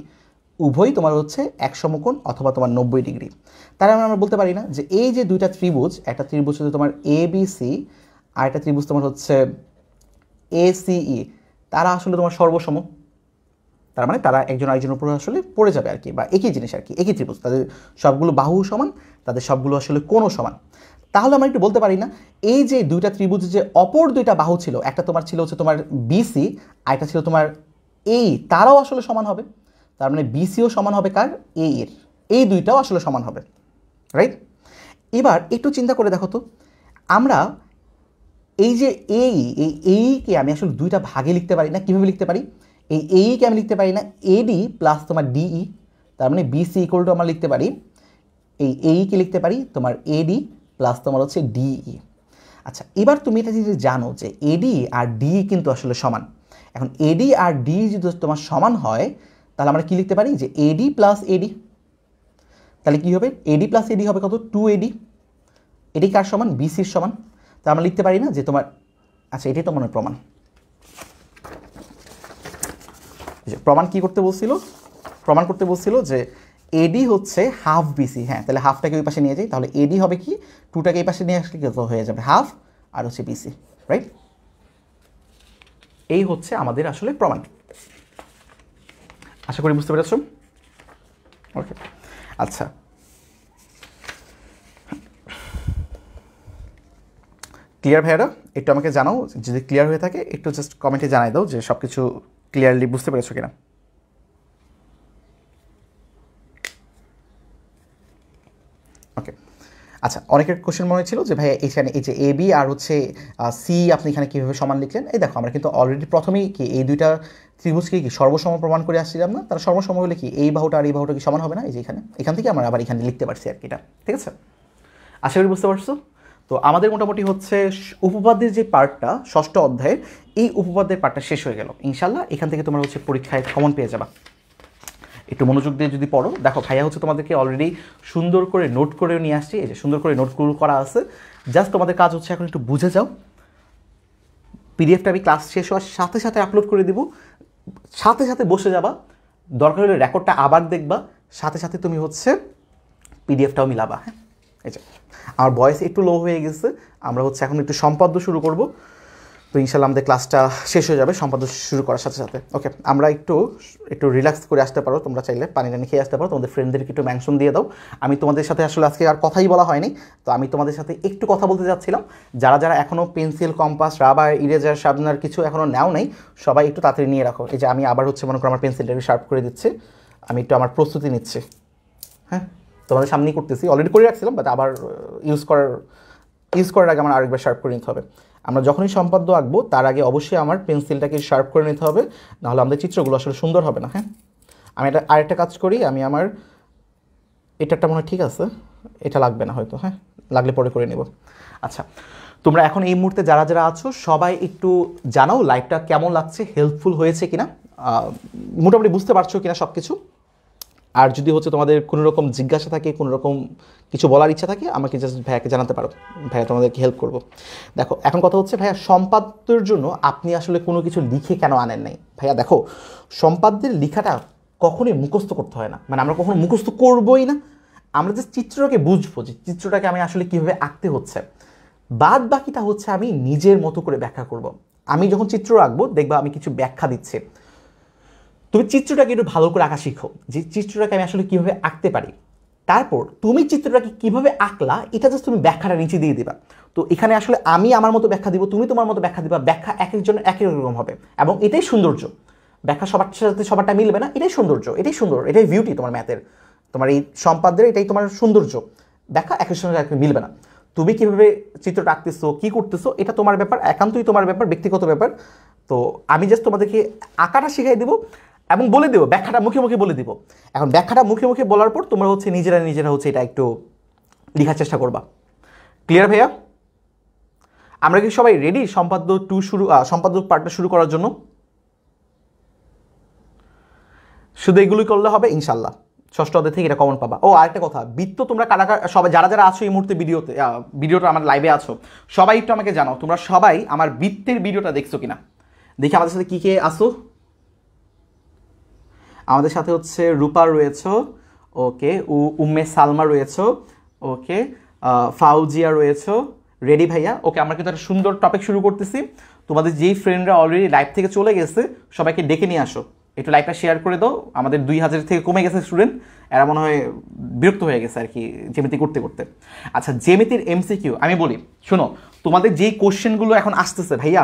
উভয়ই তোমার হচ্ছে এক সমকোণ অথবা তোমার 90 ডিগ্রি। তার মানে আমরা বলতে পারি না যে এই যে দুইটা ত্রিভুজ, একটা ত্রিভুজ হচ্ছে তোমার ABC আর একটা ত্রিভুজ তোমার হচ্ছে ACE, তারা আসলে তোমার সর্বসম। তার মানে তারা একজন আরেকজনের উপর আসলে পড়ে যাবে আর কি, বা একই জিনিস আর কি, একই ত্রিভুজ, তাদের সবগুলো বাহু সমান, তাদের সবগুলো আসলে কোণও সমান। তাহলে আমরা একটু বলতে পারি না এই যে দুইটা ত্রিভুজ যে অপর দুইটা বাহু ছিল, একটা তোমার ছিল হচ্ছে তোমার BC আর একটা ছিল তোমার AE, তারাও আসলে সমান হবে। তার মানে BCও সমান হবে কার? AE এর। এই দুইটাও আসলে সমান হবে, রাইট? এবার একটু চিন্তা করে দেখো তো, আমরা এই যে এইকে আমি আসলে দুইটা ভাগে লিখতে পারি না? কীভাবে লিখতে পারি? এই এইকে আমি লিখতে পারি না AD প্লাস তোমার DE, তার মানে BC ইকুয়াল টু আমরা লিখতে পারি এই এইকে লিখতে পারি তোমার AD প্লাস তোমার হচ্ছে DE। আচ্ছা, এবার তুমি এটা যদি জানো যে AD আর DE কিন্তু আসলে সমান, এখন AD আর DE যদি তোমার সমান হয় তাহলে আমরা কি লিখতে পারি যে AD প্লাস AD, তাহলে কি হবে? AD প্লাস AD হবে কত? 2AD। এটি কার সমান? BCর সমান। তা আমরা লিখতে পারি না যে তোমার, আচ্ছা এটাই তো মনে হয় প্রমাণ। প্রমাণ কি করতে বলছিল? প্রমাণ করতে বলছিল যে AD হচ্ছে হাফ BC। হ্যাঁ, তাহলে হাফটাকে ওই পাশে নিয়ে যাই, তাহলে AD হবে কি, 2টাকে এই পাশে নিয়ে আসলে কত হয়ে যাবে? হাফ, আর হচ্ছে BC, রাইট? এই হচ্ছে আমাদের আসলে প্রমাণ। আশা করি বুঝতে পেরেছ। ওকে, আচ্ছা ক্লিয়ার ভাইয়ারা? একটু আমাকে জানাও যদি ক্লিয়ার হয়ে থাকে, একটু জাস্ট কমেন্টে জানাই দাও যে সব কিছু ক্লিয়ারলি বুঝতে পেরেছো কিনা। ওকে, আচ্ছা অনেকের কোশ্চেন মনে ছিল যে ভাইয়া এখানে এই যে AB আর হচ্ছে C আপনি এখানে কীভাবে সমান লিখলেন? এই দেখো আমরা কিন্তু অলরেডি প্রথমেই কি এই দুইটা ত্রিভুজকে কি সর্বসম প্রমাণ করে আসছিলাম না? তারা সর্বসম হলে কি এই বাহুটা আর এই বাহুটা কি সমান হবে না? এই যে এখান থেকে আমরা আবার এখানে লিখতে পারছি আর কি, এটা ঠিক আছে? আশা করি বুঝতে পারছো। তো আমাদের মোটামুটি হচ্ছে উপপাদ্যের যে পার্টটা ষষ্ঠ অধ্যায়ের, এই উপপাদ্যের পার্টটা শেষ হয়ে গেল। ইনশাল্লাহ এখান থেকে তোমরা হচ্ছে পরীক্ষায় কমন পেয়ে যাবা। একটু মনোযোগ দিয়ে যদি পড়ো, দেখো ভাইয়া হচ্ছে তোমাদেরকে অলরেডি সুন্দর করে নোট করেও নিয়ে আসছি। এই যে সুন্দর করে নোটগুলো করা আছে, জাস্ট তোমাদের কাজ হচ্ছে এখন একটু বুঝে যাও। পিডিএফটা আমি ক্লাস শেষ হওয়ার সাথে সাথে আপলোড করে দিব, সাথে সাথে বসে যাবা, দরকার হলে রেকর্ডটা আবার দেখবা, সাথে সাথে তুমি হচ্ছে পিডিএফটাও মিলাবা। হ্যাঁ, এই যে আমার ভয়েস একটু লো হয়ে গেছে, আমরা হচ্ছে এখন একটু সম্পাদ্য শুরু করব। তো ইনশাল্লাহ আমাদের ক্লাসটা শেষ হয়ে যাবে সম্পাদ্য শুরু করার সাথে সাথে। ওকে, আমরা একটু রিল্যাক্স করে আসতে পারো, তোমরা চাইলে পানি টানি খেয়ে আসতে পারো, তোমাদের ফ্রেন্ডদেরকে একটু মেনশন দিয়ে দাও। আমি তোমাদের সাথে আসলে আজকে আর কথাই বলা হয়নি, তো আমি তোমাদের সাথে একটু কথা বলতে যাচ্ছিলাম। যারা যারা এখনও pencil, compass, rubber, eraser, sharpener কিছু এখনও নেও নেই, সবাই একটু তাড়াতাড়ি নিয়ে রাখো। এই যে আমি আবার হচ্ছে মনে করো আমার পেন্সিলটাকে শার্প করে দিচ্ছি, আমি একটু আমার প্রস্তুতি নিচ্ছি। হ্যাঁ, তোমাদের সামনেই করতেছি, অলরেডি করে রাখছিলাম, বাট আবার ইউজ করার আগে আমার আরেকবার শার্প করে নিতে হবে। আমরা যখনই সম্পাদ্য আঁকবো তার আগে অবশ্যই আমার পেন্সিলটাকে শার্প করে নিতে হবে, নাহলে আমাদের চিত্রগুলো আসলে সুন্দর হবে না। হ্যাঁ, আমি আরেকটা কাজ করি, আমি আমার এটা মনে হয় ঠিক আছে, এটা লাগবে না হয়তো, হ্যাঁ লাগলে পরে করে নেব। আচ্ছা, তোমরা এখন এই মুহূর্তে যারা যারা আছো সবাই একটু জানাও লাইভটা কেমন লাগছে, হেল্পফুল হয়েছে কিনা, মোটামুটি বুঝতে পারছো কিনা সব কিছু। আর যদি হচ্ছে তোমাদের কোনো রকম জিজ্ঞাসা থাকে, কোনো রকম কিছু বলার ইচ্ছা থাকে, আমাকে জাস্ট ভাইয়াকে জানাতে পারো, ভাইয়া তোমাদেরকে হেল্প করবো। দেখো এখন কথা হচ্ছে ভাইয়া সম্পাদ্যের জন্য আপনি আসলে কোনো কিছু লিখে কেন আনেন নাই? ভাইয়া দেখো, সম্পাদ্যের লেখাটা কখনোই মুখস্থ করতে হয় না, মানে আমরা কখনো মুখস্থ করবোই না। আমরা যে চিত্রটাকে বুঝবো, যে চিত্রটাকে আমি আসলে কীভাবে আঁকতে হচ্ছে, বাদ বাকিটা হচ্ছে আমি নিজের মতো করে ব্যাখ্যা করব। আমি যখন চিত্র আঁকবো দেখবা আমি কিছু ব্যাখ্যা দিচ্ছি, তুমি চিত্রটাকে একটু ভালো করে আঁকা শিখো, যে চিত্রটাকে আমি আসলে কীভাবে আঁকতে পারি। তারপর তুমি চিত্রটাকে কীভাবে আঁকলা এটা জাস্ট তুমি ব্যাখ্যাটা নিচে দিয়ে দিবা। তো এখানে আসলে আমি আমার মতো ব্যাখ্যা দিব, তুমি তোমার মতো ব্যাখ্যা দিবা, ব্যাখ্যা এক একজনের এক এক রকম হবে, এবং এটাই সৌন্দর্য। ব্যাখ্যা সবার সাথে সবারটা মিলবে না, এটাই সৌন্দর্য, এটাই সুন্দর, এটাই বিউটি তোমার ম্যাথের, তোমার এই সম্পাদ্যের এটাই তোমার সৌন্দর্য। ব্যাখ্যা এক একজনের এক মিলবে না। তুমি কীভাবে চিত্রটা আঁকতেছো, কী করতেছো, এটা তোমার ব্যাপার, একান্তই তোমার ব্যাপার, ব্যক্তিগত ব্যাপার। তো আমি জাস্ট তোমাদেরকে আঁকাটা শিখাই দেবো এবং বলে দেবো, ব্যাখ্যাটা মুখে মুখে বলে দিব। এখন ব্যাখ্যাটা মুখে মুখে বলার পর তোমরা হচ্ছে নিজেরা হচ্ছে এটা একটু লেখার চেষ্টা করবা। ক্লিয়ার ভাইয়া? আমরা কি সবাই রেডি সম্পাদ্য পার্টটা শুরু করার জন্য? শুধু এগুলোই করলে হবে ইনশাল্লাহ, ষষ্ঠ অধ্যায় থেকে এটা কমন পাবা। ও আরেকটা কথা, বৃত্ত তোমরা কারা সবাই যারা যারা আছো এই মুহূর্তে ভিডিওটা আমার লাইভে আছো, সবাই একটু আমাকে জানাও তোমরা সবাই আমার বৃত্তের ভিডিওটা দেখছো কিনা, দেখি আমাদের সাথে কি কে আসো। আমাদের সাথে হচ্ছে রূপা রয়েছে, ওকে, উম্মে সালমা রয়েছে, ওকে, ফাউজিয়া রয়েছে, রেডি ভাইয়া। ওকে, আমরা কিন্তু একটা সুন্দর টপিক শুরু করতেছি। তোমাদের যেই ফ্রেন্ডরা অলরেডি লাইভ থেকে চলে গেছে সবাইকে ডেকে নিয়ে আসো, একটু লাইভটা শেয়ার করে দাও। আমাদের 2000 থেকে কমে গেছে স্টুডেন্ট, এরা মনে হয় বিরক্ত হয়ে গেছে আর কি জ্যামিতি করতে করতে। আচ্ছা, জ্যামিতির এমসিকিউ আমি বলি, শোনো, তোমাদের যেই কোশ্চেনগুলো এখন আসতেছে, ভাইয়া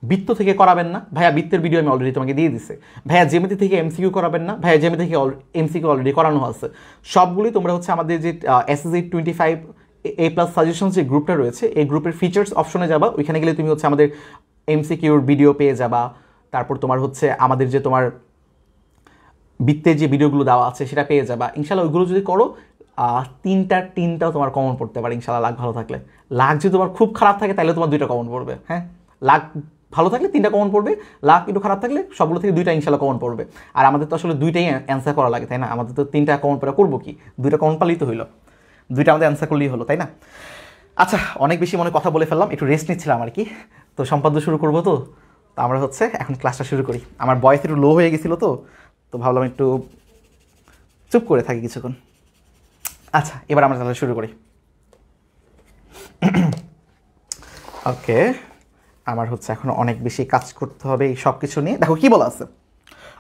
বৃত্ত থেকে করাবেন না, ভাইয়া বৃত্তের ভিডিও আমি অলরেডি তোমাকে দিয়ে দিছি, ভাইয়া জ্যামিতি থেকে এমসিকিউ করাবেন না, ভাইয়া জ্যামিতি থেকে এমসিকিউ অলরেডি করানো আছে। সবগুলি তোমরা হচ্ছে আমাদের যে SSC 25 A+ সাজেশন যে গ্রুপটা রয়েছে, এই গ্রুপের ফিচার্স অপশনে যাবা, ওইখানে গেলে তুমি হচ্ছে আমাদের এমসিকিউর ভিডিও পেয়ে যাবা। তারপর তোমার হচ্ছে আমাদের যে তোমার বৃত্তের যে ভিডিওগুলো দেওয়া আছে সেটা পেয়ে যাবা। ইনশাল্লাহ ওইগুলো যদি করো তিনটাও তোমার কমন পড়তে পারে ইনশাল্লাহ, লাখ ভালো থাকলে। লাখ যদি তোমার খুব খারাপ থাকে তাহলে তোমার 2টা কমন পড়বে। হ্যাঁ, লাখ ভালো থাকলে 3টা কমন পড়বে, লাখ একটু খারাপ থাকলে সবগুলো থেকে 2টা ইনশাল্লাহ কমন পড়বে। আর আমাদের তো আসলে 2টাই অ্যান্সার করা লাগে, তাই না? আমাদের তো 3টা কমন পড়া করবো কি, 2টা কমন পালেই তো হইলো, 2টা আমাদের অ্যান্সার করলেই হলো, তাই না? আচ্ছা, অনেক বেশি মনে কথা বলে ফেললাম, একটু রেস্ট নিচ্ছিলাম আর কি। তো সম্পাদ্য শুরু করবো, তো আমরা হচ্ছে এখন ক্লাসটা শুরু করি। আমার ভয়েস একটু লো হয়ে গেছিলো, তো ভাবলাম একটু চুপ করে থাকি কিছুক্ষণ। আচ্ছা, এবার আমরা তাহলে শুরু করি। ওকে, আমার হচ্ছে এখন অনেক বেশি কাজ করতে হবে এই সব কিছু নিয়ে। দেখো কি বলা আছে।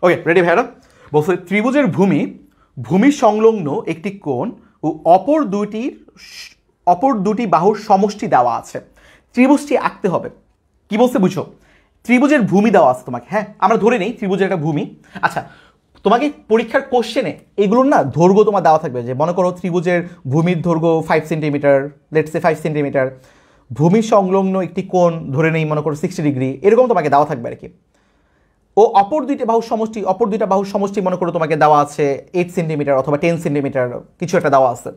ওকে, রেডি ভাইরা? বলছে ত্রিভুজের ভূমি সংলগ্ন একটি কোণ ও অপর দুটি বাহুর সমষ্টি দেওয়া আছে, ত্রিভুজটি আঁকতে হবে। কি বলছে বুঝো? ত্রিভুজের ভূমি দেওয়া আছে তোমাকে। হ্যাঁ, আমরা ধরে নেই ত্রিভুজের একটা ভূমি। আচ্ছা, তোমাকে পরীক্ষার কোশ্চেনে এগুলোর না দৈর্ঘ্য তোমার দেওয়া থাকবে, যে মনে করো ত্রিভুজের ভূমির দৈর্ঘ্য 5 সেন্টিমিটার, লেটস সে 5 সেন্টিমিটার, ভূমি সংলগ্ন একটি কোণ ধরে নেই মনে করো 60 ডিগ্রি, এরকম তোমাকে দেওয়া থাকবে আর কি। ও অপর দুইটা বাহুর সমষ্টি মনে করো তোমাকে দেওয়া আছে 8 সেন্টিমিটার অথবা 10 সেন্টিমিটার, কিছু একটা দেওয়া আছে।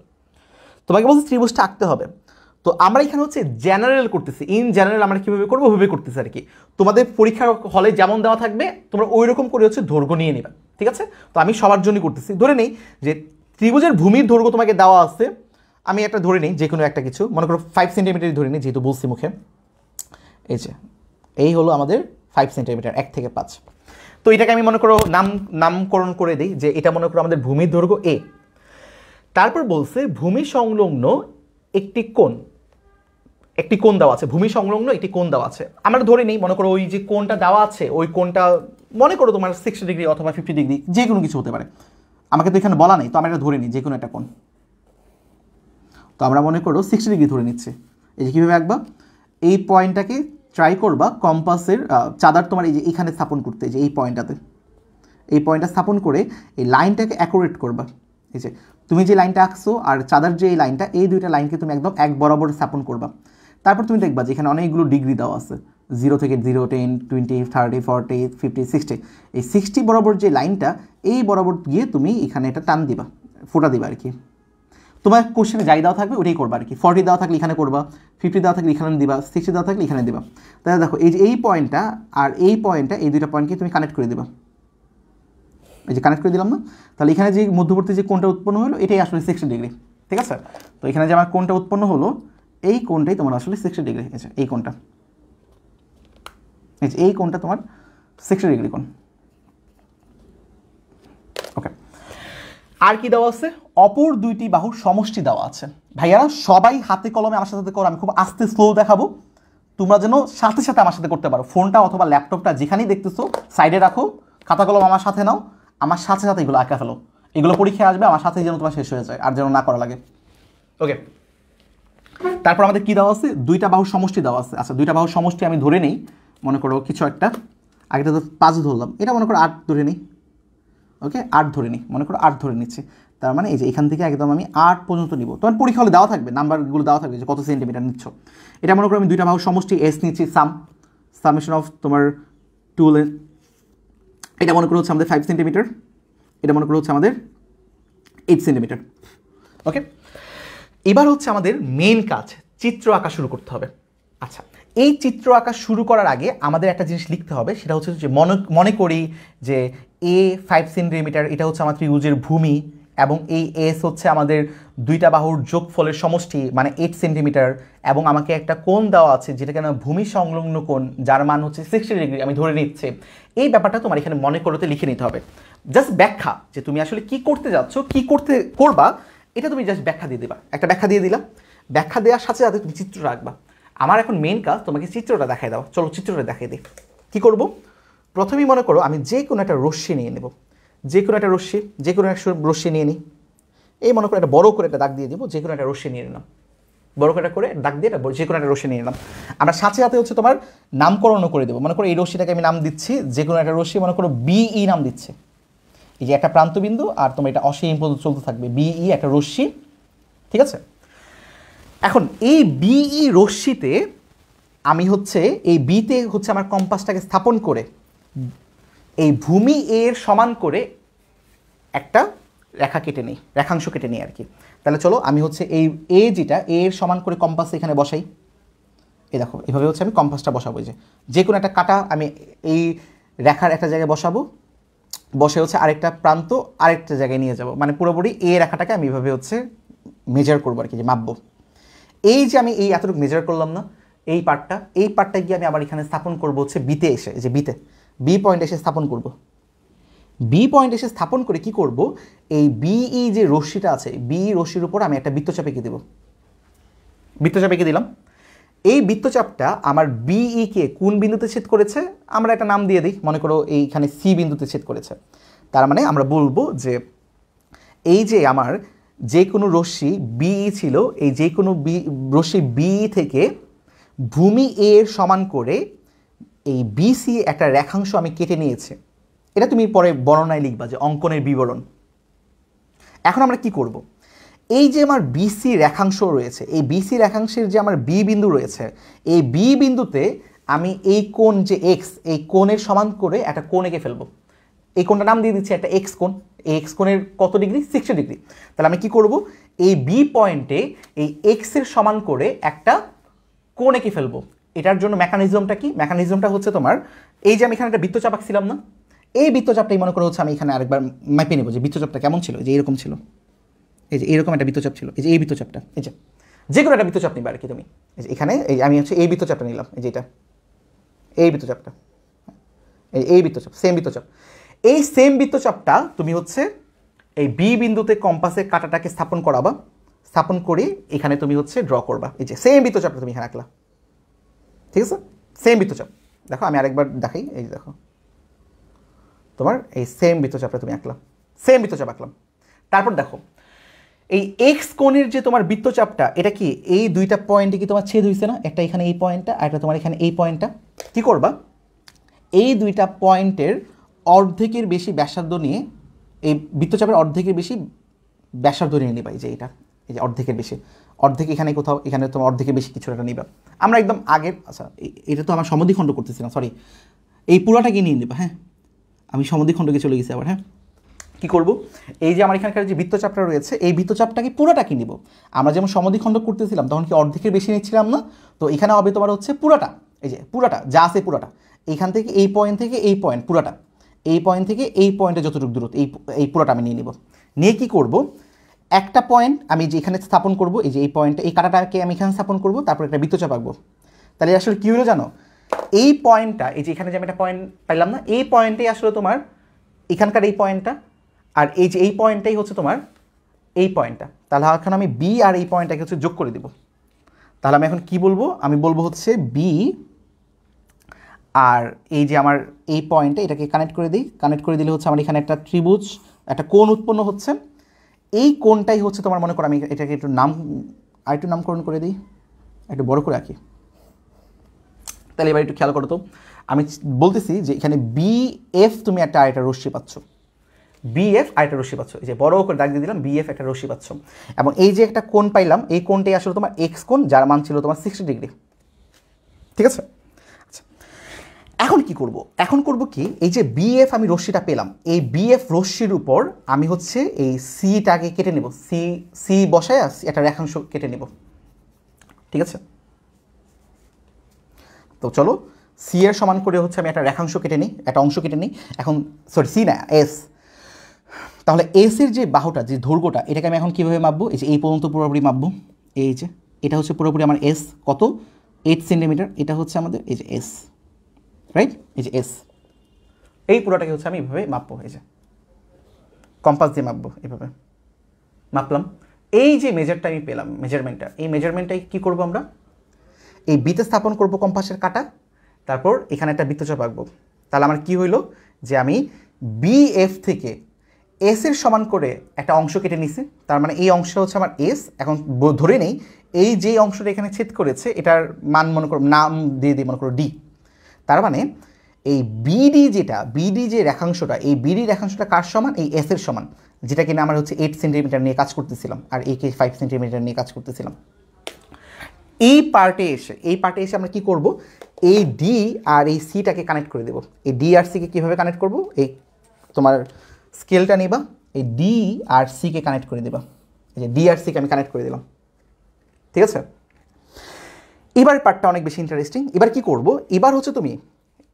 তোমাকে বলছে ত্রিভুজটা আঁকতে হবে। তো আমরা এখানে হচ্ছে জেনারেল করতেছি, ইন জেনারেল আমরা কীভাবে করবো ওইভাবে করতেছি আর কি। তোমাদের পরীক্ষার হলে যেমন দেওয়া থাকবে তোমরা ওই রকম করে হচ্ছে দৈর্ঘ্য নিয়ে নেবে, ঠিক আছে? তো আমি সবার জন্যই করতেছি। ধরে নেই যে ত্রিভুজের ভূমির দৈর্ঘ্য তোমাকে দেওয়া আছে, আমি একটা ধরে নিই, যে কোনো একটা কিছু মনে করো 5 সেন্টিমিটারই ধরে নিই, যেহেতু বলছি মুখে। এই যে এই হলো আমাদের 5 সেন্টিমিটার, 1 থেকে 5। তো এটাকে আমি মনে করো নামকরণ করে দিই, যে এটা মনে করো আমাদের ভূমির দৈর্ঘ্য A। তারপর বলছে ভূমি সংলগ্ন একটি কোণ দেওয়া আছে, ভূমি সংলগ্ন একটি কোণ দেওয়া আছে। আমরা ধরে নিই মনে করো ওই যে কোণটা দেওয়া আছে, ওই কোণটা মনে করো তোমার 60 ডিগ্রি অথবা 50 ডিগ্রি, যে কোনো কিছু হতে পারে। আমাকে তো এখানে বলা নেই, তো আমরা এটা ধরে নিই যে কোনো একটা কোণ। তো আমরা মনে করো 60 ডিগ্রি ধরে নিচ্ছি। এই যে কীভাবে আঁকবা, এই পয়েন্টটাকে ট্রাই করবা কম্পাসের চাঁদার তোমার এই যে এখানে স্থাপন করতে, যে এই পয়েন্টটাতে, এই পয়েন্টটা স্থাপন করে এই লাইনটাকে অ্যাকুরেট করবা। এই যে তুমি যে লাইনটা আঁকছো আর চাঁদার যে এই লাইনটা, এই দুইটা লাইনকে তুমি একদম এক বরাবর স্থাপন করবা। তারপর তুমি দেখবা যে এখানে অনেকগুলো ডিগ্রি দেওয়া আছে, 0 থেকে 0, 10, 20, 30, 40, 50, 60। এই 60 বরাবর যে লাইনটা, এই বরাবর গিয়ে তুমি এখানে এটা টান দিবা, ফোটা দিবা আর কি। তোমার কোশ্চেনে যাই দেওয়া থাকবে ওটাই করবা আর কি। 40 দেওয়া থাকলে এখানে করবা, 50 দেওয়া থাকলে এখানে দিবা, 60 দেওয়া থাকলে এখানে দিবা। তাহলে দেখো এই যে এই পয়েন্টটা আর এই পয়েন্টটা, এই দুইটা পয়েন্টকে তুমি কানেক্ট করে দিবা। এই যে কানেক্ট করে দিলাম না? তাহলে এখানে যে মধ্যবর্তী যে কোণটা উৎপন্ন হলো এটাই আসলে 60 ডিগ্রি, ঠিক আছে? তো এখানে যে আমার কোণটা উৎপন্ন হলো, এই কোণটাই তোমার আসলে 60 ডিগ্রি। এই যে এই কোণটা, এই কোণটা তোমার 60 ডিগ্রি কোণ। ওকে, আর কি দেওয়া আছে? অপর দুইটি বাহুর সমষ্টি দেওয়া আছে। ভাইয়ারা সবাই হাতে কলমে আমার সাথে করো, আমি খুব আস্তে স্লো দেখাবো, তোমরা যেন সাথে সাথে আমার সাথে করতে পারো। ফোনটা অথবা ল্যাপটপটা যেখানেই দেখতেছো সাইডে রাখো, খাতা কলম আমার সাথে নাও, আমার সাথে সাথে এগুলো আঁকা ফেলো। এগুলো পরীক্ষায় আসবে, আমার সাথে যেন তোমার শেষ হয়ে যায়, আর যেন না করা লাগে। ওকে, তারপর আমাদের কি দেওয়া আছে? দুইটা বাহুর সমষ্টি দেওয়া আছে। আচ্ছা, দুইটা বাহুর সমষ্টি আমি ধরে নেই, মনে করো কিছু একটা, আগেটা তো 5 ধরলাম, এটা মনে করো 8 ধরে নিই। ওকে, 8 ধরে নিই, মনে করো 8 ধরে নিচ্ছি। তার মানে এই যে এখান থেকে একদম আমি 8 পর্যন্ত নিব। তোমার পরীক্ষা হলে দেওয়া থাকবে, নাম্বারগুলো দেওয়া থাকবে যে কত সেন্টিমিটার নিচ্ছ। এটা মনে করো আমি দুইটা বাহুর সমষ্টি S নিচ্ছি, সামেশন অফ তোমার 2 লেন্থ। এটা মনে করো হচ্ছে আমাদের 5 সেন্টিমিটার, এটা মনে করো হচ্ছে আমাদের 8 সেন্টিমিটার। ওকে, এবার হচ্ছে আমাদের মেইন কাজ, চিত্র আঁকা শুরু করতে হবে। আচ্ছা, এই চিত্র আঁকা শুরু করার আগে আমাদের একটা জিনিস লিখতে হবে, সেটা হচ্ছে যে মনে করি যে A 5 সেন্টিমিটার, এটা হচ্ছে আমার ত্রিভুজের ভূমি, এবং এই এস হচ্ছে আমাদের দুইটা বাহুর যোগফলের সমষ্টি মানে 8 সেন্টিমিটার, এবং আমাকে একটা কোণ দেওয়া আছে যেটাকে না ভূমি সংলগ্ন কোণ, যার মান হচ্ছে 60 ডিগ্রি আমি ধরে নিচ্ছি। এই ব্যাপারটা তোমার এখানে মনে করতে লিখে নিতে হবে। জাস্ট ব্যাখ্যা যে তুমি আসলে কি করতে যাচ্ছ, কি করবা, এটা তুমি জাস্ট ব্যাখ্যা দিয়ে দিবা। একটা ব্যাখ্যা দিয়ে দিলা, ব্যাখ্যা দেওয়ার সাথে সাথে তুমি চিত্র রাখবা। আমার এখন মেন কাজ তোমাকে চিত্রটা দেখাই দাও। চলো চিত্রটা দেখাই দিই। কী করবো, প্রথমেই মনে করো আমি যে কোনো একটা রশ্মি নিয়ে নেব, যে কোনো একটা রশ্মি নিয়ে নিই। এই মনে করো একটা বড় করে একটা দাগ দিয়ে দিব, যে কোনো একটা রশ্মি নিয়ে নিলাম, বড় করে দাগ দিয়ে যে কোনো একটা রশ্মি নিয়ে নিলাম। আমরা সাথে সাথে হচ্ছে তোমার নামকরণও করে দেবো। মনে করো এই রশ্মিটাকে আমি নাম দিচ্ছি, যে কোনো একটা রশ্মি মনে করো বিই নাম দিচ্ছে। এই যে একটা প্রান্তবিন্দু আর তোমার এটা অসীম পর্যন্ত চলতে থাকবে, বিই একটা রশ্মি, ঠিক আছে। এখন এই বিই রশ্মিতে আমি হচ্ছে এই বিতে হচ্ছে আমার কম্পাসটাকে স্থাপন করে এই ভূমি এর সমান করে একটা রেখা কেটে নিই, রেখাংশ কেটে নিই আর কি। তাহলে চলো আমি হচ্ছে এই যেটা এর সমান করে কম্পাস এখানে বসাই। এই দেখো এভাবে হচ্ছে আমি কম্পাসটা বসাবো। যে কোনো একটা কাটা আমি এই রেখার একটা জায়গায় বসাবো, বসে হচ্ছে আরেকটা প্রান্ত আরেকটা জায়গায় নিয়ে যাব, মানে পুরোপুরি এই রেখাটাকে আমি এভাবে হচ্ছে মেজার করবো আর কি, যে মাপবো। এই যে আমি এই এতটুকু মেজার করলাম না, এই পার্টটা গিয়ে আমি আবার এখানে স্থাপন করবো হচ্ছে বিতে এসে, যে বি পয়েন্ট এসে স্থাপন করব। বি পয়েন্ট এসে স্থাপন করে কি করব, এই বিই যে রশ্মিটা আছে, বি রশ্মির উপর আমি একটা বৃত্তচাপ এঁকে দেব। বৃত্তচাপ এঁকে দিলাম। এই বৃত্তচাপটা আমার বিই কে কোন বিন্দুতে ছেদ করেছে আমরা একটা নাম দিয়ে দিই, মনে করো এইখানে সি বিন্দুতে ছেদ করেছে। তার মানে আমরা বলবো যে এই যে আমার যে কোনো রশ্মি বিই ছিল, এই যে কোনো রশ্মি বিই থেকে ভূমি এর সমান করে এই বিসি একটা রেখাংশ আমি কেটে নিয়েছি। এটা তুমি পরে বর্ণনায় লিখবা, যে অঙ্কনের বিবরণ। এখন আমরা কি করব, এই যে আমার বিসি রেখাংশ রয়েছে, এই বিসি রেখাংশের যে আমার বি বিন্দু রয়েছে, এই বি বিন্দুতে আমি এই কোণ যে এক্স, এই কোণের সমান করে একটা কোণ এঁকে ফেলবো। এই কোণটার নাম দিয়ে দিচ্ছি একটা এক্স কোণ। এই এক্স কোণের কত ডিগ্রি, 60 ডিগ্রি। তাহলে আমি কি করব, এই বি পয়েন্টে এই এক্সের সমান করে একটা কোণ এঁকে ফেলবো। এটার জন্য মেকানিজমটা কি, মেকানিজমটা হচ্ছে তোমার এই যে আমি এখানে একটা বৃত্তচাপ আঁকছিলাম না, এই বৃত্তচাপটাই মনে করো হচ্ছে আমি এখানে আরেকবার মাপে নেবো যে বৃত্তচাপটা কেমন ছিল। যে এরকম ছিল, এই যে এরকম একটা বৃত্তচাপ ছিল, এই যে এই বৃত্তচাপটা, এই যে কোনো একটা বৃত্তচাপ নিবা আর কি তুমি। এই যে এখানে এই আমি হচ্ছে এই বৃত্তচাপটা নিলাম, এই যে এটা এই বৃত্তচাপটা, এই বৃত্তচাপ, সেম বৃত্তচাপ। এই সেম বৃত্তচাপটা তুমি হচ্ছে এই বি বিন্দুতে কম্পাসের কাঁটাটাকে স্থাপন করাবা, স্থাপন করে এখানে তুমি হচ্ছে ড্র করবা। এই যে সেম বৃত্তচাপটা তুমি এখানে আঁকলা, ঠিক আছে, সেম বৃত্তচাপ। দেখো আমি আরেকবার দেখাই, এই দেখো তোমার এই সেম বৃত্তচাপটা তুমি আঁকলাম, সেম বৃত্তচাপ আঁকলাম। তারপর দেখো এই এক্স কোণের যে তোমার বৃত্তচাপটা, এটা কি এই দুইটা পয়েন্টে কি তোমার ছেদ হয়েছে না, একটা এখানে এই পয়েন্টটা আর একটা তোমার এখানে এই পয়েন্টটা। কি করবা, এই দুইটা পয়েন্টের অর্ধেকের বেশি ব্যাসার্ধ নিয়ে, এই বৃত্তচাপের অর্ধেকের বেশি ব্যাসার্ধ নিয়ে নিবা। এই যে এটা, এই যে অর্ধেকের বেশি, অর্ধেক এখানে কোথাও, এখানে তোমার অর্ধেকের বেশি কিছু একটা নিবা। আমরা একদম আগের, আচ্ছা এটা তো আমার সমদ্বিখণ্ড করতেছি না, সরি, এই পুরাটাকে নিয়ে নেবা। হ্যাঁ আমি সমদ্বিখণ্ডকে চলে গেছি আবার। হ্যাঁ কী করবো, এই যে আমার এখানকার যে বৃত্তচাপটা রয়েছে, এই বৃত্তচাপটাকে পুরোটাকে নিব। আমরা যেমন সমদ্বিখণ্ড করতেছিলাম তখন কি অর্ধেকের বেশি নিচ্ছিলাম না, তো এখানে হবে তোমার হচ্ছে পুরাটা, এই যে পুরাটা যা আছে পুরাটা, এইখান থেকে এই পয়েন্ট থেকে এই পয়েন্ট পুরাটা, এই পয়েন্ট থেকে এই পয়েন্টে যতটুকু দূরত্ব, এই পুরাটা আমি নিয়ে নিব। নিয়ে কি করব, একটা পয়েন্ট আমি যে এখানে স্থাপন করব, এই যে এই পয়েন্টে এই কাঁটাটাকে আমি এখানে স্থাপন করব, তারপর একটা বৃত্তচাপ আঁকবো। তাহলে আসলে কী হলো জানো, এই পয়েন্টটা, এই যে এখানে যে আমি একটা পয়েন্ট পাইলাম না, এই পয়েন্টেই আসলে তোমার এখানকার এই পয়েন্টটা, আর এই যে এই পয়েন্টটাই হচ্ছে তোমার এই পয়েন্টটা। তাহলে এখন আমি বি আর এই পয়েন্টটাকে হচ্ছে যোগ করে দেব। তাহলে আমি এখন কি বলবো, আমি বলবো হচ্ছে বি আর এই যে আমার এই পয়েন্টটা, এটাকে কানেক্ট করে দিই। কানেক্ট করে দিলে হচ্ছে আমার এখানে একটা ত্রিভুজ, একটা কোণ উৎপন্ন হচ্ছে। এই কোণটাই হচ্ছে তোমার, মনে করো আমি এটাকে একটু নামকরণ করে দিই, একটু বড় করে রাখি। তাহলে এবার একটু খেয়াল করো তো, আমি বলতেছি যে এখানে বিএফ তুমি একটা আরেকটা রশ্মি পাচ্ছ, বিএফ আরেকটা রশ্মি পাচ্ছ, এই যে বড় করে দাগ দিয়ে দিলাম, বিএফ একটা রশ্মি পাচ্ছ। এবং এই যে একটা কোণ পাইলাম, এই কোণটাই আসলে তোমার এক্স কোণ, যার মান ছিল তোমার 60 ডিগ্রি, ঠিক আছে। আচ্ছা এখন কি করব, এখন করব কি, এই যে বিএফ আমি রশ্মিটা পেলাম, এই বিএফ রশ্মির উপর আমি হচ্ছে এই সিটাকে কেটে নেব, সি বসায় একটা রেখাংশ কেটে নেব, ঠিক আছে। তো চলো সি এর সমান করে হচ্ছে আমি একটা রেখাংশ কেটে নিই, একটা অংশ কেটে নিই। এখন সরি সি না, এস, তাহলে এস এর যে বাহুটা, যে দৈর্ঘ্যটা, এটাকে আমি এখন কীভাবে মাপবো? এই যে এই পর্যন্ত পুরোপুরি মাপবো। এই যে এটা হচ্ছে পুরোপুরি আমার এস, কত? 8 সেন্টিমিটার। এটা হচ্ছে আমাদের এই যে এস, রাইট? এই যে এস, এই পুরোটাকে হচ্ছে আমি এইভাবে মাপবো। এই যে কম্পাস দিয়ে মাপবো, এইভাবে মাপলাম। এই যে মেজারটা আমি পেলাম, মেজারমেন্টটা, এই মেজারমেন্টটাই কী করবো আমরা? এই বিতে স্থাপন করব কম্পাসের কাঁটা, তারপর এখানে একটা বৃত্তচাপ আঁকবো। তাহলে আমার কি হইলো যে আমি বিএফ থেকে এস এর সমান করে একটা অংশ কেটে নিছি। তার মানে এই অংশটা হচ্ছে আমার এস। এখন ধরে নেই এই যে অংশটা এখানে ছেদ করেছে এটার মান মনে করো, নাম দিয়ে দিই মনে করো ডি। তার মানে এই বিডি যেটা, বিডি যে রেখাংশটা, এই বিডি রেখাংশটা কার সমান? এই এস এর সমান, যেটা কিনা আমরা হচ্ছে 8 সেন্টিমিটার নিয়ে কাজ করতেছিলাম, আর একে 5 সেন্টিমিটার নিয়ে কাজ করতেছিলাম। এই পার্টে এসে আমরা কি করব? এই ডি আর এই সিটাকে কানেক্ট করে দেব। এই ডি আর সিকে কীভাবে কানেক্ট করব? এই তোমার স্কেলটা নিবা, এই ডি আর সিকে কানেক্ট করে দেবা। এই যে ডি আর সিকে আমি কানেক্ট করে দিলাম, ঠিক আছে? এবার পার্টটা অনেক বেশি ইন্টারেস্টিং। এবার কি করব? এবার হচ্ছে তুমি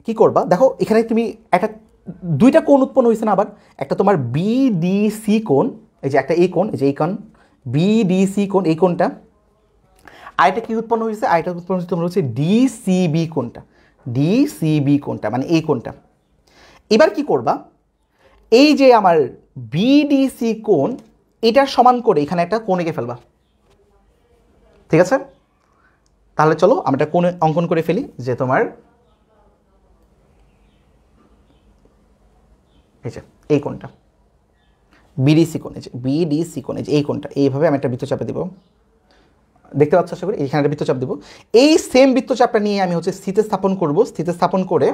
কি করবা, দেখো এখানে তুমি একটা দুইটা কোণ উৎপন্ন হয়েছে না আবার, একটা তোমার বিডিসি কোণ, এই যে একটা এই কোণ, এই যে এই কোণ বিডিসি কোণ, এই কোণটা। আরেকটা কি উৎপন্ন হয়েছে? আরেকটা উৎপন্ন হচ্ছে তোমার হচ্ছে ডিসিবি কোণটা, ডিসিবি কোণটা মানে এই কোণটা। এবার কি করবা? এই যে আমার বিডিসি কোণ, এটার সমান করে এখানে একটা কোণ এঁকে ফেলবা, ঠিক আছে? তাহলে চলো আমরা একটা কোণ অঙ্কন করে ফেলি, যে তোমার এই যে এই কোণটা বিডিসি কোণ, এই যে বিডিসি কোণ, এই যে এই কোণটা, এইভাবে আমি একটা বৃত্তচাপে দেবো। দেখতে পাচ্ছ আশা করি? এইখানে একটা বৃত্তচাপ দেবো। এই সেম বৃত্তচাপটা নিয়ে আমি হচ্ছে স্থিতে স্থাপন করব। স্থিতে স্থাপন করে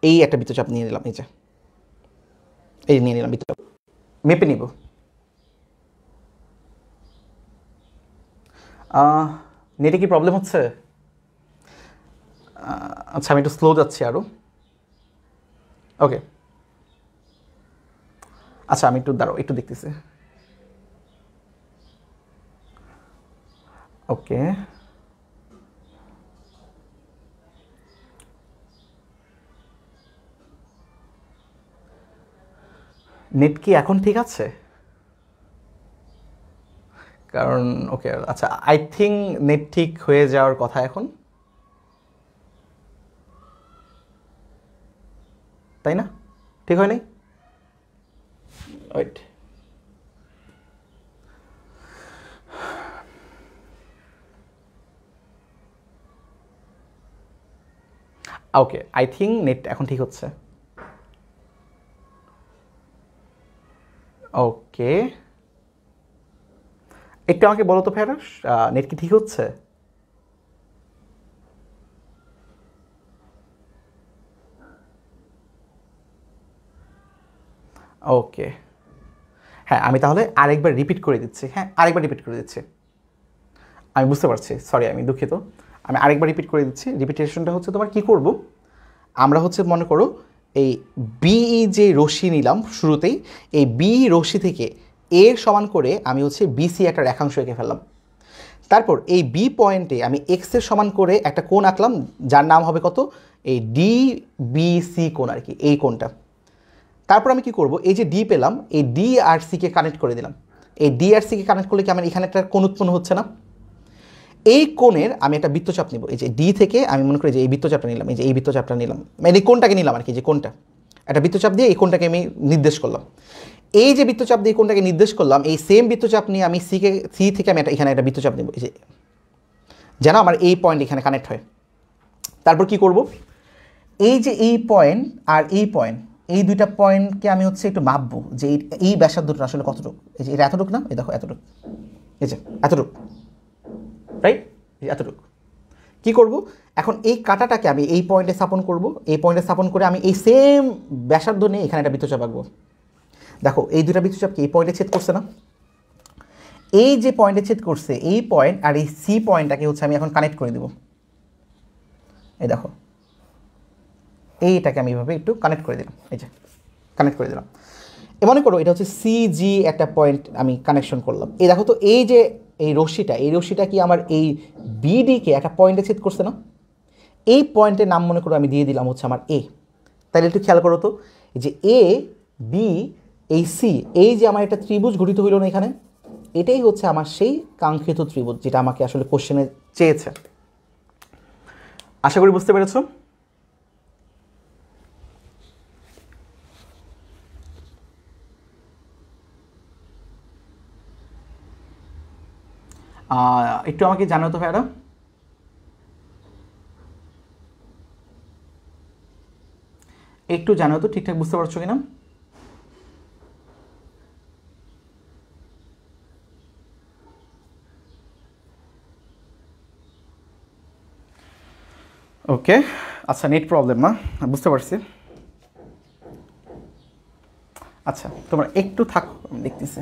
এই একটা বৃত্তচাপ নিয়ে নিলাম, এই যে এই নিয়ে নিলাম বৃত্তচাপ, মেপে নিব। নেটে কি প্রবলেম হচ্ছে? আচ্ছা আমি একটু স্লো যাচ্ছি আরও। ওকে, আচ্ছা আমি একটু দাঁড়াও, একটু দেখতেছি। ওকে, নেট কি এখন ঠিক আছে? কারণ ওকে আচ্ছা, আই থিঙ্ক নেট ঠিক হয়ে যাওয়ার কথা এখন, তাই না? ঠিক হয় নাই? Wait, okay I think net এখন ঠিক হচ্ছে। ওকে, একটু আমাকে বলো তো ফেরাস, নেট কি ঠিক হচ্ছে? ওকে, হ্যাঁ আমি তাহলে আরেকবার রিপিট করে দিচ্ছি। হ্যাঁ আরেকবার রিপিট করে দিচ্ছি, আমি বুঝতে পারছি, সরি আমি দুঃখিত। আমি আরেকবার রিপিট করে দিচ্ছি। রিপিটেশনটা হচ্ছে তোমার কি করব, আমরা হচ্ছে মনে করো এই বিই যে রশ্মি নিলাম শুরুতেই, এই বি রশ্মি থেকে এর সমান করে আমি হচ্ছে বিসি একটা রেখাংশ এঁকে ফেললাম। তারপর এই বি পয়েন্টে আমি এক্সের সমান করে একটা কোণ আঁকলাম, যার নাম হবে কত? এই ডি বিসি কোণ আর কি, এই কোণটা। তারপর আমি কি করব, এই যে ডি পেলাম, এই ডি আর সিকে কানেক্ট করে দিলাম। এই ডি আর সিকে কানেক্ট করলে কি আমার এখানে একটা কোণ উৎপন্ন হচ্ছে না? এই কোণের আমি একটা বৃত্তচাপ নিব। এই যে ডি থেকে আমি মনে করি যে এই বৃত্তচাপটা নিলাম, এই যে এই বৃত্তচাপটা নিলাম, মানে এই কোণটাকে নিলাম আর কি, যে কোণটা একটা বৃত্তচাপ দিয়ে এই কোণটাকে আমি নির্দেশ করলাম। এই যে বৃত্তচাপ দিয়ে কোণটাকে নির্দেশ করলাম, এই সেম বৃত্তচাপ নিয়ে আমি সি থেকে আমি এখানে একটা বৃত্তচাপ নেব, এই যে যেন আমার এই পয়েন্ট এখানে কানেক্ট হয়। তারপর কি করব, এই যে এই পয়েন্ট আর এই পয়েন্ট, এই দুইটা পয়েন্টকে আমি হচ্ছে একটু মাপবো যে এই ব্যাসার্ধটা আসলে কতটুকু। এই যে এটা এতটুকু না, এই দেখো এতটুকু, এই যে এতটুকু, রাইট? এতটুকু। কি করব এখন, এই কাঁটাটাকে আমি এই পয়েন্টে স্থাপন করব। এই পয়েন্টে স্থাপন করে আমি এই সেম ব্যাসার্ধ নিয়ে এখানে একটা বৃত্তচাপ আঁকবো। দেখো এই দুটা বৃত্তচাপকে এই পয়েন্টে ছেদ করছে না? এই যে পয়েন্টে ছেদ করছে, এই পয়েন্ট আর এই সি পয়েন্টটাকে হচ্ছে আমি এখন কানেক্ট করে দেব। এই দেখো এইটাকে আমি এইভাবে একটু কানেক্ট করে দিলাম, এই যে কানেক্ট করে দিলাম। মনে করো এটা হচ্ছে সিজি একটা পয়েন্ট আমি কানেকশন করলাম। এই দেখো তো এই যে এই রশ্মিটা কি আমার এই বিডিকে একটা পয়েন্টে ছেদ করছে না? এই পয়েন্টের নাম মনে করো আমি দিয়ে দিলাম হচ্ছে আমার এ। তাহলে একটু খেয়াল করো তো, যে এ বি এই সি, এই যে আমার একটা ত্রিভুজ গঠিত হইল না এখানে, এটাই হচ্ছে আমার সেই কাঙ্ক্ষিত ত্রিভুজ যেটা আমাকে আসলে কোশ্চেনে চেয়েছে। আশা করি বুঝতে পেরেছো। একটু আমাকে জানাও তো ভাইয়ারা। একটু জানাও তো ঠিকঠাক বুঝতে পারছো কিনা। ওকে, আচ্ছা নেট প্রবলেম না, বুঝতে পারছি। আচ্ছা তোমরা একটু থাকো, আমি দেখতেছি।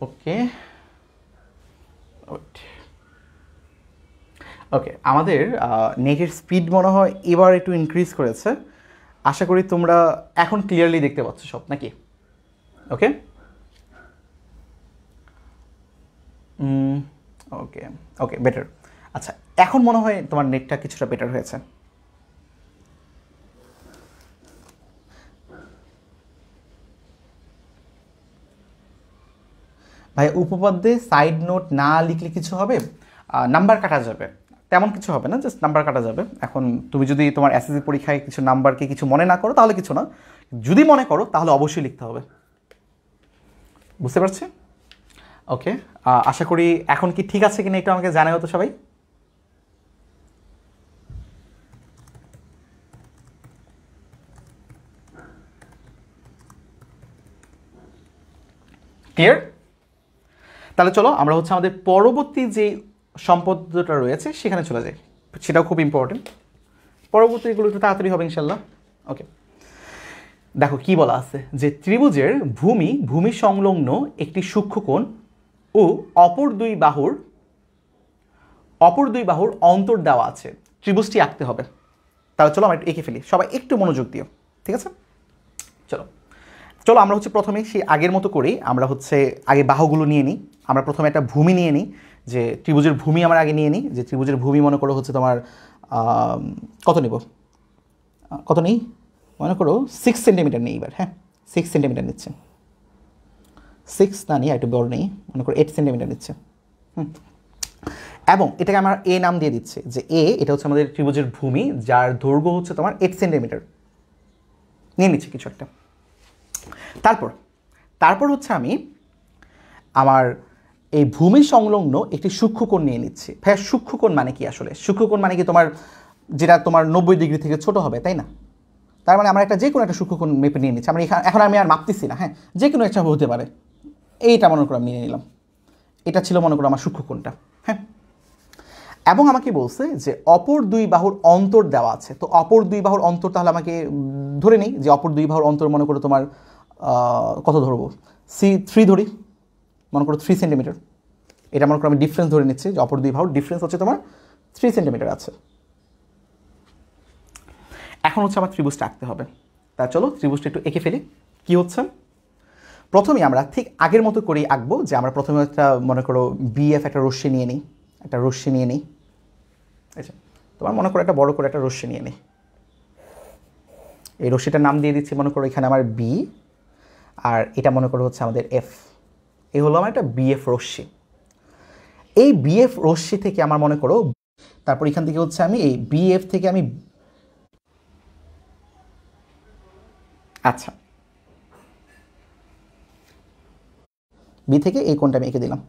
ওকে ওকে, আমাদের নেটের স্পিড মনে হয় এবার একটু ইনক্রিজ করেছে। আশা করি তোমরা এখন ক্লিয়ারলি দেখতে পাচ্ছ সব, নাকি? ওকে ওকে ওকে, বেটার। আচ্ছা এখন মনে হয় তোমার নেটটা কিছুটা বেটার হয়েছে। ভাই উপপাদ্যে সাইড নোট না লিখলে কিছু হবে? নাম্বার কাটা যাবে, তেমন কিছু হবে না, জাস্ট নাম্বার কাটা যাবে। এখন তুমি যদি তোমার এসএসসি পরীক্ষায় কিছু নাম্বারকে কিছু মনে না করো তাহলে কিছু না, যদি মনে করো তাহলে অবশ্যই লিখতে হবে। বুঝতে পারছি। ওকে, আশা করি এখন কি ঠিক আছে কিনা একটু আমাকে জানাও তো সবাই। ক্লিয়ার? তাহলে চলো আমরা হচ্ছে আমাদের পরবর্তী যে সম্পদটা রয়েছে সেখানে চলে যাই, সেটাও খুব ইম্পর্টেন্ট। পরবর্তীগুলো একটু তাড়াতাড়ি হবে ইনশাল্লাহ। ওকে, দেখো কি বলা আছে, যে ত্রিভুজের ভূমি সংলগ্ন একটি সূক্ষ্মকোণ ও অপর দুই বাহুর অন্তর দেওয়া আছে, ত্রিভুজটি আঁকতে হবে। তাহলে চলো আমরা একটু এঁকে ফেলি, সবাই একটু মনোযোগ দিও, ঠিক আছে? চলো চলো আমরা হচ্ছে প্রথমে সেই আগের মতো করেই আমরা হচ্ছে আগে বাহুগুলো নিয়ে নিই। আমরা প্রথমে একটা ভূমি নিয়ে নিই, যে ত্রিভুজের ভূমি আমরা আগে নিয়ে নিই, যে ত্রিভুজের ভূমি মনে করো হচ্ছে তোমার কত নিব, কত নেই মনে করো 6 সেন্টিমিটার নেই এবার। হ্যাঁ 6 সেন্টিমিটার নিচ্ছে, 6 না নিয়ে একটু বড় নেই, মনে করো 8 সেন্টিমিটার নিচ্ছে। এবং এটাকে আমার এ নাম দিয়ে দিচ্ছে, যে এটা হচ্ছে আমাদের ত্রিভুজের ভূমি যার দৈর্ঘ্য হচ্ছে তোমার 8 সেন্টিমিটার নিয়ে নিচ্ছে কিছু একটা। তারপর হচ্ছে আমি আমার এই ভূমি সংলগ্ন একটি সূক্ষ্মকোণ নিয়ে নিচ্ছি। ভাইয়া সূক্ষ্মকোণ মানে কি আসলে? সূক্ষ্মকোণ মানে কি তোমার যেটা তোমার 90 ডিগ্রি থেকে ছোট হবে, তাই না? তার মানে আমরা একটা যে কোনো একটা সূক্ষ্মকোণ মেপে নিয়ে নিচ্ছি। আমরা এখন আমি আর মাপতেছি না, হ্যাঁ যে কোনো একটা হতে পারে। এইটা মনে করো আমি নিয়ে নিলাম, এটা ছিল মনে করো আমার সূক্ষ্মকোণটা। হ্যাঁ, এবং আমাকে বলছে যে অপর দুই বাহুর অন্তর দেওয়া আছে। তো অপর দুই বাহুর অন্তর তাহলে আমাকে ধরে নিই যে অপর দুই বাহুর অন্তর মনে করো তোমার কত ধরবো, 3 ধরি, মনে করো 3 সেন্টিমিটার। এটা মনে করো আমি ডিফারেন্স ধরে নিচ্ছি, যে অপর দুই বাহুর ডিফারেন্স হচ্ছে তোমার 3 সেন্টিমিটার আছে। এখন হচ্ছে আমার ত্রিভুজটা আঁকতে হবে। তা চলো ত্রিভুজটা একটু এঁকে ফেলি। কি হচ্ছে, প্রথমেই আমরা ঠিক আগের মতো করেই আঁকবো, যে আমরা প্রথমে একটা মনে করো বিএফ একটা রশ্মি নিয়ে নিই, আচ্ছা তোমার মনে করো একটা বড় করে একটা রশ্মি নিয়ে নিই। এই রশ্মিটার নাম দিয়ে দিচ্ছি মনে করো এখানে আমার বি, আর এটা মনে করো হচ্ছে আমাদের এফ। এই হলো আমার একটা বিএফ রশ্মি। এই বিএফ রশ্মি থেকে আমার মনে করো, তারপর এখান থেকে হচ্ছে আমি এই বিএফ থেকে আমি, আচ্ছা বি থেকে এই কোণটা আমি এঁকে দিলাম।